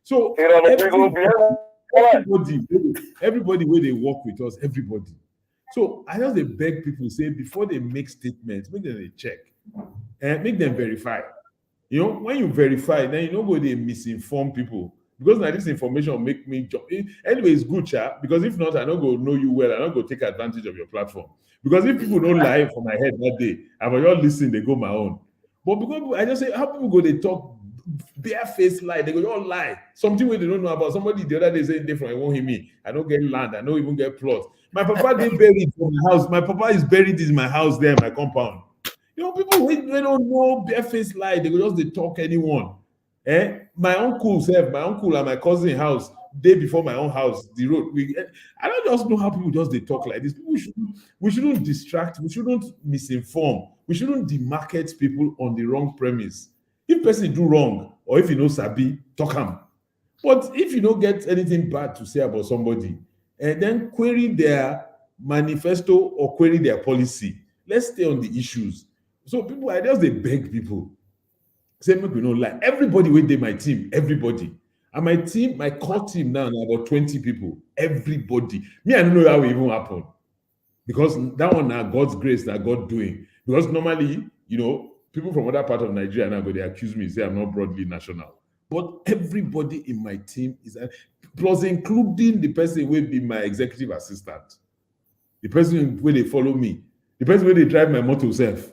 So everybody where they work with us, everybody. So I just beg people say before they make statements, make them check and make them verify. When you verify, then you don't go they misinform people because now this information make me jump. Anyway, it's good, chat, because if not, I don't go know you well. I don't go take advantage of your platform. Because if people don't lie for my head that day, and when you listen, they go my own. But because I just say how people go they talk bare-faced lie, they go all lie. Something where they don't know about. Somebody the other day saying different, I won't hear me. I don't get land, I don't even get plots. My papa they buried in my house. My papa is buried in my house there, my compound. People they don't know bare-faced lie, they go just they talk anyone. My uncle and my cousin house, day before my own house, the road. I don't just know how people just they talk like this. We shouldn't distract, we shouldn't misinform, we shouldn't demarket people on the wrong premise. If person do wrong, or if you know sabi, talk him. But if you don't get anything bad to say about somebody, and then query their manifesto or query their policy. Let's stay on the issues. So people, I just they beg people. Say make we no lie. Everybody with my team, everybody. And my team, my core team now about 20 people. Everybody. Me, I don't know how it even happened. Because that one now God's grace that God doing. Because normally, people from other part of Nigeria now go they accuse me, say I'm not broadly national. But everybody in my team is, plus including the person who will be my executive assistant, the person where they follow me, the person where they drive my motor self.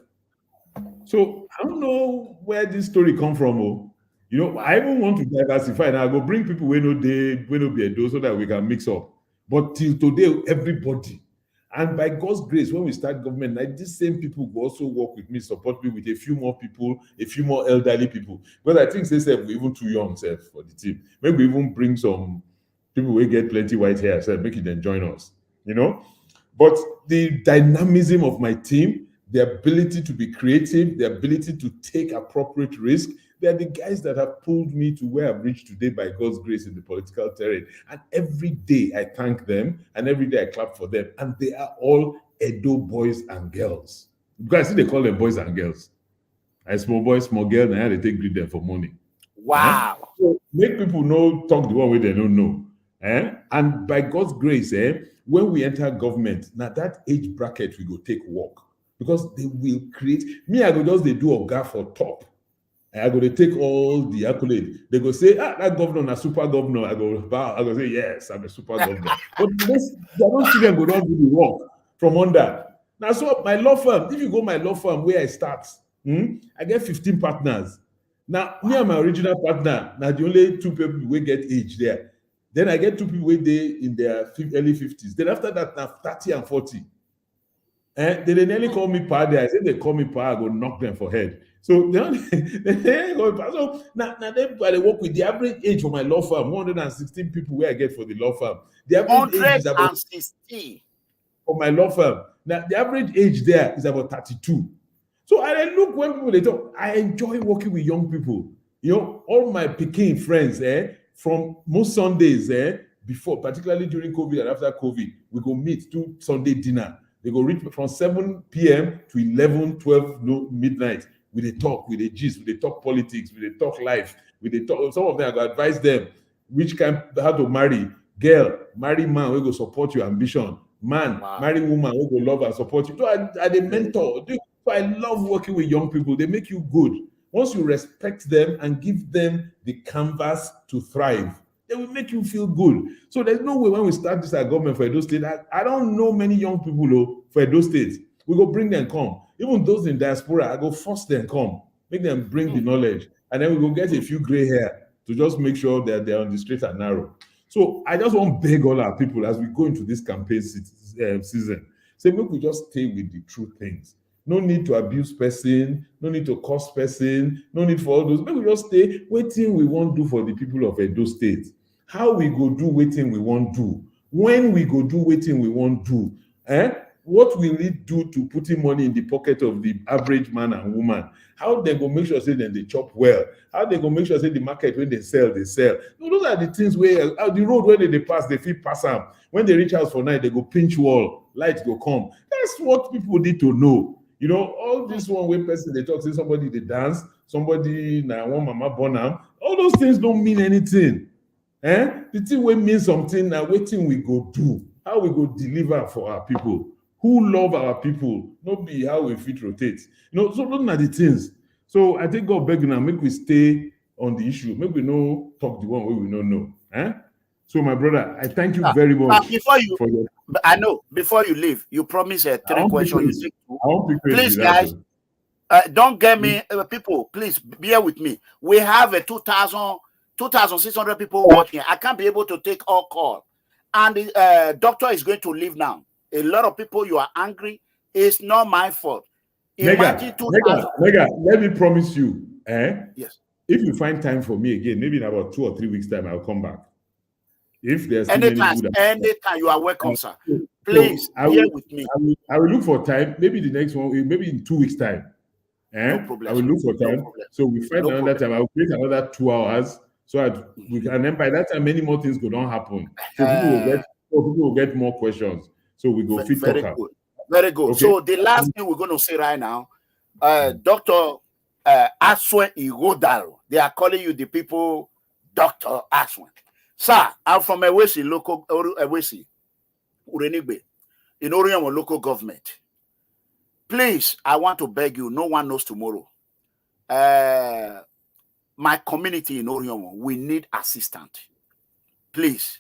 So I don't know where this story come from. I even want to diversify and I go bring people where no be Edo so that we can mix up. But till today, everybody. And by God's grace, when we start government, like these same people will also work with me, support me with a few more people, a few more elderly people. But I think they said we're even too young for the team. Maybe even bring some people who get plenty white hair, make it then join us. But the dynamism of my team, the ability to be creative, the ability to take appropriate risk, they are the guys that have pulled me to where I've reached today by God's grace in the political terrain. And every day I thank them and every day I clap for them. And they are all Edo boys and girls. Because I see they call them boys and girls. A small boy, small girl, and they greet them for money. Wow. So make people know, talk the one way they don't know. And by God's grace, when we enter government, now that age bracket we go take work. Because they will create, me, I go just they do a guy for top. I go to take all the accolade. They go say, that governor, a super governor. I go bow. I go say, yes, I'm a super governor. But they don't see them go down do the work from under. Now, so my law firm, if you go my law firm where I start, I get 15 partners. Now, me and my original partner, now the only 2 people we get age there. Then I get 2 people where they in their early 50s. Then after that, now 30 and 40. And they nearly call me pa there. I said they call me pa, I go knock them for head. So they go pa. So now they work with the average age for my law firm, 116 people where I get for the law firm. The average age is about 116 for my law firm. Now the average age there is about 32. So I look when people they talk, I enjoy working with young people. You know, all my Peking friends, from most Sundays, before, particularly during COVID and after COVID, we go meet to Sunday dinner. They go reach from 7 p.m. to 11, 12 midnight. We they talk, we they gist, we they talk politics, we they talk life, we they talk. Some of them I go advise them which kind how to marry. Girl, marry man, we go support your ambition. Man, marry woman, we go love and support you. So I the mentor. So I love working with young people. They make you good. Once you respect them and give them the canvas to thrive, they will make you feel good. So there's no way when we start this government for Edo State, I don't know many young people for Edo State. We go bring them come. Even those in diaspora, I go force them come. Make them bring the knowledge. And then we go get a few gray hair to just make sure that they're on the straight and narrow. So I just want to beg all our people as we go into this campaign season, say, look, we just stay with the true things. No need to abuse person, no need to curse person, no need for all those. Maybe we just stay waiting we won't do for the people of Edo State. How we go do waiting we won't do. When we go do waiting we won't do. What will it do to putting money in the pocket of the average man and woman? How they go make sure say that they chop well? How they go make sure say the market when they sell, they sell? No, those are the things where the road where they pass, they feel pass them. When they reach house for night, they go pinch wall, light go come. That's what people need to know. You know, all this one way person they talk, say somebody they dance, somebody now one mama bonam, all those things don't mean anything. The thing will mean something now, waiting we go do, how we go deliver for our people, who love our people, not be how we fit rotate. You know, so those are the things. So I think God beg now, make we stay on the issue, make we know talk the one way we don't know. So my brother, I thank you very much. I know, before you leave, you promised 3 questions. Please, guys, don't get me, people, please bear with me. We have a 2,600 people watching. I can't be able to take all call. And the doctor is going to leave now. A lot of people, you are angry. It's not my fault. Mega, let me promise you, yes. If you find time for me again, maybe in about 2 or 3 weeks' time, I'll come back. If there's anytime you are welcome, sir. Please bear with me. I will look for time. Maybe the next one, maybe in 2 weeks' time. No problem, I will look for time. So we find another time. I will create another 2 hours so that we can. And then by that time, many more things don't happen. So people will get more questions. So we go fit very talk. Good. Very good. Okay. So the last thing we're going to say right now, Dr. Asuen Ighodalo. They are calling you the people, Dr. Asuen. Sir, I'm from Ewesi, local Ewesi, Urenigbe, in Orion local government. Please, I want to beg you, no one knows tomorrow. My community in Orion, we need assistance. Please,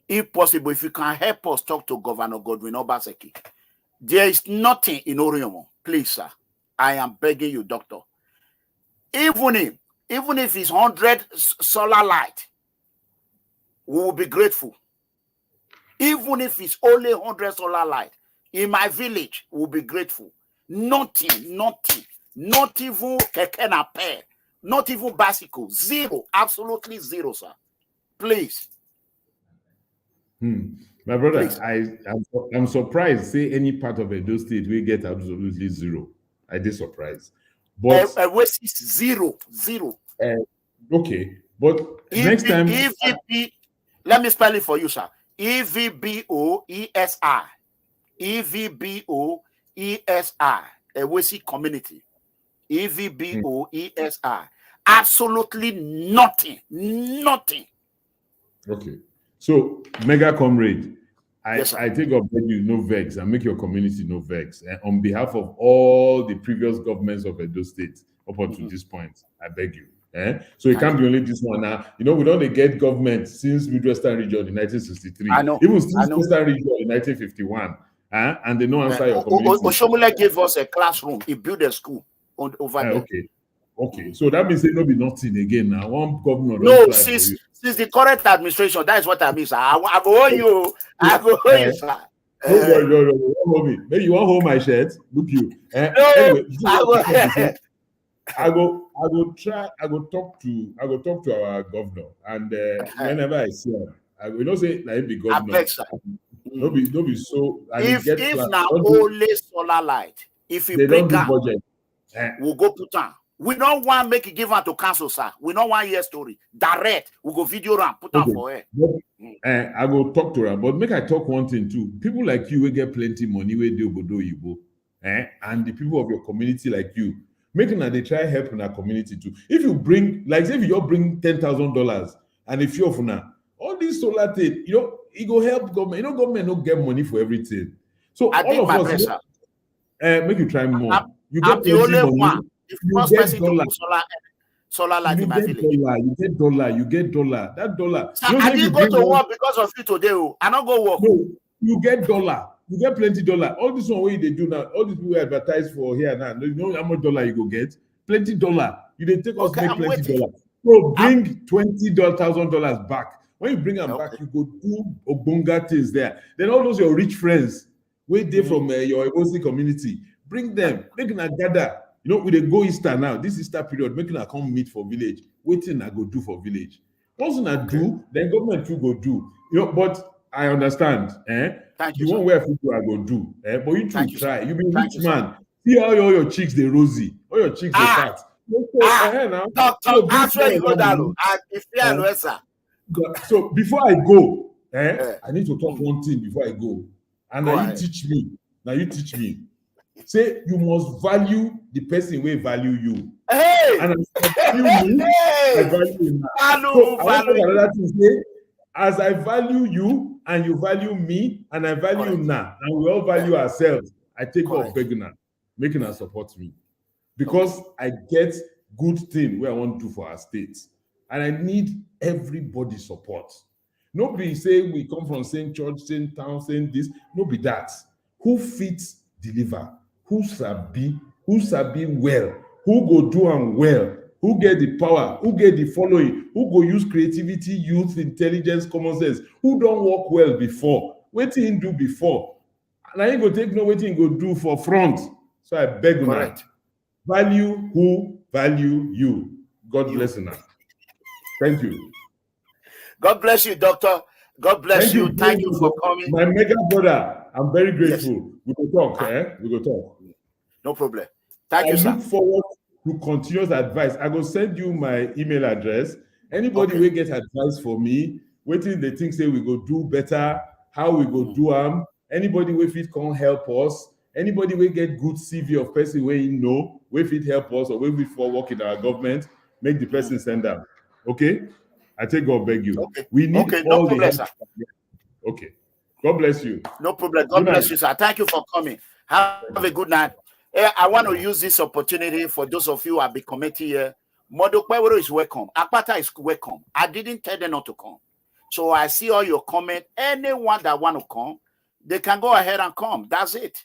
if possible, if you can help us talk to Governor Godwin Obaseki. There is nothing in Orion. Please, sir, I am begging you, doctor. Even if it's 100 solar light, we will be grateful. Even if it's only 100 solar light in my village, we'll be grateful. Nothing, not even keke na pair, not even bicycle, zero, absolutely zero, sir. Please. My brother, I'm surprised. Say any part of Edo State we get absolutely zero. I did surprise, but zero. Okay, but next time. EVP, let me spell it for you, sir. EVBOESI. EVBOESI. Ewesi community. EVBOESI. Absolutely nothing. Okay. So, Mega Comrade, yes, I take up that you no vex and make your community no vex. And on behalf of all the previous governments of Edo State, up until this point. I beg you. So it can't be only this one now. You know, we don't get government since Midwestern region in 1963. I know. Even since Western region in 1951. And they don't answer your community. Oshiomhole gave us a classroom. He built a school over there. Okay. So that means there no be nothing again now. One governor. No, since the current administration, that is what I mean, sir. I go on you. I go on you, sir. No, maybe you want hold my shirt. Look you. Anyway, I go talk to our governor, and whenever I see him, I will not say like be governor. I beg, sir. No be so. If now only solar light, if you bring budget, we'll go put on. We don't want make it give out to council, sir. We don't want your story. Direct, we go video and put on for her. I go talk to her, but make I talk one thing too. People like you will get plenty money where they go do you and the people of your community like you, making that they try help in our community too. If you bring, like say if you bring $10,000 and if you're for now, all these solar thing, you know, it go help government. You know, government don't get money for everything. So I all of us make you try more. You get the only money. One. If you get dollar. Solar light in my village. You get dollar. That dollar. Sir, I didn't go to work because of you today. I don't go work. No, you get dollar. You get plenty dollar. All this one way they do now. All these people advertise for here now. You know how much dollar you go get? Plenty dollar. You didn't take us make plenty dollar. So bring $20,000 back. When you bring them back, you go do Obonga things there. Then all those your rich friends, where they from your Obosi community, bring them. Make them gather. You know, we dey go Easter now. This Easter period, making a come meet for village. Waiting I go do for village. Once I do, then government too go do. You know, but I understand. Thank you you, want where people I go do. But you too try. You be rich man. Sir. See how all your cheeks they rosy, all your cheeks they fat. Doctor Asuen Ighodalo Edo. So before I go, I need to talk one thing before I go. And now you teach me. Now you teach me. Say you must value the person who value you. Hey! And I value me, I value him. So another thing say, as I value you and you value me and I value you now, and we all value ourselves, I take off begging her, making her support me. Because I get good thing where I want to do for our state. And I need everybody's support. Nobody say we come from same church, same town, same this. No be that. Who fits deliver? Who sabi well? Who go do am well? Who get the power? Who get the following? Who go use creativity, youth, intelligence, common sense? Who don't work well before? What he do before? And I ain't go take no what he go do for front. So I beg you now. Value who value you. God bless you now. Thank you. God bless you, doctor. God bless you. Thank you for coming. My mega brother, I'm very grateful. Yes. We go talk, We go talk. No problem. Thank you, sir. I look forward to continuous advice. I will send you my email address. Anybody will get advice for me, waiting they think say we go do better, how we go do them. Anybody will fit can help us. Anybody will get good CV of person where you know, will fit help us or will fit for work in our government, make the person send them. Okay? I take God beg you. Okay. We need all no problem, the sir. Okay. God bless you. No problem. God bless you, sir. Thank you for coming. Have a good night. I want to use this opportunity for those of you who have been committed here. Okpebholo is welcome. Akpata is welcome. I didn't tell them not to come. So I see all your comments. Anyone that want to come, they can go ahead and come. That's it.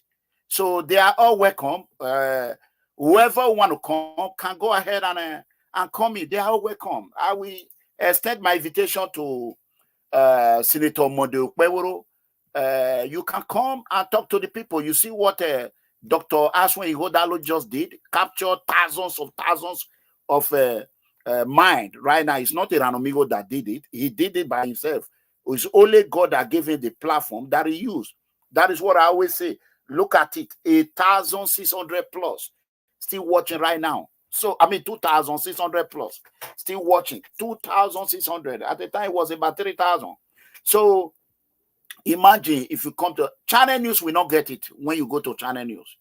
So they are all welcome. Whoever want to come can go ahead and come in. They are all welcome. I will extend my invitation to Senator Okpebholo. You can come and talk to the people. You see what Dr. Asuen Ighodalo just did, captured thousands of mind right now. It's not a Ranomigo that did it. He did it by himself. It's only God that gave him the platform that he used. That is what I always say. Look at it, 1,600 plus still watching right now. So, 2,600 plus still watching. 2,600. At the time, it was about 3,000. So, imagine if you come to Channel News, will not get it when you go to Channel News.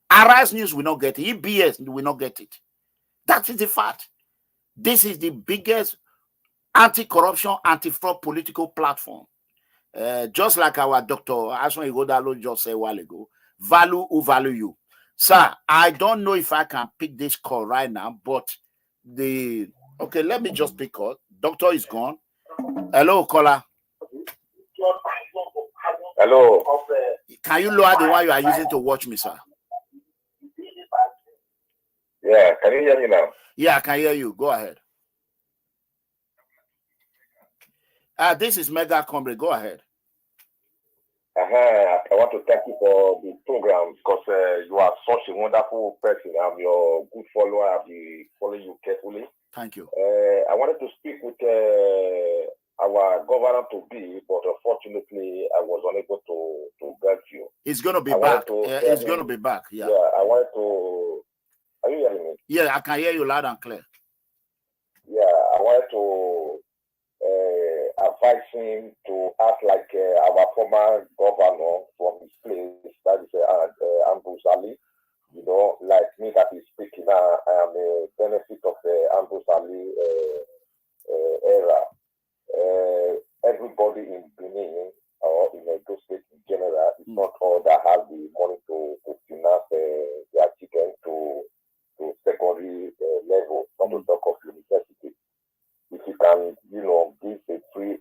Arise News will not get it. EBS will not get it. That is the fact. This is the biggest anti-corruption, anti-fraud political platform. Just like our Dr. Asuen Ighodalo just said a while ago, value who value you. Sir, I don't know if I can pick this call right now, but okay, let me just pick call. Doctor is gone. Hello, caller. Hello. Can you lower the one you are using to watch me, sir? Yeah, can you hear me now? Yeah, I can hear you. Go ahead. This is Mega Comrade. Go ahead. I want to thank you for the program because you are such a wonderful person. I'm your good follower. I'll be following you carefully. Thank you. I wanted to speak with our governor to be, but unfortunately, I was unable to get you. It's going to be back. It's going to be back. Yeah. Yeah, I wanted to. Are you hearing me? Yeah, I can hear you loud and clear. Yeah, I wanted to advise him to act like our former governor from his place, that is Ambrose Ali. You know, like me that is speaking now, I am a benefit of the Ambrose Ali era. Everybody in Benin or in Edo State in general is not all that have the money to finance their children to secondary level, not to talk of university. If you can, you know, give a free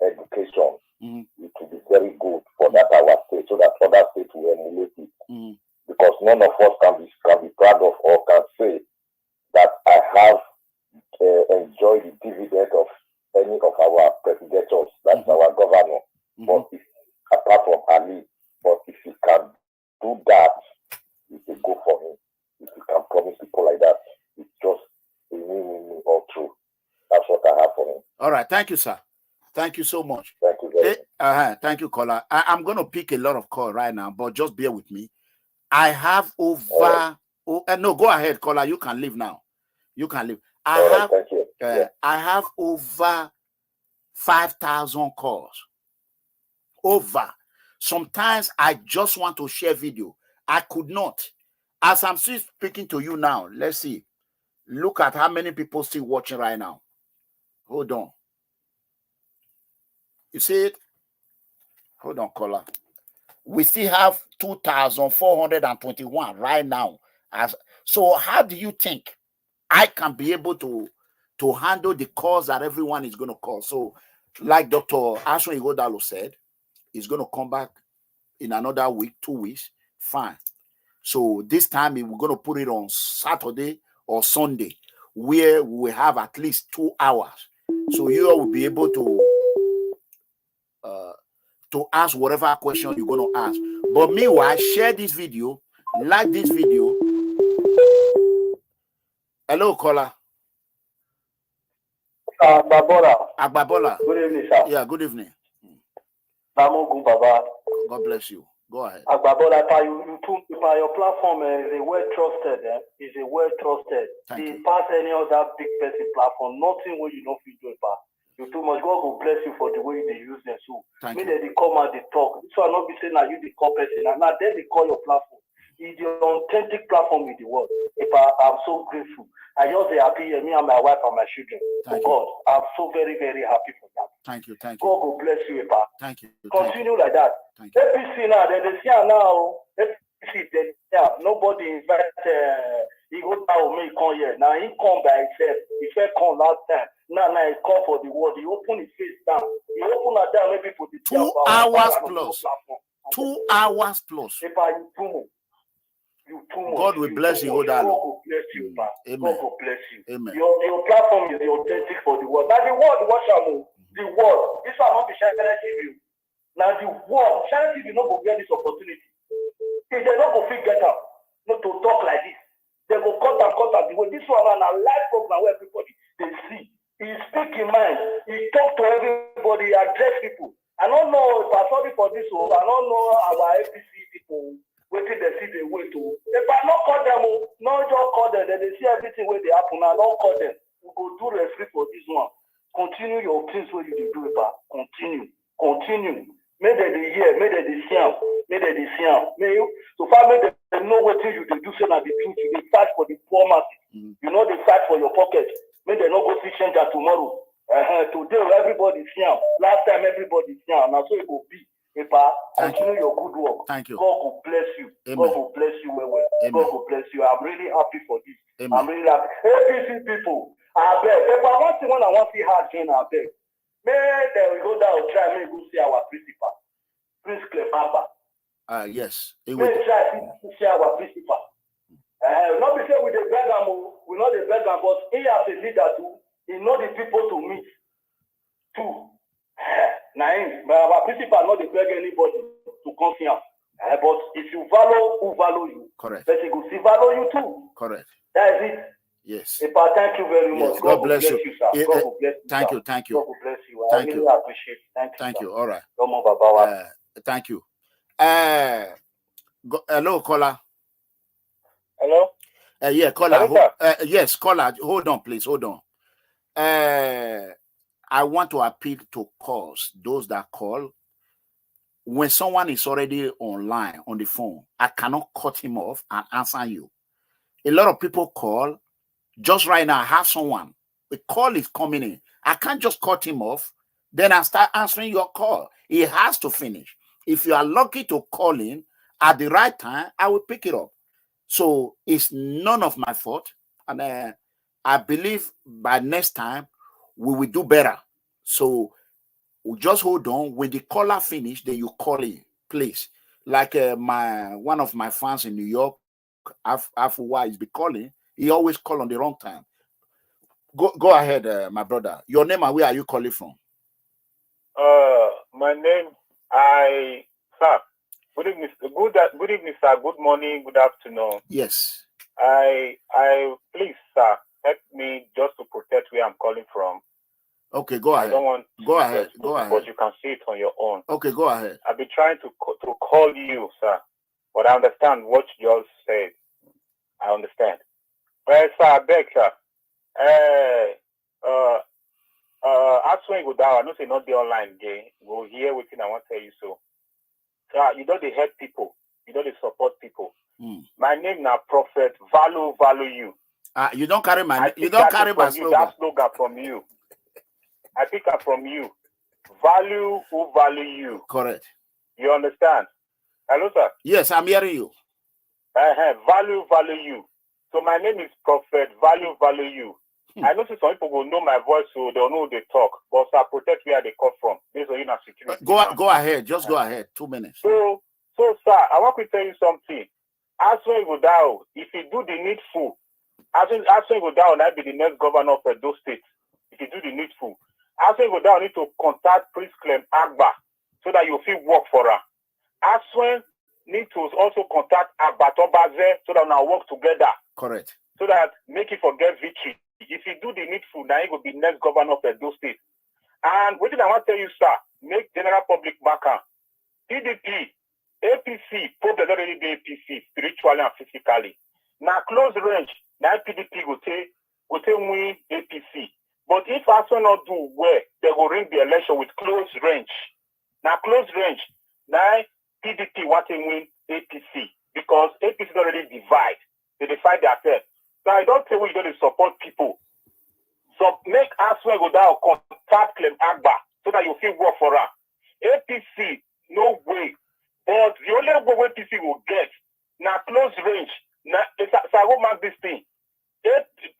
education, it will be very good for that our state, so that other states will emulate it. Because none of us can be proud of or can say that I have enjoyed the dividend of any of our presidentials, that's our governor. But apart from Ali, but if you can do that, you can go for him. If you can promise people like that, it's just a win all true. That's what I have for him. All right. Thank you, sir. Thank you so much. Thank you very much. Thank you, caller. I'm going to pick a lot of calls right now, but just bear with me. I have over... no, go ahead, caller. You can leave now. You can leave. Thank you. I have over 5,000 calls. Over. Sometimes I just want to share video. I could not. As I'm still speaking to you now, let's see. Look at how many people still watching right now. Hold on. You see it? Hold on, caller. We still have 2,421 right now. So how do you think I can be able to handle the calls that everyone is going to call? So like Dr. Asuen Ighodalo said, he's going to come back in another week, 2 weeks. Fine. So this time we're going to put it on Saturday or Sunday, where we have at least 2 hours. So you will be able to ask whatever question you're going to ask. But meanwhile, share this video, like this video. Hello, caller. Bola. Good evening, sir. Yeah, good evening. Baba. God bless you. Go ahead. Bola, your platform is a well trusted. Is a well trusted. Thank you. Pass any other big person platform. Nothing where you don't feel do about. You too much. God will bless you for the way they use them. So Thank maybe you. they come out, they talk. So I not be saying that you the call person. And now then they call your platform. It's the authentic platform in the world. I'm so grateful. I just say happy, me and my wife and my children. Thank God, I'm so very, very happy for that. Thank you. Thank God you. will bless you, Epa. Thank you. Continue like that. Thank you. APC now, they see now. APC, nobody invite Ighodalo may come here. Now he come by himself. He said come last time. Now he come for the world. He open his face down. He open it down maybe for the 2 hours plus. 2 hours plus. Epa, you too much. God will bless you. God will bless you, man. Amen. God will bless you. Amen. Your platform is the authentic for the world. Now the world, watch out, the world. This will not be China TV. Now the world, China TV not go get this opportunity. If they don't go fit get up, not to talk like this. They go cut the way. This one on a live program where everybody they see. He speak in mind. He talk to everybody. He address people. I don't know if I'm sorry for this one. I don't know our APC people. Waiting they see the way to. If I not call them, no just call them. They see everything where they happen. I don't call them. We go do referee for this one. Continue your things where you do it back. Continue. May they hear. May they see. May they see. May you. So far, may they know what you do. So that the truth. They fight for the poor masses. You know they fight for your pocket. May they not go see Chenja tomorrow. Today everybody see. Last time everybody see. Now so it will be. Continue your good work. Thank you. God will bless you. Amen. God will bless you well. Amen. God will bless you. I'm really happy for this. Amen. I'm really happy. APC people, I beg. If I want to one, I want to see hard thing, I beg. May we go down, try, may we go see our principal. Prince Clem. Yes. May try to see our principal. Not because we the beg we not the beg but he as a leader too, he know the people to meet too. Our principal not the beg anybody to come here. But if you value who value you, correct. Let's go see value you too. Correct. That is it. Yes. Thank you very much. God bless you. Sir. God will bless you. Thank sir. you. Thank you. God will bless you. Thank I really you. appreciate it. Thank sir. you. All right. Thank you. Hello, caller. Hello? Yeah, caller. Hello, Yes, caller. Hold on, please. Hold on. I want to appeal to calls, those that call. When someone is already online on the phone, I cannot cut him off and answer you. A lot of people call. Just right now, I have someone. The call is coming in. I can't just cut him off. Then I start answering your call. He has to finish. If you are lucky to call in at the right time, I will pick it up. So it's none of my fault. And I believe by next time, we will do better. So we just hold on. When the caller finish, then you call in, please. Like one of my fans in New York, Afua is be calling. He always call on the wrong time. Go ahead, my brother. Your name and where are you calling from? My name, sir. Good evening, sir. Good morning, good afternoon. Yes. Please, sir, help me just to protect where I'm calling from. Okay, go ahead. I don't want go ahead. But you can see it on your own. Okay, go ahead. I've been trying to call you, sir, but I understand what you just said. I understand. Well, sir, I beg, sir. Asuen Ighodalo, I know say not the online game. Go hear what I want to tell you. So, sir, you don't help people. You don't support people. My name now, Prophet. Value you. You don't carry my. You don't carry my slogan. That slogan from you. I pick up from you. Value who value you. Correct. You understand? Hello, sir. Yes, I'm hearing you. Value you. So my name is Prophet. Value you. I know some people will know my voice, so they'll know they talk. But I protect where they come from. Based on security. Go ahead. Just go ahead. 2 minutes. So, sir, I want to tell you something. Asuen Ighodalo, if you do the needful, Asuen Ighodalo might be the next governor of Edo State. If you do the needful, Asuen Ighodalo need to contact Prince Clem Agba so that you feel work for her. Asuen need to also contact Agba so that we work together. Correct. So that make it forget victory. If you do the needful, now you will be next governor of Edo State. And what did I want to tell you, sir? Make general public backer. PDP, APC, probably not really the APC, spiritually and physically. Now close range, now PDP will take win APC. But if Asuen not do well, they will ring the election with close range. Now close range, now PDP want to win APC because APC already divide. They divide themselves. So I don't say we don't support people. So make Asuen Ighodalo contact Clem Agba so that you feel work for her. APC, no way. But the only way APC will get now close range. Now I will mark this thing.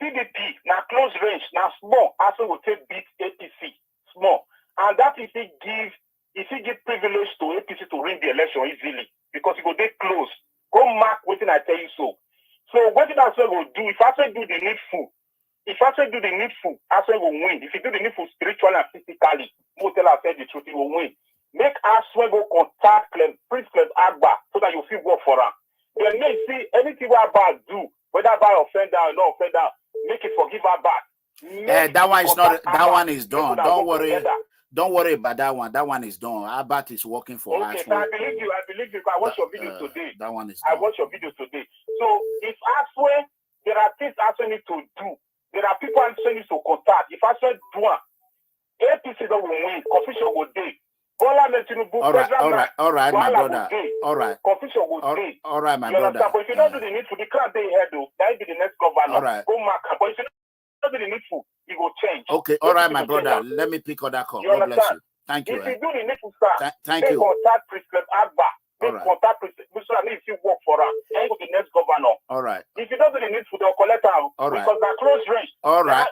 PDP now close range. Now small. Asuen will take beat APC small. And that if he give privilege to APC to win the election easily because he go get close. Go mark what I tell you so. So what did Asuen will do? If Asuen do the needful, Asuen will win. If you do the needful spiritually and physically, Motel has said the truth, he will win. Make Asuen go contact Prince Clem Agba so that you feel work for her. Then may see anything what Agba do, whether Agba offend her or not offend her, make it forgive her back. That one is not. That one is done. Don't worry. Together. Don't worry about that one. That one is done. Abat is working for us. Okay, so I believe you. I watch your videos today. That one is I done. watch your videos today. So if Asuen, there are things Asuen need to do. There are people Asuen needs to contact. If Asuen do one, APC don't win. Confusion will day. Bola Tinubu. All right, my brother. All right. Confusion will day. All right, my you brother. Understand? But if you don't do the need to the crowd they head though, that be the next governor. All right. Go mark. But if you don't do the needful, it will change. Okay, all right, my brotder. Let me pick up that call. God bless you. Thank you. If you do the needful, sir, thank you. Contact President Agba. Right. Contact President if you work for us. And go to the next governor. All right. If you don't do the needful, they'll collect out. All right. Because they're close range. All right.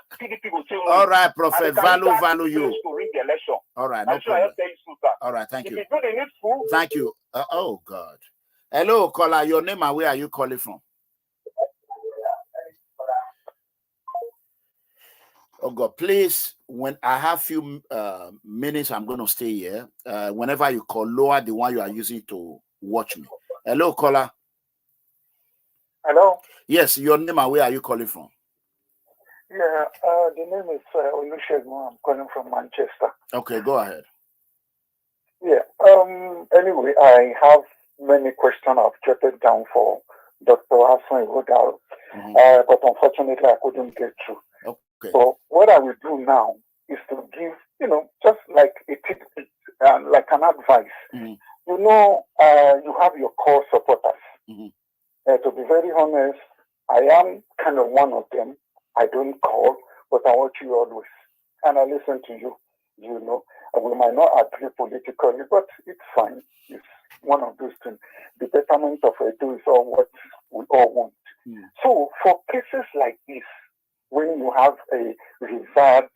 All right, Prophet. Value you. To ring the election. All right. No problem. Sir. All right. Thank you. If you do the needful. Thank you. Oh, God. Hello, caller. Your name and where are you calling from? Oh God, please, when I have few minutes, I'm going to stay here. Whenever you call, lower the one you are using to watch me. Hello, caller. Hello? Yes, your name and where are you calling from? Yeah, the name is Oshiomhole. I'm calling from Manchester. Okay, go ahead. Yeah, anyway, I have many questions I've jotted down for Dr. Asuen Ighodalo, but unfortunately I couldn't get through. Okay. So what I will do now is to give, just like a tip, like an advice. Mm-hmm. You have your core supporters. Mm-hmm. To be very honest, I am kind of one of them. I don't call, but I watch you always. And I listen to you. We might not agree politically, but it's fine. It's one of those things. The betterment of Edo is all what we all want. Mm. So for cases like this, when you have a revered,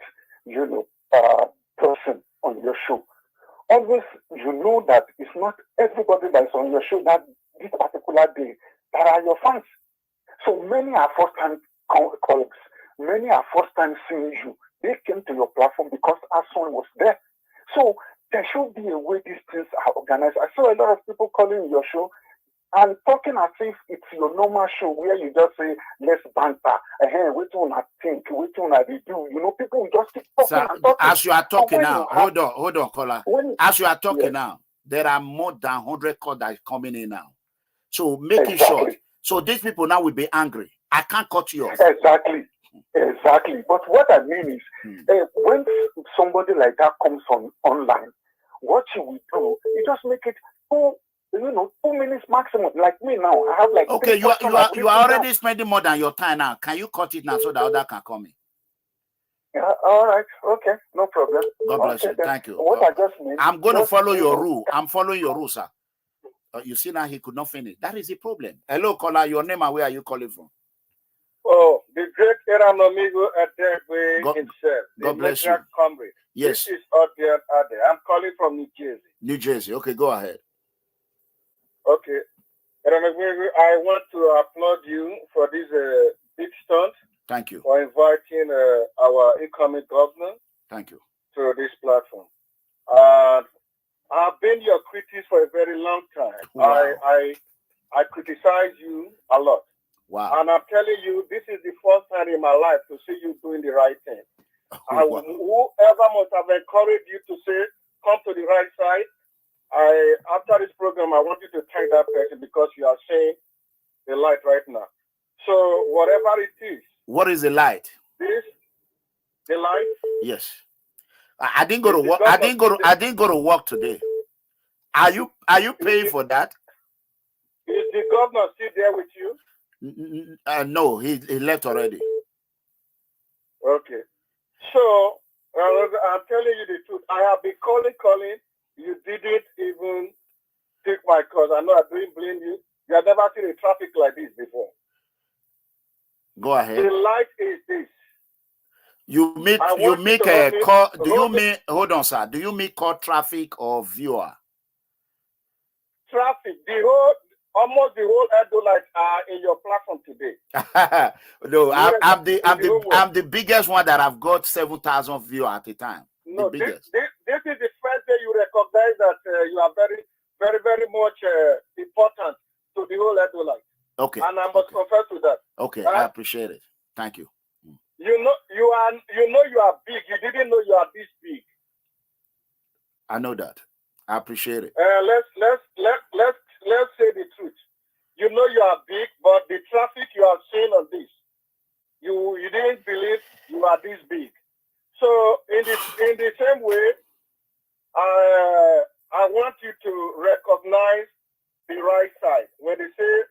person on your show, always that it's not everybody that's on your show that this particular day that are your fans. So many are first-time colleagues. Many are first-time seeing you. They came to your platform because Asuen was there. So there should be a way these things are organized. I saw a lot of people calling your show and talking as if it's your normal show where you just say, let's banter. Which one I think, which one I do. People will just keep talking and talking. As you are talking now, hold on, caller. As you are talking now, there are more than 100 calls that is coming in now. So make it short. So these people now will be angry. I can't cut you off. Exactly. But what I mean is, when somebody like that comes online, what you will do, you just make it 2 minutes maximum. Like me now, I have like. Okay, you are already spending more than your time now. Can you cut it now so the other can come in? Yeah, all right. Okay, no problem. God bless you. Then. Thank you. What I just mean. I'm going to follow your rule. I'm following your rule, sir. You see now he could not finish. That is the problem. Hello, caller. Your name and where are you calling from? Oh, the great Eramamigo Adegbe himself. God bless you. Comrade. Yes. This is Odion Ade. I'm calling from New Jersey. New Jersey. Okay, go ahead. Okay. Eramamigo, I want to applaud you for this big stunt. Thank you. For inviting our incoming governor. Thank you. To this platform. I've been your critic for a very long time. Wow. I criticize you a lot. Wow. And I'm telling you, this is the first time in my life to see you doing the right thing. Wow. Whoever must have encouraged you to say, come to the right side. After this program, I want you to thank that person because you are seeing the light right now. So whatever it is. What is the light? The light? Yes. I didn't go to work. I didn't go to work today. Are you paying for that? Is the governor still there with you? No, he left already. Okay. So I'm telling you the truth. I have been calling. You didn't even take my calls. I know I didn't blame you. You have never seen a traffic like this before. Go ahead. The light is this. You make a call. Hold on, sir. Do you make call traffic or viewer? Traffic. Almost the whole Edo light are in your platform today. No, I'm the biggest one that I've got 7,000 viewers at a time. No, the biggest. This is the first day you recognize that you are very, very, very much important to the whole Edo light. Okay. And I must confess to that. Okay, I appreciate it. Thank you. You know you are big. You didn't know you are this big. I know that. I appreciate it. Let's say the truth. You know you are big, but the traffic you are seeing on this, you didn't believe you are this big. So in the same way, I want you to recognize the right side. When they say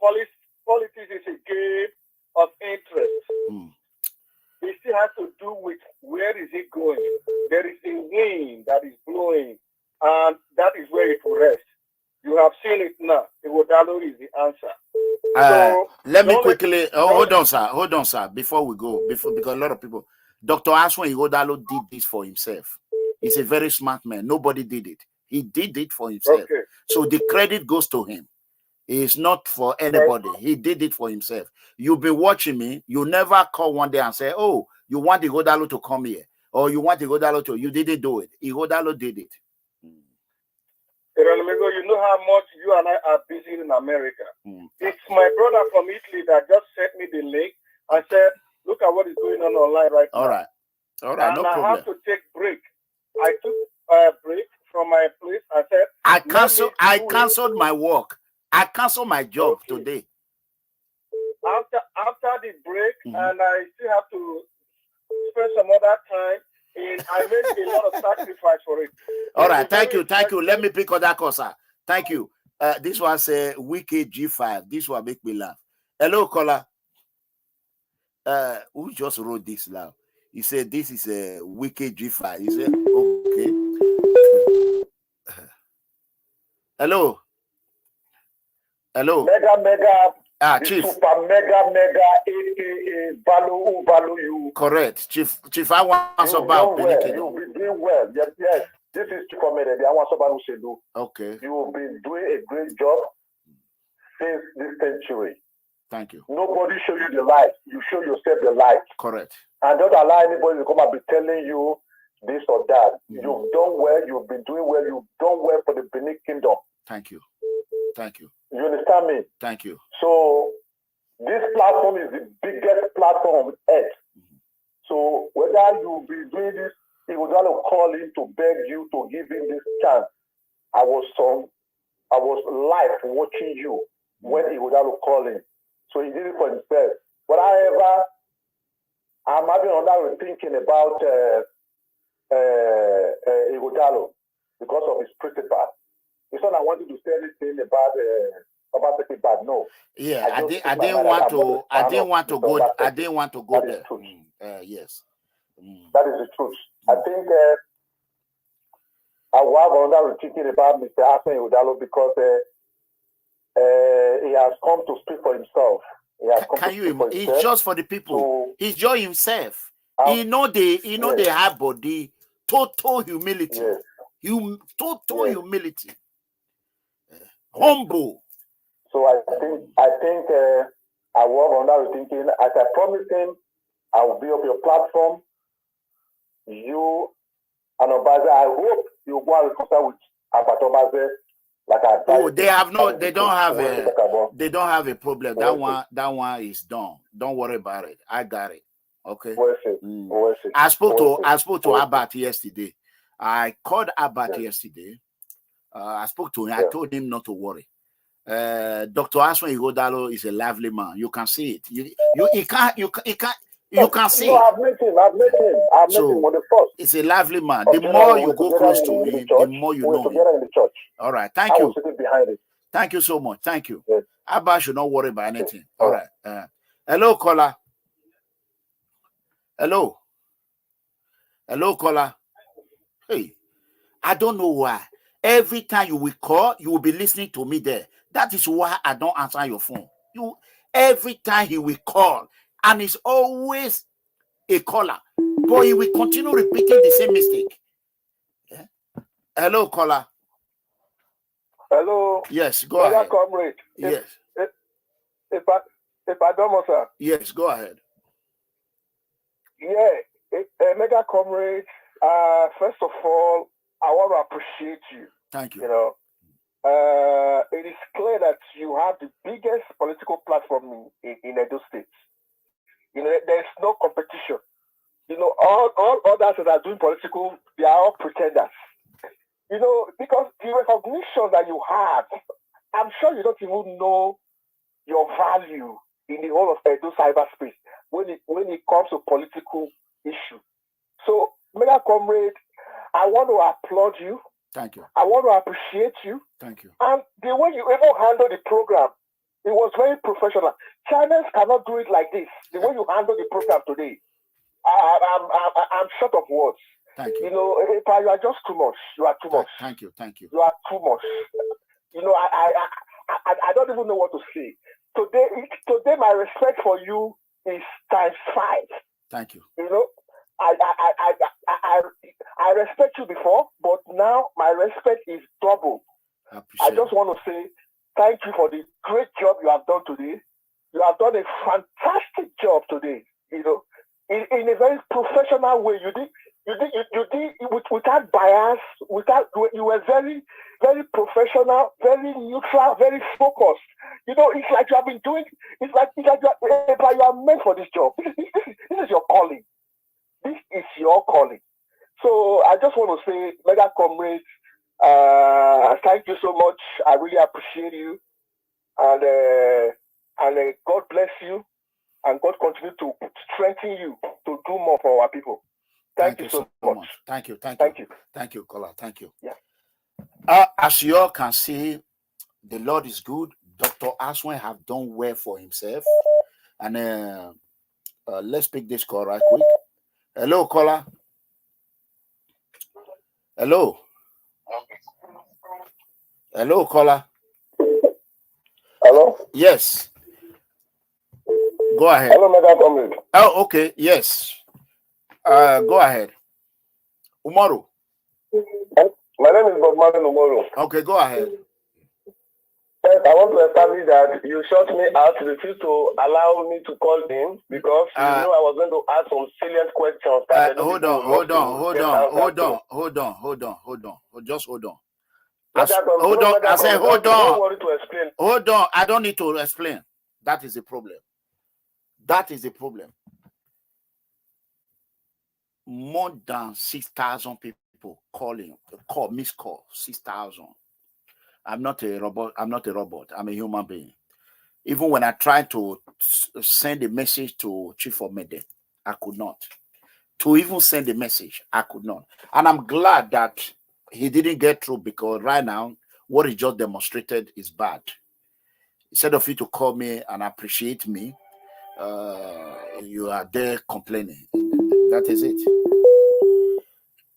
politics is a game of interest, it still has to do with where is it going. There is a wind that is blowing going, and that is where it will rest. You have seen it now. Ighodalo is the answer. Let me quickly hold on, sir. Before we go, because a lot of people, Dr. Asuen Ighodalo did this for himself. He's a very smart man. Nobody did it. He did it for himself. Okay. So the credit goes to him. It's not for anybody. He did it for himself. You've been watching me. You never call one day and say, "Oh, you want Ighodalo to come here," or "You want Ighodalo to." You didn't do it. Ighodalo did it. You know how much you and I are busy in America. It's my brother from Italy that just sent me the link and said, "Look at what is going on online right now." All right, and no problem. I have to take break. I took a break from my place. I said, I canceled my work. I canceled my job today. After the break, and I still have to spend some other time. I made a lot of sacrifice for it. All right, thank you. Let me pick on that course, sir. Thank you. This was a wicked G5. This will make me laugh. Hello, caller. Who just wrote this now? He said this is a wicked G5. He said, okay. Hello. Chief. Super mega, aka value you. Correct. Chief, I want to about you'll be doing well. Yes. This is Chief Comrade. I want somebody to do. Okay. You will be doing a great job since this century. Thank you. Nobody show you the light. You show yourself the light. Correct. And don't allow anybody to come and be telling you this or that. You've done well. You've been doing well. You've done well for the Benin Kingdom. Thank you. You understand me? Thank you. So this platform is the biggest platform on earth. So whether you'll be doing this, he was going to call him to beg you to give him this chance. I was live watching you when he was going to call him. So he did it for himself. But however, I'm having another thinking about Ighodalo because of his principle. It's not I wanted to say anything about Obaseki, but no. Yeah, I didn't want to go there. Yes. That is the truth. I think I was another thinking about Mr. Asuen Ighodalo because he has come to speak for himself. It's just for the people. So, he's just himself. He know they have body, total humility. Yes. Total humility. Humble. So I think I was another thinking. As I promised him, I will be on your platform. You and Obaze, I hope you go and reconcile with Obaze. They don't have a problem. That one is done. Don't worry about it. I got it. Okay. I spoke to Abba yesterday. I called Abba yesterday. I spoke to him. I told him not to worry. Dr. Asuen Ighodalo is a lively man. You can see it. You can see it. I've met him on the first. It's a lively man. The more you go close to him, the more you know him. In the church. All right. Thank you. Behind it. Thank you so much. Thank you. Yes. Abba should not worry about anything. All right. Hello, caller. Hello, caller. Hey, I don't know why. Every time you will call, you will be listening to me there. That is why I don't answer your phone. Every time he will call, and it's always a caller, but he will continue repeating the same mistake. Yeah? Hello, caller. Hello. Yes, go ahead. Comrade. Yes. If I don't, sir. Yes, go ahead. Yeah, Mega Comrade. First of all, I want to appreciate you. Thank you. You know, it is clear that you have the biggest political platform in Edo State. You know, there's no competition. You know, all others that are doing political, they are all pretenders. You know, because the recognition that you have, I'm sure you don't even know your value in the whole of Edo cyberspace when it comes to political issue. So, Mega Comrade, I want to applaud you. Thank you. I want to appreciate you. Thank you. And the way you even handle the program, it was very professional. Channels cannot do it like this. The way you handle the program today, I'm short of words. Thank you. You know, you are just too much. You are too much. Thank you. Thank you. You are too much. You know, I don't even know what to say. Today, my respect for you is times 5. Thank you. You know, I respect you before, but now my respect is double. I just want to say thank you for the great job you have done today. You have done a fantastic job today. You know, in a very professional way. You did without bias. You were very, very professional, very neutral, very focused. You know, it's like you have been doing. It's like you are meant for this job. This is your calling. This is your calling. So I just want to say, Mega Comrade, thank you so much. I really appreciate you, and God bless you, and God continue to strengthen you to do more for our people. Thank you so much. Thank you, Kola. Thank you. Yeah. As you all can see, the Lord is good. Dr. Asuen have done well for himself, and let's pick this call right quick. Hello, Kola. Hello. Hello, Kola. Hello? Yes. Go ahead. Hello, Mega Comrade. Oh, okay. Yes. Go ahead. Umaru. My name is Umaru. Okay, go ahead. First, I want to establish that you shut me out, refused to allow me to call in because you know I was going to ask some salient questions. Hold on. Just hold on. Hold on. I said, hold on. Don't worry to explain. Hold on. I don't need to explain. That is the problem. More than 6,000 people missed call, 6,000. I'm not a robot. I'm a human being. Even when I tried to send a message to Chief Ahmed, I could not. To even send a message, I could not. And I'm glad that he didn't get through, because right now, what he just demonstrated is bad. Instead of you to call me and appreciate me, you are there complaining. That is it.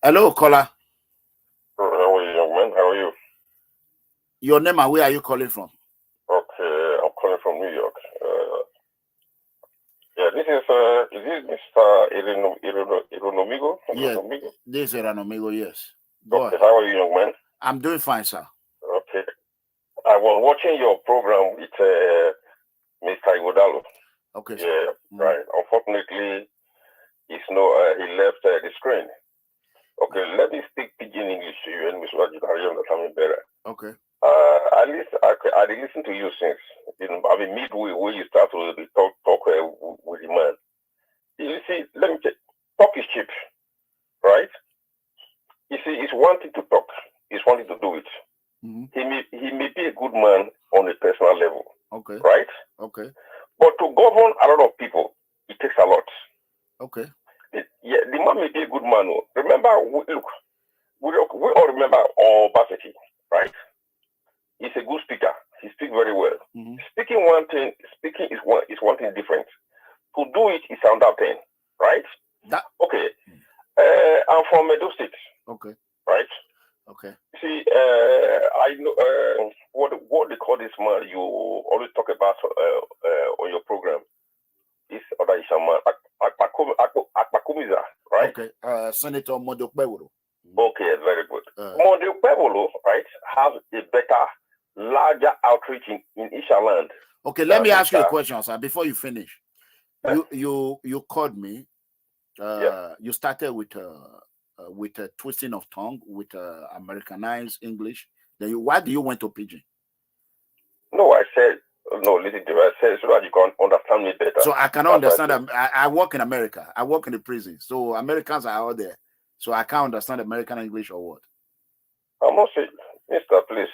Hello, caller. How are you, young man? How are you? Your name and where are you calling from? Okay, I'm calling from New York. Yeah, this is Mr. Ironomigo? Yes, this is Ironomigo, yes. Okay, how are you, young man? I'm doing fine, sir. Okay. I was watching your program with Mr. Ighodalo. Okay, yeah, sir. Right. Unfortunately, he left the screen. Okay, let me speak pidgin English to you, and Mr. Wajidari understand me better. Okay. I listened to you since. Midway where you start to talk with the man. You see, let me check. Talk is cheap, right? You see, it's wanting to talk. It's wanting to do it. Mm-hmm. He may be a good man on a personal level. Okay. Right? Okay. But to govern a lot of people, it takes a lot. Okay. The man may be a good man. Remember, we all remember Obaseki, right? He's a good speaker. He speaks very well. Mm-hmm. Speaking is one thing different. To do it is another thing, right? Okay. I'm from Edo State. Okay. Right? Okay. See, I know what they call this man you always talk about on your program. Is other man Akpakomiza, right? Okay. Senator Okpebholo. Okay, very good. Okpebholo, right, has a better, larger outreach in Ishaland. Okay, let me ask you a question, sir, before you finish. You called me. You started with a twisting of tongue, with Americanized English. Then why do you went to Pidgin? No, I said no. Listen to me. I said so that you can understand me better. So I cannot understand. I work in America. I work in the prison. So Americans are out there. So I can't understand American English or what? I'm not saying, Mister, please.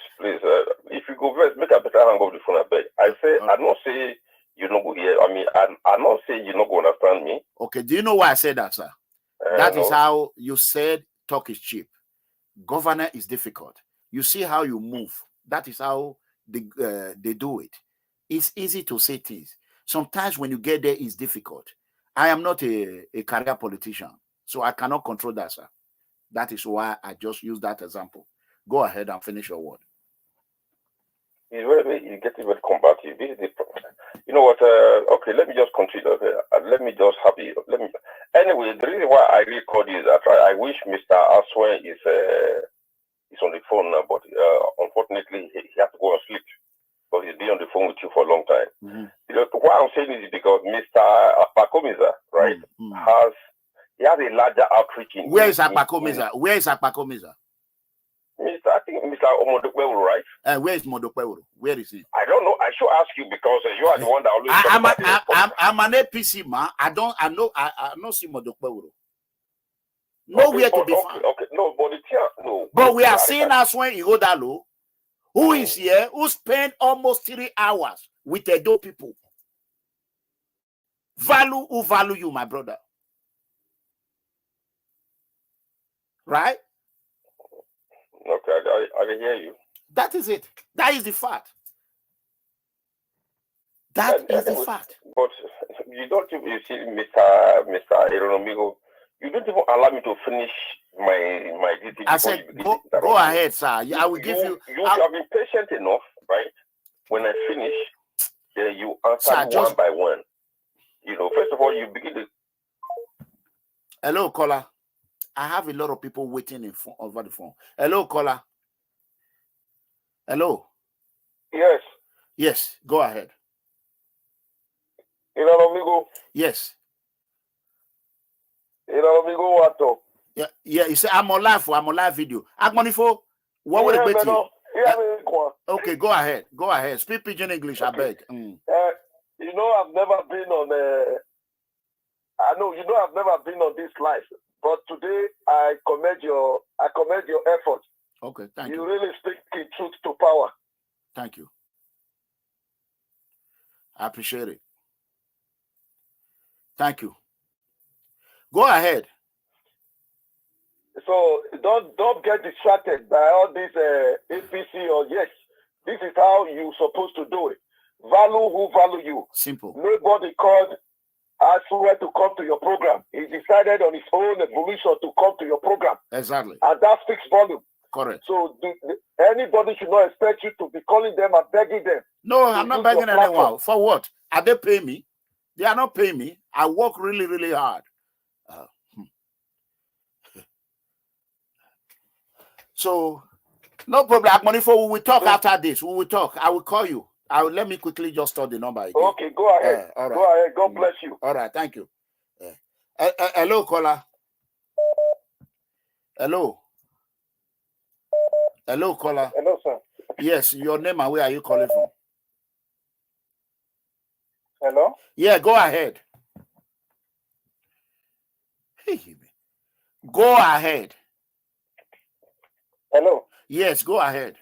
If you go first, make a better hang up the phone. I beg. I say, I don't say you not go here. I mean, I'm not saying you not go understand me. Okay. Do you know why I said that, sir? That is how you said talk is cheap. Governor is difficult. You see how you move. That is how they do it. It's easy to say things. Sometimes when you get there, it's difficult. I am not a career politician, so I cannot control that, sir. That is why I just use that example. Go ahead and finish your word. You get it very combative. This is the problem. You know what? Okay, let me just continue. Let me just have you. Anyway, the reason why I really called you is that I wish Mr. Asuen is on the phone now, but unfortunately he has to go and sleep because he's been on the phone with you for a long time. You know, what I'm saying is because Mr. Akpakomiza, right, has a larger outreach in. Where is Akpakomiza? Where is Akpakomiza? I think Mr. Okpebholo, right? Where is Okpebholo? Where is he? I don't know. I should ask you because you are the one that always. I'm an APC man. I don't see Okpebholo. Nowhere to be found. Okay, no, but no. But we are seeing Asuen Ighodalo, who is here, who spent almost 3 hours with the Edo people. Who value you, my brother. Right? Okay, I can hear you. That is it. That is the fact. That is the fact. But you don't, you see, Mr. Eronomigo, you don't even allow me to finish my duty. I said, go ahead, sir. I will give you. You have been patient enough, right? When I finish, then you answer one by one. You know, first of all, you begin to. Hello, caller. I have a lot of people waiting over the phone. Hello, caller. Hello. Yes. Yes, go ahead. Amigo. Yes. Amigo, what? Yeah. You say I'm on live video. Agmonifo, what would it be to you? Okay, go ahead. Go ahead. Speak pidgin English, I beg. You know, I've never been on I've never been on this life. But today I commend your effort. Okay, thank you. You really speak in truth to power. Thank you. I appreciate it. Thank you. Go ahead. So don't get distracted by all this APC or yes. This is how you're supposed to do it. Value who value you. Simple. Nobody called Asue to come to your program. He decided on his own evolution to come to your program. Exactly. And that speaks volume. Correct. So anybody should not expect you to be calling them and begging them. No, I'm not begging anyone. For what? Are they paying me? They are not paying me. I work really, really hard. So, no problem. We will talk after this. We will talk. I will call you. Let me quickly just store the number again. Okay, go ahead. All right. Go ahead. God bless you. All right, thank you. Hello, caller. Hello. Hello, caller. Hello, sir. Yes, your name and where are you calling from? Hello? Yeah, go ahead. Go ahead. Hello? Yes, go ahead.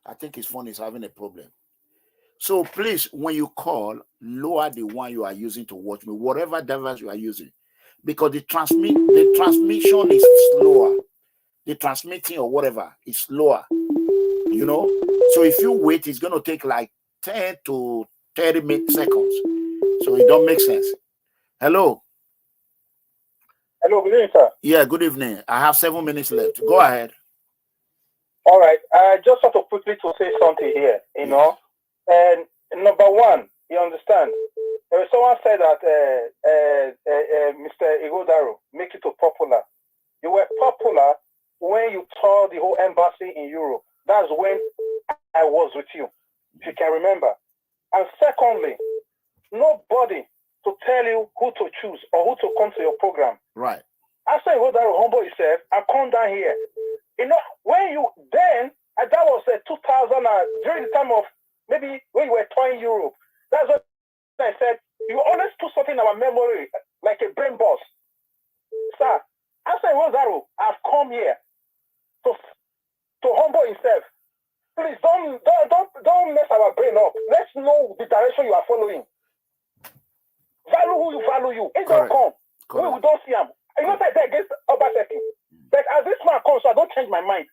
I think his phone is having a problem. So please, when you call, lower the one you are using to watch me, whatever device you are using, because the transmission is slower. The transmitting or whatever is slower, you know. So if you wait, it's going to take like 10 to 30 seconds. So it don't make sense. Hello. Hello, good evening, sir. Yeah, good evening. I have 7 minutes left. Go ahead. All right. I just want to quickly to say something here, you know. And number one, you understand, someone said that Mr. Ighodalo make it to popular. You were popular when you tour the whole embassy in Europe. That's when I was with you, if you can remember. And secondly, nobody to tell you who to choose or who to come to your program. Right. Asuen Ighodalo humble yourself and come down here. You know, when you then, and that was 2000, during the time of maybe when you were touring Europe. That's what I said. You always put something in our memory, like a brain boss. Sir, Asuen Ighodalo have come here to humble himself. Please don't mess our brain up. Let's know the direction you are following. Value who you value you. It don't come. We don't see him. I know that they're against Obaseki. But as this man comes, so I don't change my mind.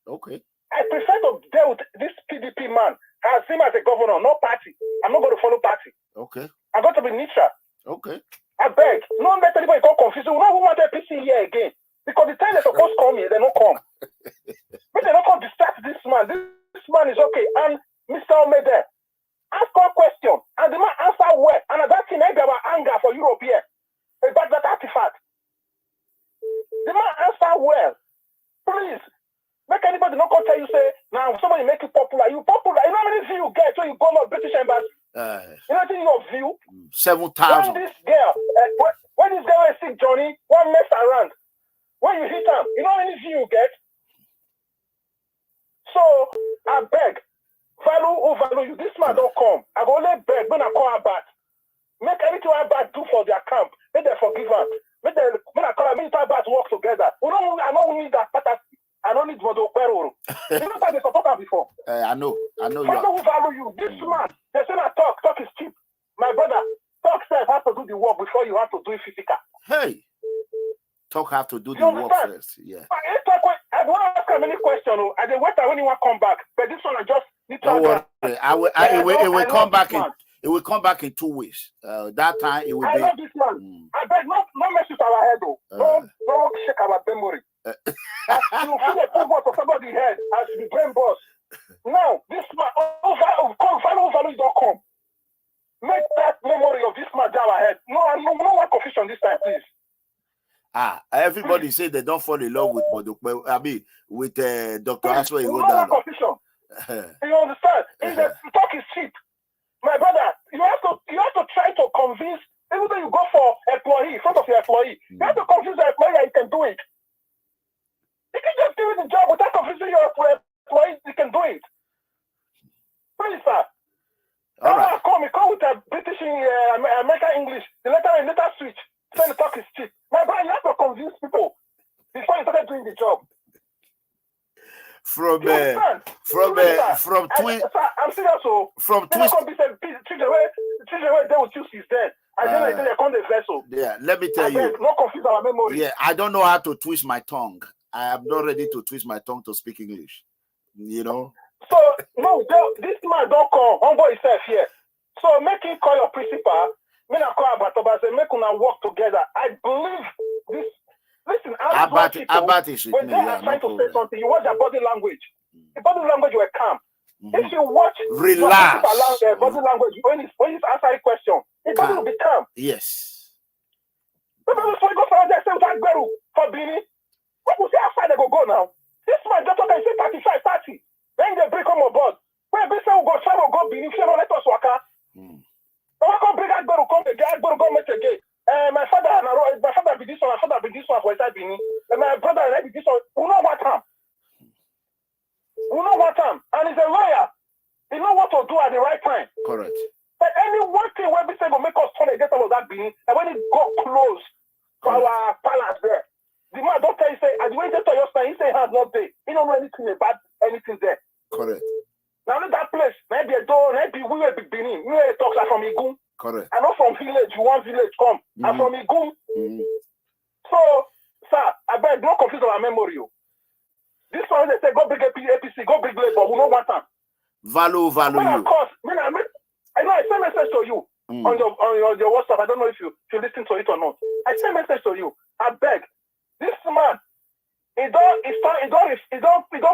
Okay. I prefer to deal with this PDP man as him as a governor, not party. I'm not going to follow party. Okay. I'm going to be neutral. Okay. I I beg, don't let anybody go confused. We don't want APC here again. Because the time they're supposed to come here, they don't come. But they don't come distract this man. This man is okay. And Mr. Ahmed, ask one question. And the man answer well. And that thing, there was anger for Europe here. About that artifact. The man answer well. Please. Make anybody not come tell you, say, now somebody make you popular. You popular. You know how many views you get when you go to British Embassy? You know your view? 7,000. When this girl, when this girl is sick, Johnny, one mess around. When you hit them, you know how many views you get? So, I beg, value who value you. This man don't come. I go only beg when I call her back. Make anything I back do for their camp. Make them forgive her. Make them, when I call her, make them back work together. I don't need that. I don't need Okpebholo. You know that they support her before. I know. Value who value you. This man, they say that talk is cheap. My brother, talk says have to do the work before you have to do it physical. Hey. Talk have to do the work first. Yeah. I want to ask him any question. I didn't wait when you want to come back. But this one I just need to. Don't worry. It will come back in. It will come back in 2 weeks. That time it will be. I love this man. I beg not mess with our head though. Don't shake our memory. You feel the power for somebody's head as the brain boss. Now this man value.com. Make that memory of this man down our head. No one confusion this time, please. Everybody say they don't fall in love with with Dr. Asuen Ighodalo. No confusion. You understand? The talk is cheap. My brother, you have to try to convince, even though you go for employee, in front of your employee, you have to convince the employee that you can do it. You can just do the job without convincing your employee you can do it. Please, sir. All right. Call with a British, American English. The letter switch. Say the talk is cheap. My brother, you have to convince people before you started doing the job. From twist. I'm serious. So from twist. They will choose his dead. I then they come the vessel. Yeah, let me tell you. No confuse our memory. Yeah, I don't know how to twist my tongue. I am not ready to twist my tongue to speak English. You know. So no, this man don't come. Humble himself here. So make him call your principal. Me na call Abatoba say make una work together. I believe this. Listen, Abati is when they are trying to say something, you watch their body language. The body language were calm. If you watch relax body language when he's answering a question, the body will be calm. Yes. But before you go for that same time, for Bini, what will say outside they go now? This man just talking say 35, 30. Then they break on board. When they say we go try to go Bini, if you don't let us work out. I want to bring Agba come again. Agba come again. My father be this one. My father be this one for inside Bini. My brother be this one. We know what time. And he's a lawyer. He know what to do at the right time. Correct. But any one thing where we say will make us turn against all of that Bini, and when it got close to our palace there, the man don't tell you say, as the way to your son, he say he has not there. He don't know anything about anything there. Correct. Now in that place, maybe a door, maybe we will be Bini. We will talk like from Igun. Correct. I know from village, one village come. I'm from Igun. So, sir, I beg, don't confuse our memory. This one, they say, go big APC, go big labor. We don't want time. Value Of course, I know I send message to you on your WhatsApp. I don't know if you listen to it or not. I send message to you. I beg, this man, he don't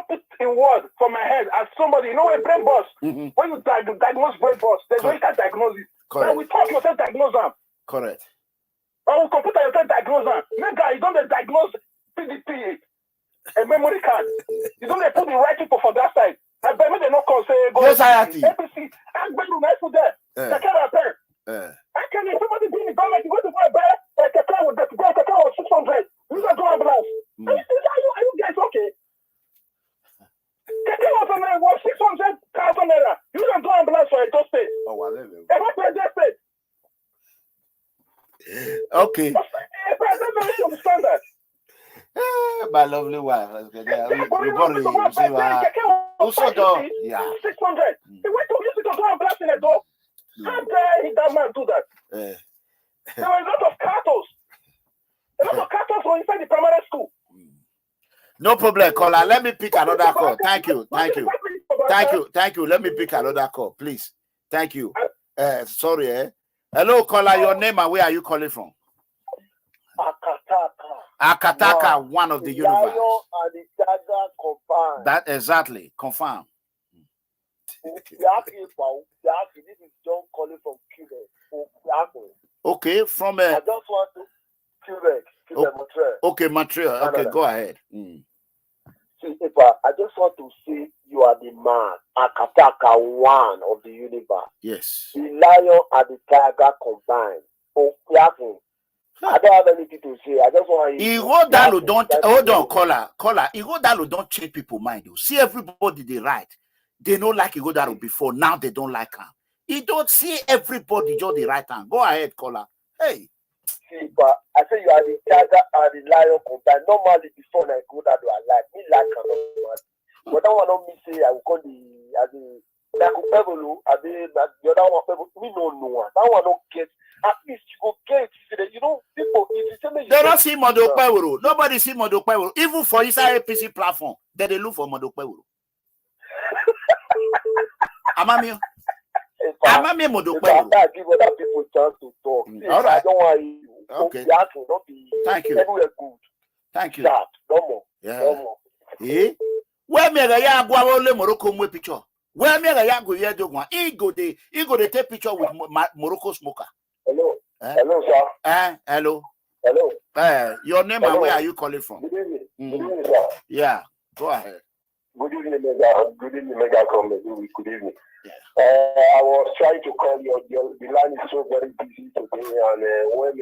put in words from my head as somebody, you know, a brain boss. When you diagnose brain boss, there's no you can diagnose it. Correct. Now we talk yourself diagnose them. Correct. Or we computer yourself diagnose them. Nigga, you don't diagnose PDP, a memory card. You don't put the right people for that side. I bet me they not call say go APC. I'm going to mess with that. I can't repair. I can't somebody be in the government, you go to buy a car with that car was 600. You don't do ambulance. Are you guys okay? The car was 600,000 naira. You don't do ambulance for a dose state. Oh, well, okay. My lovely wife. Also, though, yeah. 600. He went to use it to do ambulance in a door. How dare that man do that? There were a lot of cartels. A lot of cartels were inside the primary school. No problem, caller. Let me pick another call. Thank you. Let me pick another call, please. Thank you. Sorry, Hello, caller. Your name and where are you calling from? Akataka, one of the universe. Lion and the tiger combined. That exactly, confirm. This is John calling from Quebec. Okay, from I just want to Quebec, Montreal. Okay, Montreal. Okay, go ahead. See, I just want to say you are the man, Akataka, one of the universe. Yes. The lion and the tiger combined. I don't have anything to say. I just want to. Ighodalo don't hold on, caller. Ighodalo don't change people's mind. See, everybody they right. They don't like Ighodalo before. Now they don't like him. He don't see everybody just the right hand. Go ahead, caller. Hey. See, but I say you are the tiger and the lion combined. Normally before I go that I like me like him. But that one don't me say I will call the Okpebholo. The other one we don't know. That one don't get. At least you go get it. You know, people. They don't see Okpebholo. Nobody see Okpebholo. Even for inside APC platform, they look for Okpebholo. Amami. Amami Okpebholo. I give other people chance to talk. All right. I don't want you. Okay. Thank you. Good. Thank you. Sharp. No more. Yeah. No more. Eh? Where me ya go ole Morocco mwe picture? Where me ya go here do one? He go dey take picture with Morocco smoker. Hello. Hello, sir. Hello. Hello. Your name and where are you calling from? Good evening. Good evening, sir. Yeah. Go ahead. Good evening, Mega. Good evening, Mega. Good evening. Yeah. I was trying to call you. The line is so very busy today, and when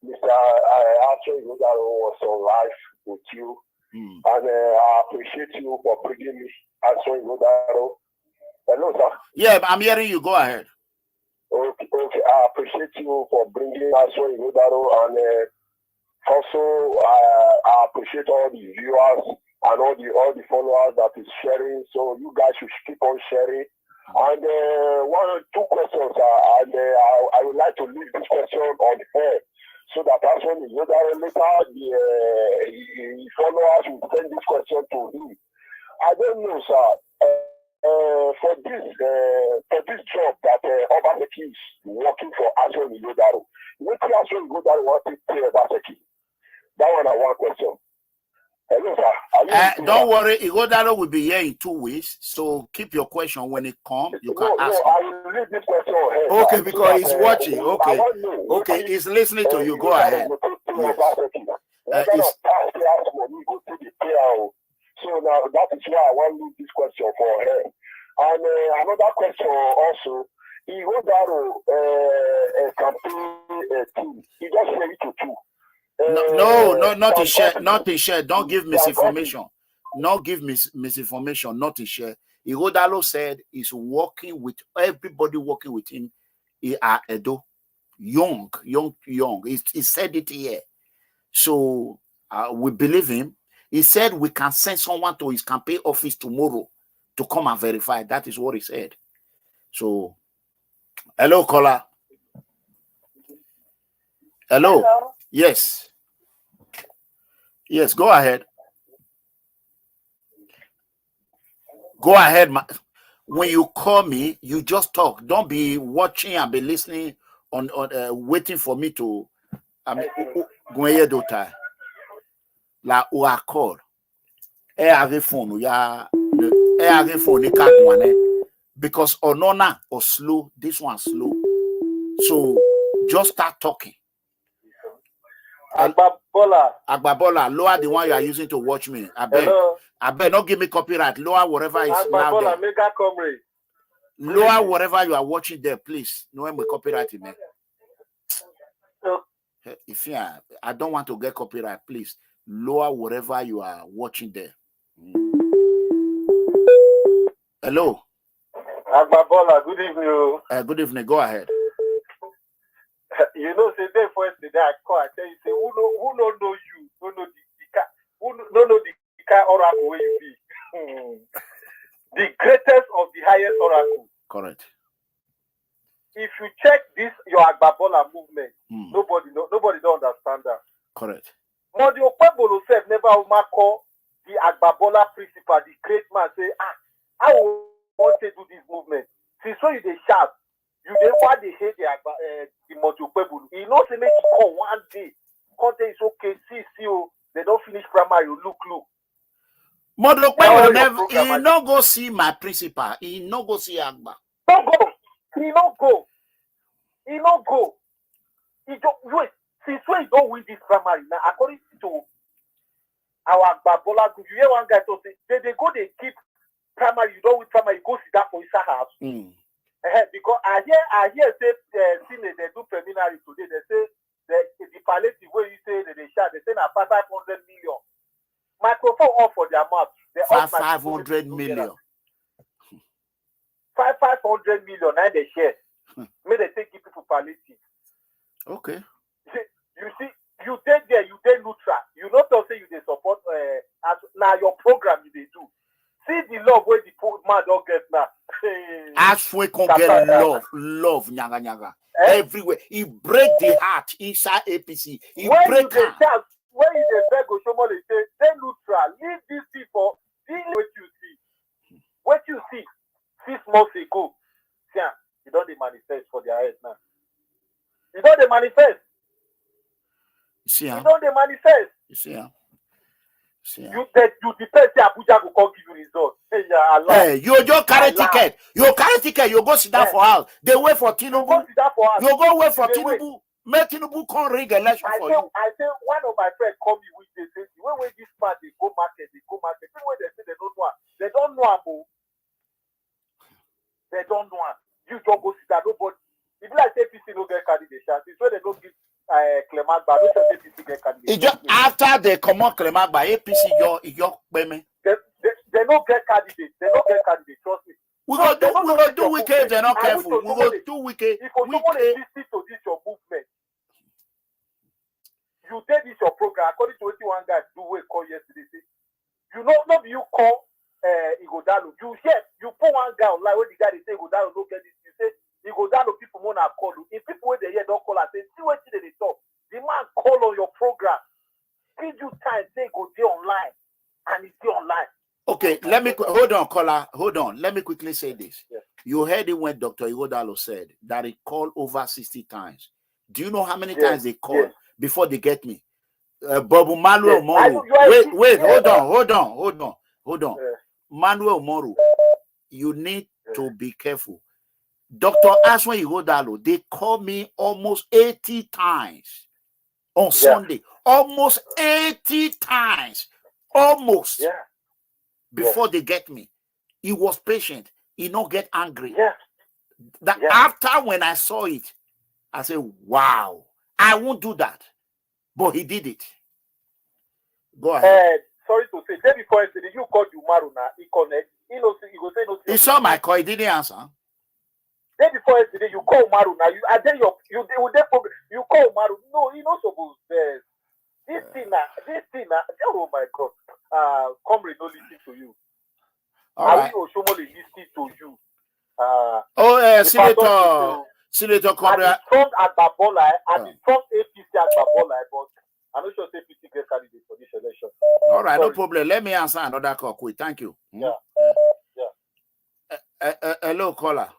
Mr. Asuen Ighodalo was on live with you, and I appreciate you for bringing me Asuen Ighodalo. Hello, sir. Yeah, I'm hearing you. Go ahead. Okay. I appreciate you for bringing Asuen Ighodalo, and also I appreciate all the viewers and all the followers that is sharing. So you guys should keep on sharing. And two questions, and I would like to leave this question on air so that Asuen Ighodalo later the followers will send this question to him. I don't know, sir. For this job that Obaseki is working for Asuen Ighodalo, what Asuen Ighodalo wants to tell Obaseki? That one I one question. Hello, sir. Don't worry, Ighodalo will be here in 2 weeks. So keep your question when it comes. You can ask. No, I will leave this question ahead. Okay, because he's watching. Okay, he's listening to you. Go ahead. Yes. So now that is why I want to leave this question for her. And another question also, Ighodalo campaign team. He just said it to two. No, not to share. Not to share. Don't give misinformation. Not give misinformation. Not to share. Ighodalo said he's working with everybody working with him. He are Edo, young. He said it here. So we believe him. He said we can send someone to his campaign office tomorrow to come and verify. That is what he said. So, hello, caller. Hello. Yes. Yes, go ahead. Go ahead. When you call me, you just talk. Don't be watching and be listening on waiting for me to la ou accord. Because onona or slow, this one slow. So just start talking. Bola, lower the one you are using to watch me. I bet not give me copyright. Lower whatever is loud there. Mega Comrade. Lower whatever you are watching there, please. No one will copyright me. If I don't want to get copyright, please lower whatever you are watching there. Hello. Bola, good evening. Good evening. Go ahead. You know, say day first day I call. I tell you, say who don't know you, don't know the kind oracle where you be. The greatest of the highest oracle. Correct. If you check this your Bola movement, nobody don't understand that. Correct. But the Okpebholo self never call the Bola principal, the great man, say, I want to do this movement. See, so you they sharp. You dey why they hate the Okpebholo. You know, say make it come one day. content is okay. See, they don't finish primary. Look. Modokwe will never. He no go see my principal. He no go see Agba. Don't go. He no go. He don't wait. Since when he don't win this primary now, according to our Bola, you hear one guy to say they go, they keep primary. You don't win primary. You go sit down for his house. Because I hear say they do preliminary today. They say the palliative where you say that they share. They say now 500 million. Microphone off for their mouth. 500 million. 500 million. Now they share. May they take people palliative. Okay. You see, you take there, you take neutral. You not say you they support. Now your program you they do. See the love where the man don't get now. Asue can get love, nyaga. Everywhere. He break the heart inside APC. He when break you the when you the beg Oshiomhole say, stay neutral, leave these people, deal what you see. What you see 6 months ago, yeah, you don't they manifest for their head now. You don't they manifest. You don't they manifest. You see, You depend say Abuja will come give you results. Hey, you just carry ticket. You carry ticket. You go sit down for house. They wait for Tinubu. You go wait for Tinubu. Make Tinubu come rig election for you. I say one of my friends call me with they say when this man they go market. People when they say they don't know. They don't know. They don't know. You don't go sit down. Nobody. If like APC no get candidate, it's where they don't give Clem Agba. Don't just APC get candidate. It's just after they come on Clem Agba, APC your payment. They don't get candidate. They don't get candidate. Trust me. We go do wicked. They're not careful. We go do wicked. If you want to listen to this your movement, you did this your program according to what you one guy do. We call yesterday. You know, not you call Ighodalo. You put one guy online where the guy they say Ighodalo don't get this. You say Ighodalo people wanna call you. If people where they hear don't call and say see what they talk. The man call on your program. Give you time. Say go there online and it's online. Okay, let me hold on, caller. Hold on. Let me quickly say this. Yes. You heard it when Dr. Ighodalo said that he called over 60 times. Do you know how many times they called before they get me? Bobu Manuel Moro. Wait, hold on. Manuel Moro, you need to be careful. Dr. Asuen Ighodalo, they called me almost 80 times on Sunday. Almost 80 times. Almost. Yeah. Before they get me. He was patient. He not get angry. Yeah. After when I saw it, I said, wow, I won't do that. But he did it. Go ahead. Sorry to say, day before yesterday, you called Umar now. He connect. He go say no. He saw my call. He didn't answer. Day before yesterday, you call Umar now. You call Umar. No, he not supposed to. This thing now. Oh my God. Comrade don't listen to you. All right. Oshiomhole listening to you. Senator Comrade. I'm strong Agba Bola. I'm strong APC Agba Bola, but I'm not sure APC get candidate for this election. All right, no problem. Let me answer another call quick. Thank you. Yeah. Hello, caller.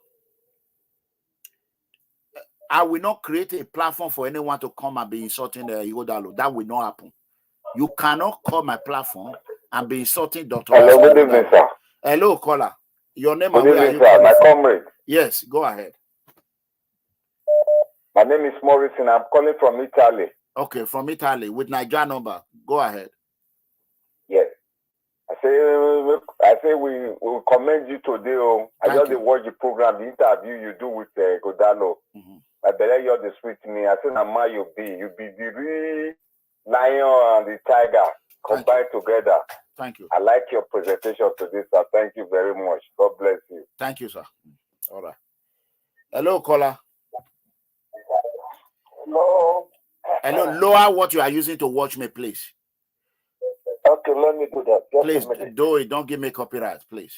I will not create a platform for anyone to come and be insulting Ighodalo. That will not happen. You cannot call my platform and be insulting Dr. Hello, good evening, sir. Hello, caller. Your name good evening, sir. My comrade. Yes, go ahead. My name is Morris and I'm calling from Italy. Okay, from Italy with Niger number. Go ahead. Yes. I say we will commend you today. I just watch the program, the interview you do with Ighodalo. I better you're the sweet me. I said, Nama, you be the real lion and the tiger combined together. Thank you. I like your presentation today, sir. Thank you very much. God bless you. Thank you, sir. All right. Hello, caller. Hello, lower what you are using to watch me, please. Okay, let me do that. Just please do it. Don't give me copyright, please.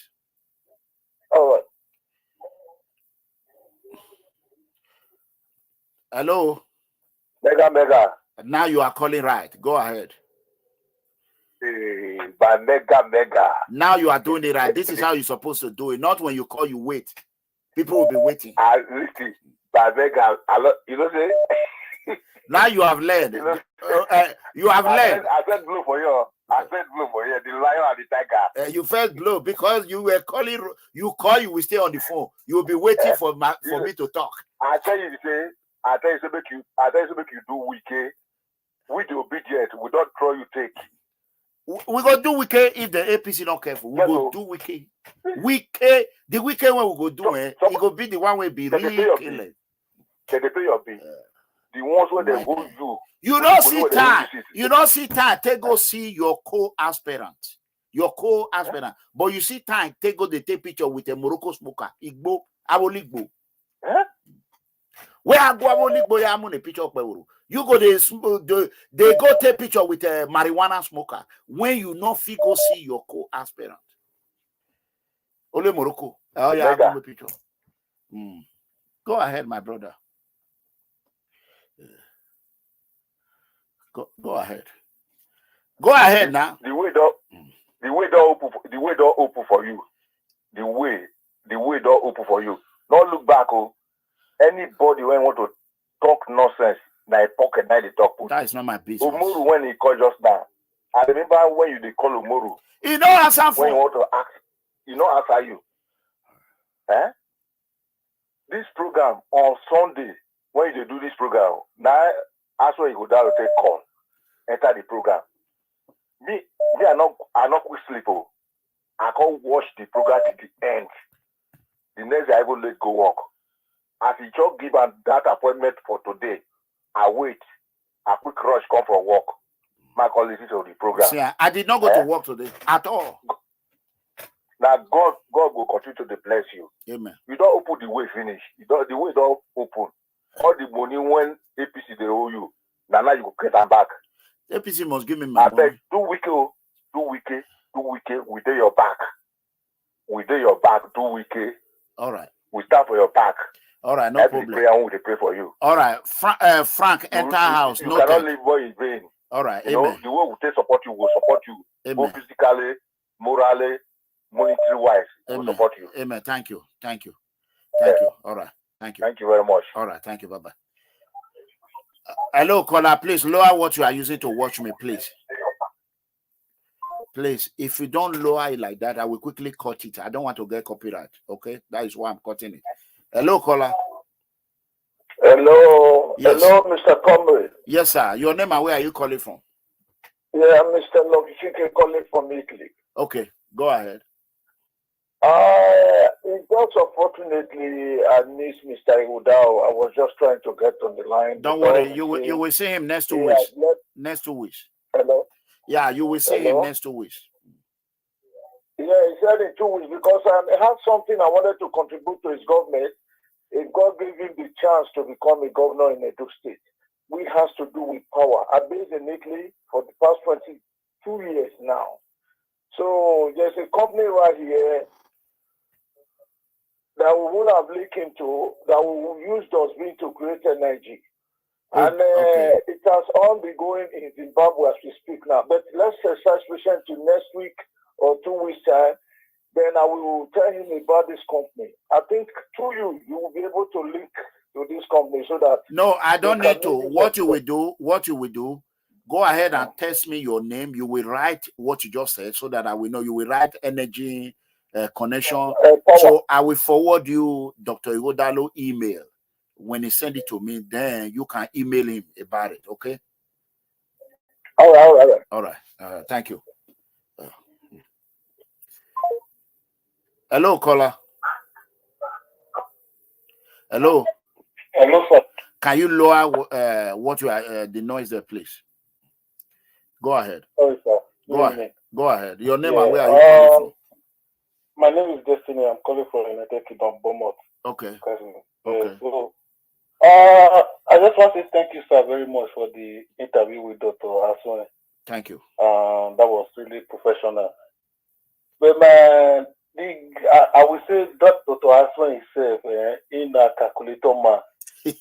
All right. Hello. Mega. Now you are calling right. Go ahead. Mega. Now you are doing it right. This is how you're supposed to do it. Not when you call, you wait. People will be waiting. Listen, Mega. You know, say Now you have learned. You have learned. I said blue for you. I said blue for you. The lion and the tiger. You felt blue because you were calling. You will stay on the phone. You will be waiting for me to talk. I tell you, make you do wiki. We do obedient. We don't throw you take. We go do wiki if the APC not careful. We go do wiki. The weekend when we go do it go be the one we be really killing. They pay your bill. The ones where they go do. You don't see time. You don't see time. Take go see your co-aspirant. But you see time. Take go they take picture with a Morocco smoker. Igbo, Aboligbo. Where I go Aboligbo, I'm on a picture of Okpebholo. You go they go take picture with a marijuana smoker. When you not fit go see your co-aspirant. Only Morocco. Oh yeah, I have a picture. Go ahead, my brother. Go ahead. Go ahead now. The way don't open for you. The way don't open for you. Don't look back. Oh, anybody when want to talk nonsense, na pocket na they talk. That is not my business. Umaru when he called just now. I remember when you call Umaru. You know answer when you want to ask, you know answer you. This program on Sunday when you do this program now. Asuen Ighodalo take call, enter the program. Me, I not quick sleep. I can't watch the program to the end. The next day I will let go work. As he just give that appointment for today, I wait. I quick rush come from work. My colleagues of the program. See, I did not go to work today at all. Now God will continue to bless you. Amen. You don't open the way finish. The way don't open. All the money when APC they owe you. Now you go get them back. APC must give me my money. Beg, do wiki. We do your back. Do wiki. All right. We stand for your back. All right, no Every problem. prayer we pray for you. All right, Frank, enter house. You cannot live boy in vain. All right, you amen. know, the way we take support you, we'll support you. Amen. Both physically, morally, monetary wise. We'll support you. Amen. Thank you. You. All right. Thank you. Thank you very much. All right. Thank you. Bye-bye. Hello, caller. Please lower what you are using to watch me, please. Please, if you don't lower it like that, I will quickly cut it. I don't want to get copyright. Okay, that is why I'm cutting it. Hello, caller. Hello. Yes. Hello, Mr. Comrade. Yes, sir. Your name and where are you calling from? Yeah, Mr. Nosakhare calling from Italy. Okay, go ahead. Just unfortunately, I missed Mr. Ighodalo. I was just trying to get on the line. Don't worry, you will see him next 2 weeks. Next 2 weeks. Hello. Yeah, you will see him next 2 weeks. Yeah, he said in 2 weeks because I had something I wanted to contribute to his government. If God gave him the chance to become a governor in Edo State, we has to do with power. I've been in Italy for the past 22 years now. So there's a company right here that we will have linked into that we will use dustbin to create energy. And it has all been going in Zimbabwe as we speak now. But let's exercise patience to next week or 2 weeks time. Then I will tell him about this company. I think through you will be able to link to this company so that... No, I don't need to. What you will do, go ahead and text me your name. You will write what you just said so that I will know. You will write energy connection. So I will forward you Dr. Ighodalo email. When he send it to me, then you can email him about it, okay? All right. Thank you. Hello, caller. Hello. Hello, sir. Can you lower what you are the noise there, please? Go ahead. Sorry, sir. Go ahead. Your name and where are you calling from? My name is Destiny. I'm calling from United Kingdom, Bournemouth. Okay. Okay. So, I just want to say thank you, sir, very much for the interview with Dr. Asuen. Thank you. That was really professional. But man, I would say that Dr. Asuen himself, in a calculator man.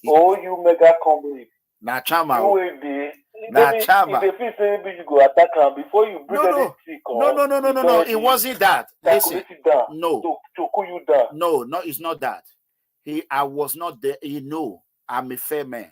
Oh, you mega company. Na chama. You will be. Na chama. If you say maybe you go attack him before you bring No. It wasn't that. Listen. No. To cool you down. No, it's not that. I was not there. You know, I'm a fair man.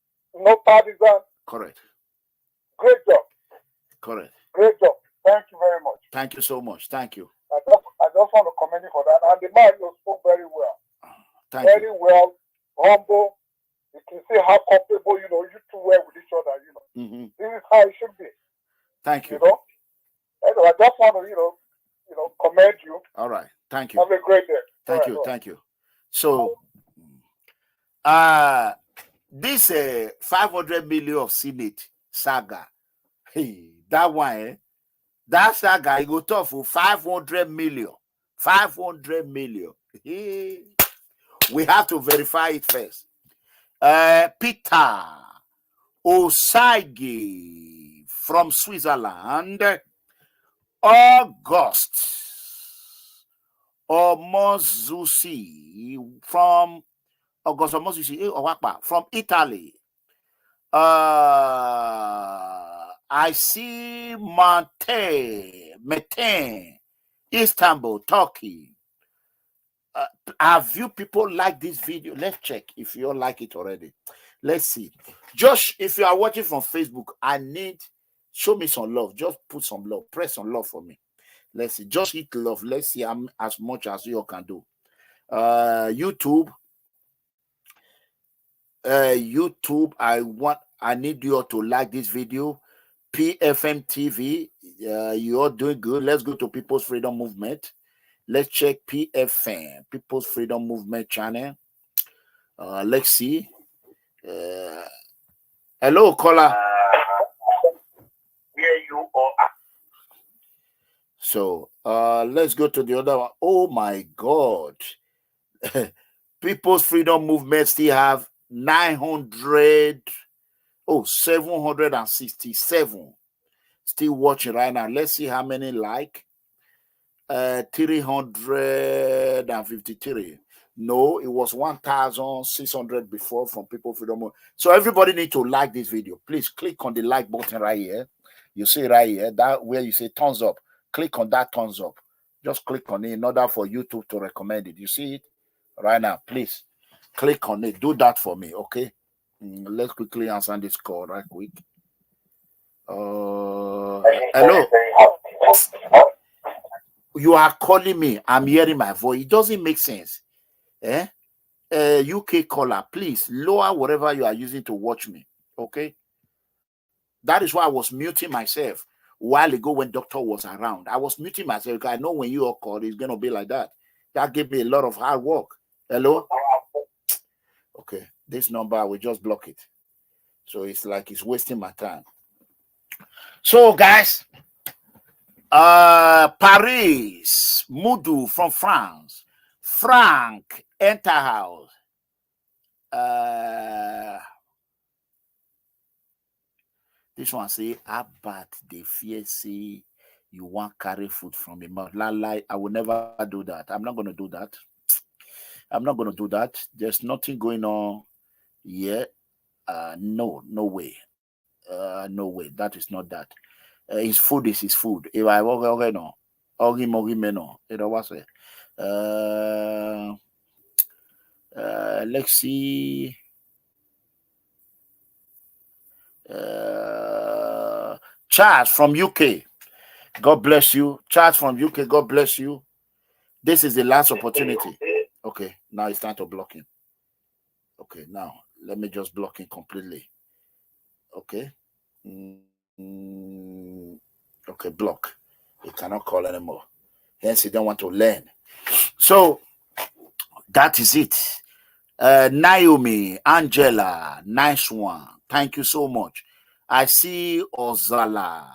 no partisan. Correct. Great job. Correct. Great job. Thank you very much. Thank you so much. Thank you. I just want to commend you for that. And the man you spoke very well. Very well, humble. You can see how comfortable, you two were with each other, This is how it should be. Thank you. Anyway, I just want to, commend you. All right. Thank you. Have a great day. Thank you. Thank you. So, this 500 million of Senate saga, hey, that one, that saga, it go tough for 500 million. 500 million. Hey. We have to verify it first. Peter Osage from Switzerland, August Omozusi from from Italy. I see Mete, Istanbul, Turkey. Have you people like this video? Let's check if you all like it already. Let's see. Josh, if you are watching from Facebook, show me some love. Just put some love. Press some love for me. Let's see. Just hit love. Let's see as much as you all can do. YouTube, I need you all to like this video. PFM TV, you all doing good. Let's go to People's Freedom Movement. Let's check PFM, People's Freedom Movement channel. Let's see. Hello, caller. Where you are. So, let's go to the other one. Oh my God. People's Freedom Movement still have 767 still watching right now. Let's see how many like. 353. No, it was 1,600 before from People Freedom. So everybody need to like this video. Please click on the like button right here. You see right here, that where you say thumbs up. Click on that thumbs up. Just click on it in order for YouTube to recommend it. You see it right now. Please click on it. Do that for me, okay? Let's quickly answer this call right quick. Hello. You are calling me. I'm hearing my voice. It doesn't make sense. UK caller, please lower whatever you are using to watch me. Okay. That is why I was muting myself a while ago when Doctor was around. I was muting myself because I know when you all call, it's going to be like that. That gave me a lot of hard work. Hello? Okay. This number, I will just block it. So it's like it's wasting my time. So, guys, Paris, Moudou from France. Frank, enter house. This one say, Abbat, the fear say you want carry food from your mouth. Lie, I will never do that. I'm not going to do that. I'm not going to do that. There's nothing going on here. No way. No way. That is not that. His food is his food. If I walk away, no. Let's see. Charles from UK. God bless you. Charles from UK. God bless you. This is the last opportunity. Okay, now it's time to block him. Okay, now let me just block him completely. Okay. Okay, block. He cannot call anymore. Hence, he don't want to learn. So that is it. Naomi, Angela, nice one. Thank you so much. I see Ozala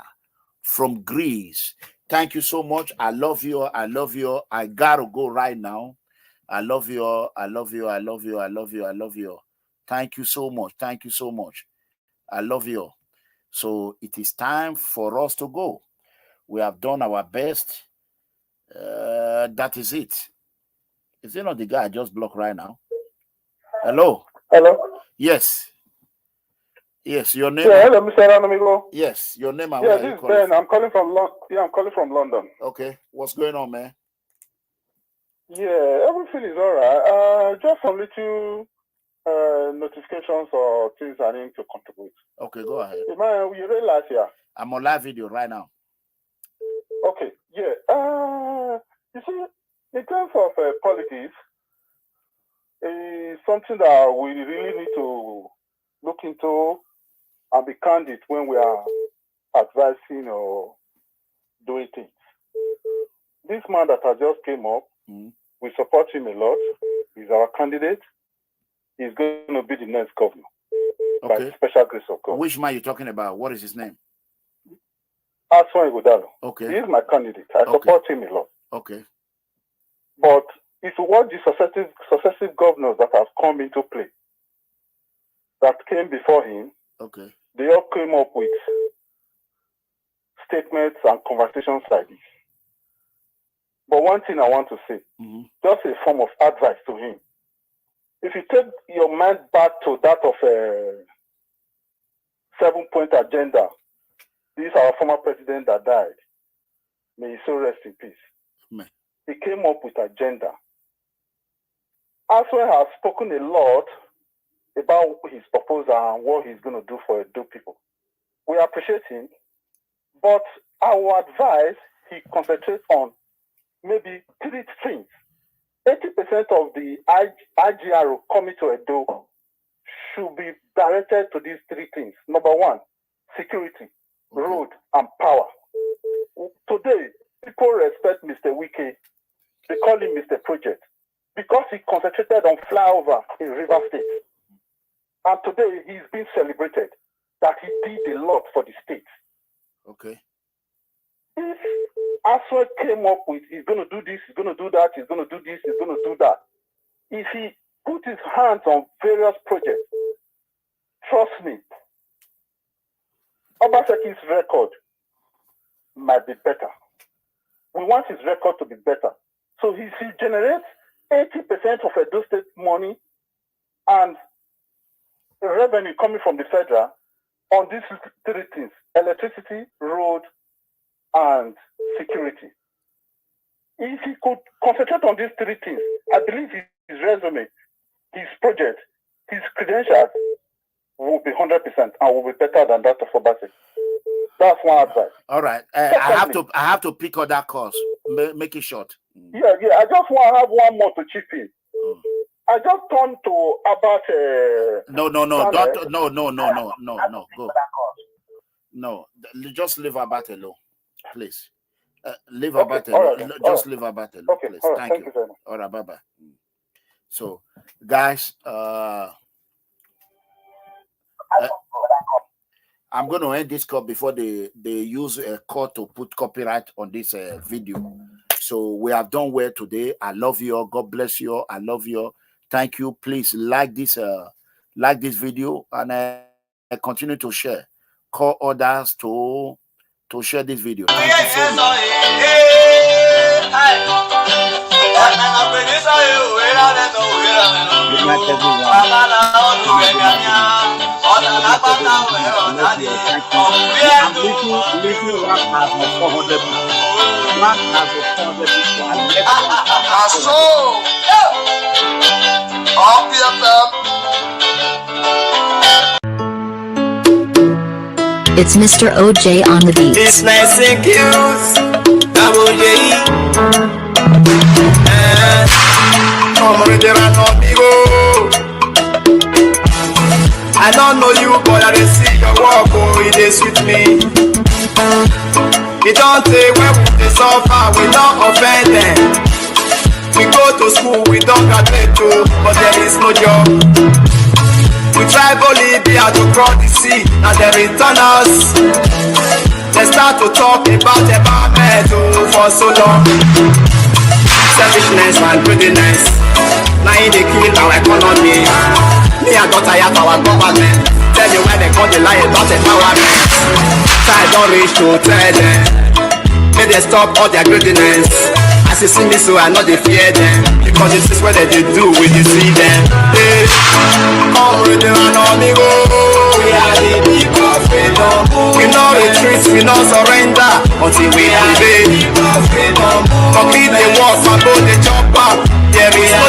from Greece. Thank you so much. I love you. I love you. I gotta go right now. I love you. I love you. I love you. I love you. I love you. Thank you so much. Thank you so much. I love you. So it is time for us to go. We have done our best. That is it. Is it not the guy I just blocked right now? Hello? Hello? Yes. Yes, your name. Yeah, hello, Mr. Anamigo. Yes, your name. Yeah, this is Ben. I'm calling from I'm calling from London. Okay. What's going on, man? Yeah, everything is all right. Just a little notifications or things I need to contribute. Okay, go ahead. Man, you realize here? I'm on live video right now. Okay, yeah. You see, in terms of politics, it's something that we really need to look into and be candid when we are advising or doing things. This man that has just came up, we support him a lot. He's our candidate. He's going to be the next governor. Okay. By special grace of God. Which man you talking about? What is his name? Asuen Ighodalo. Okay. He's my candidate. I support him a lot. Okay. But if you watch the successive governors that have come into play, that came before him, okay, they all came up with statements and conversations like this. But one thing I want to say, just a form of advice to him. If you take your mind back to that of a 7-point agenda, this is our former president that died. May he so rest in peace. Amen. He came up with agenda. Asue has spoken a lot about his proposal and what he's going to do for Edo people. We appreciate him, but I would advise he concentrates on maybe 3 things. 80% of the IGRO coming to Edo should be directed to these 3 things. Number 1, security, road, and power. Today, people respect Mr. Wike. They call him Mr. Project because he concentrated on flyover in River State. And today, he's been celebrated that he did a lot for the state. Okay. If Asue came up with, he's going to do this, he's going to do that, he's going to do this, he's going to do that. If he put his hands on various projects, trust me, Obaseki's record might be better. We want his record to be better. So if he generates 80% of Edo State money and revenue coming from the federal on these 3 things, electricity, road, and security. If he could concentrate on these 3 things, I believe his resume, his project, his credentials will be 100% and will be better than that of Obaseki. That's one advice. All right. I have to pick on that course. Make it short. Yeah. I just want to have one more to chip in. I just turned to about No. Go. No, just leave about alone, please. Leave about alone. Just leave about alone, please. Right, Thank you. All right, bye. So, guys, I'm going to end this call before they use a call to put copyright on this video. So we have done well today. I love you all. God bless you all. I love you all. Thank you. Please like this video and continue to share. Call others to share this video. Thank you so much. Good night, It's Mr. OJ on the beat. It's nice and cute. I'm OJ. Comrade, I don't know you, but I see your walk, oh, it is with me. You don't say when we suffer, we don't offend them. We go to school, we don't graduate too, but there is no job. We try Bolivia to cross the sea, and they return us. They start to talk about environment for so long. Selfishness and greediness, now they kill our economy. Me and daughter at our government. Tell you why they call the lie about empowerment. Time don't reach to tell them. May they stop all their greediness. As you see me, so I know they fear them. Because this is what they do when you see them. Hey, Comrade, amigo. We are the people of freedom. We no retreat, we no surrender until we are the people of freedom. Complete the work and go the chopper. There is no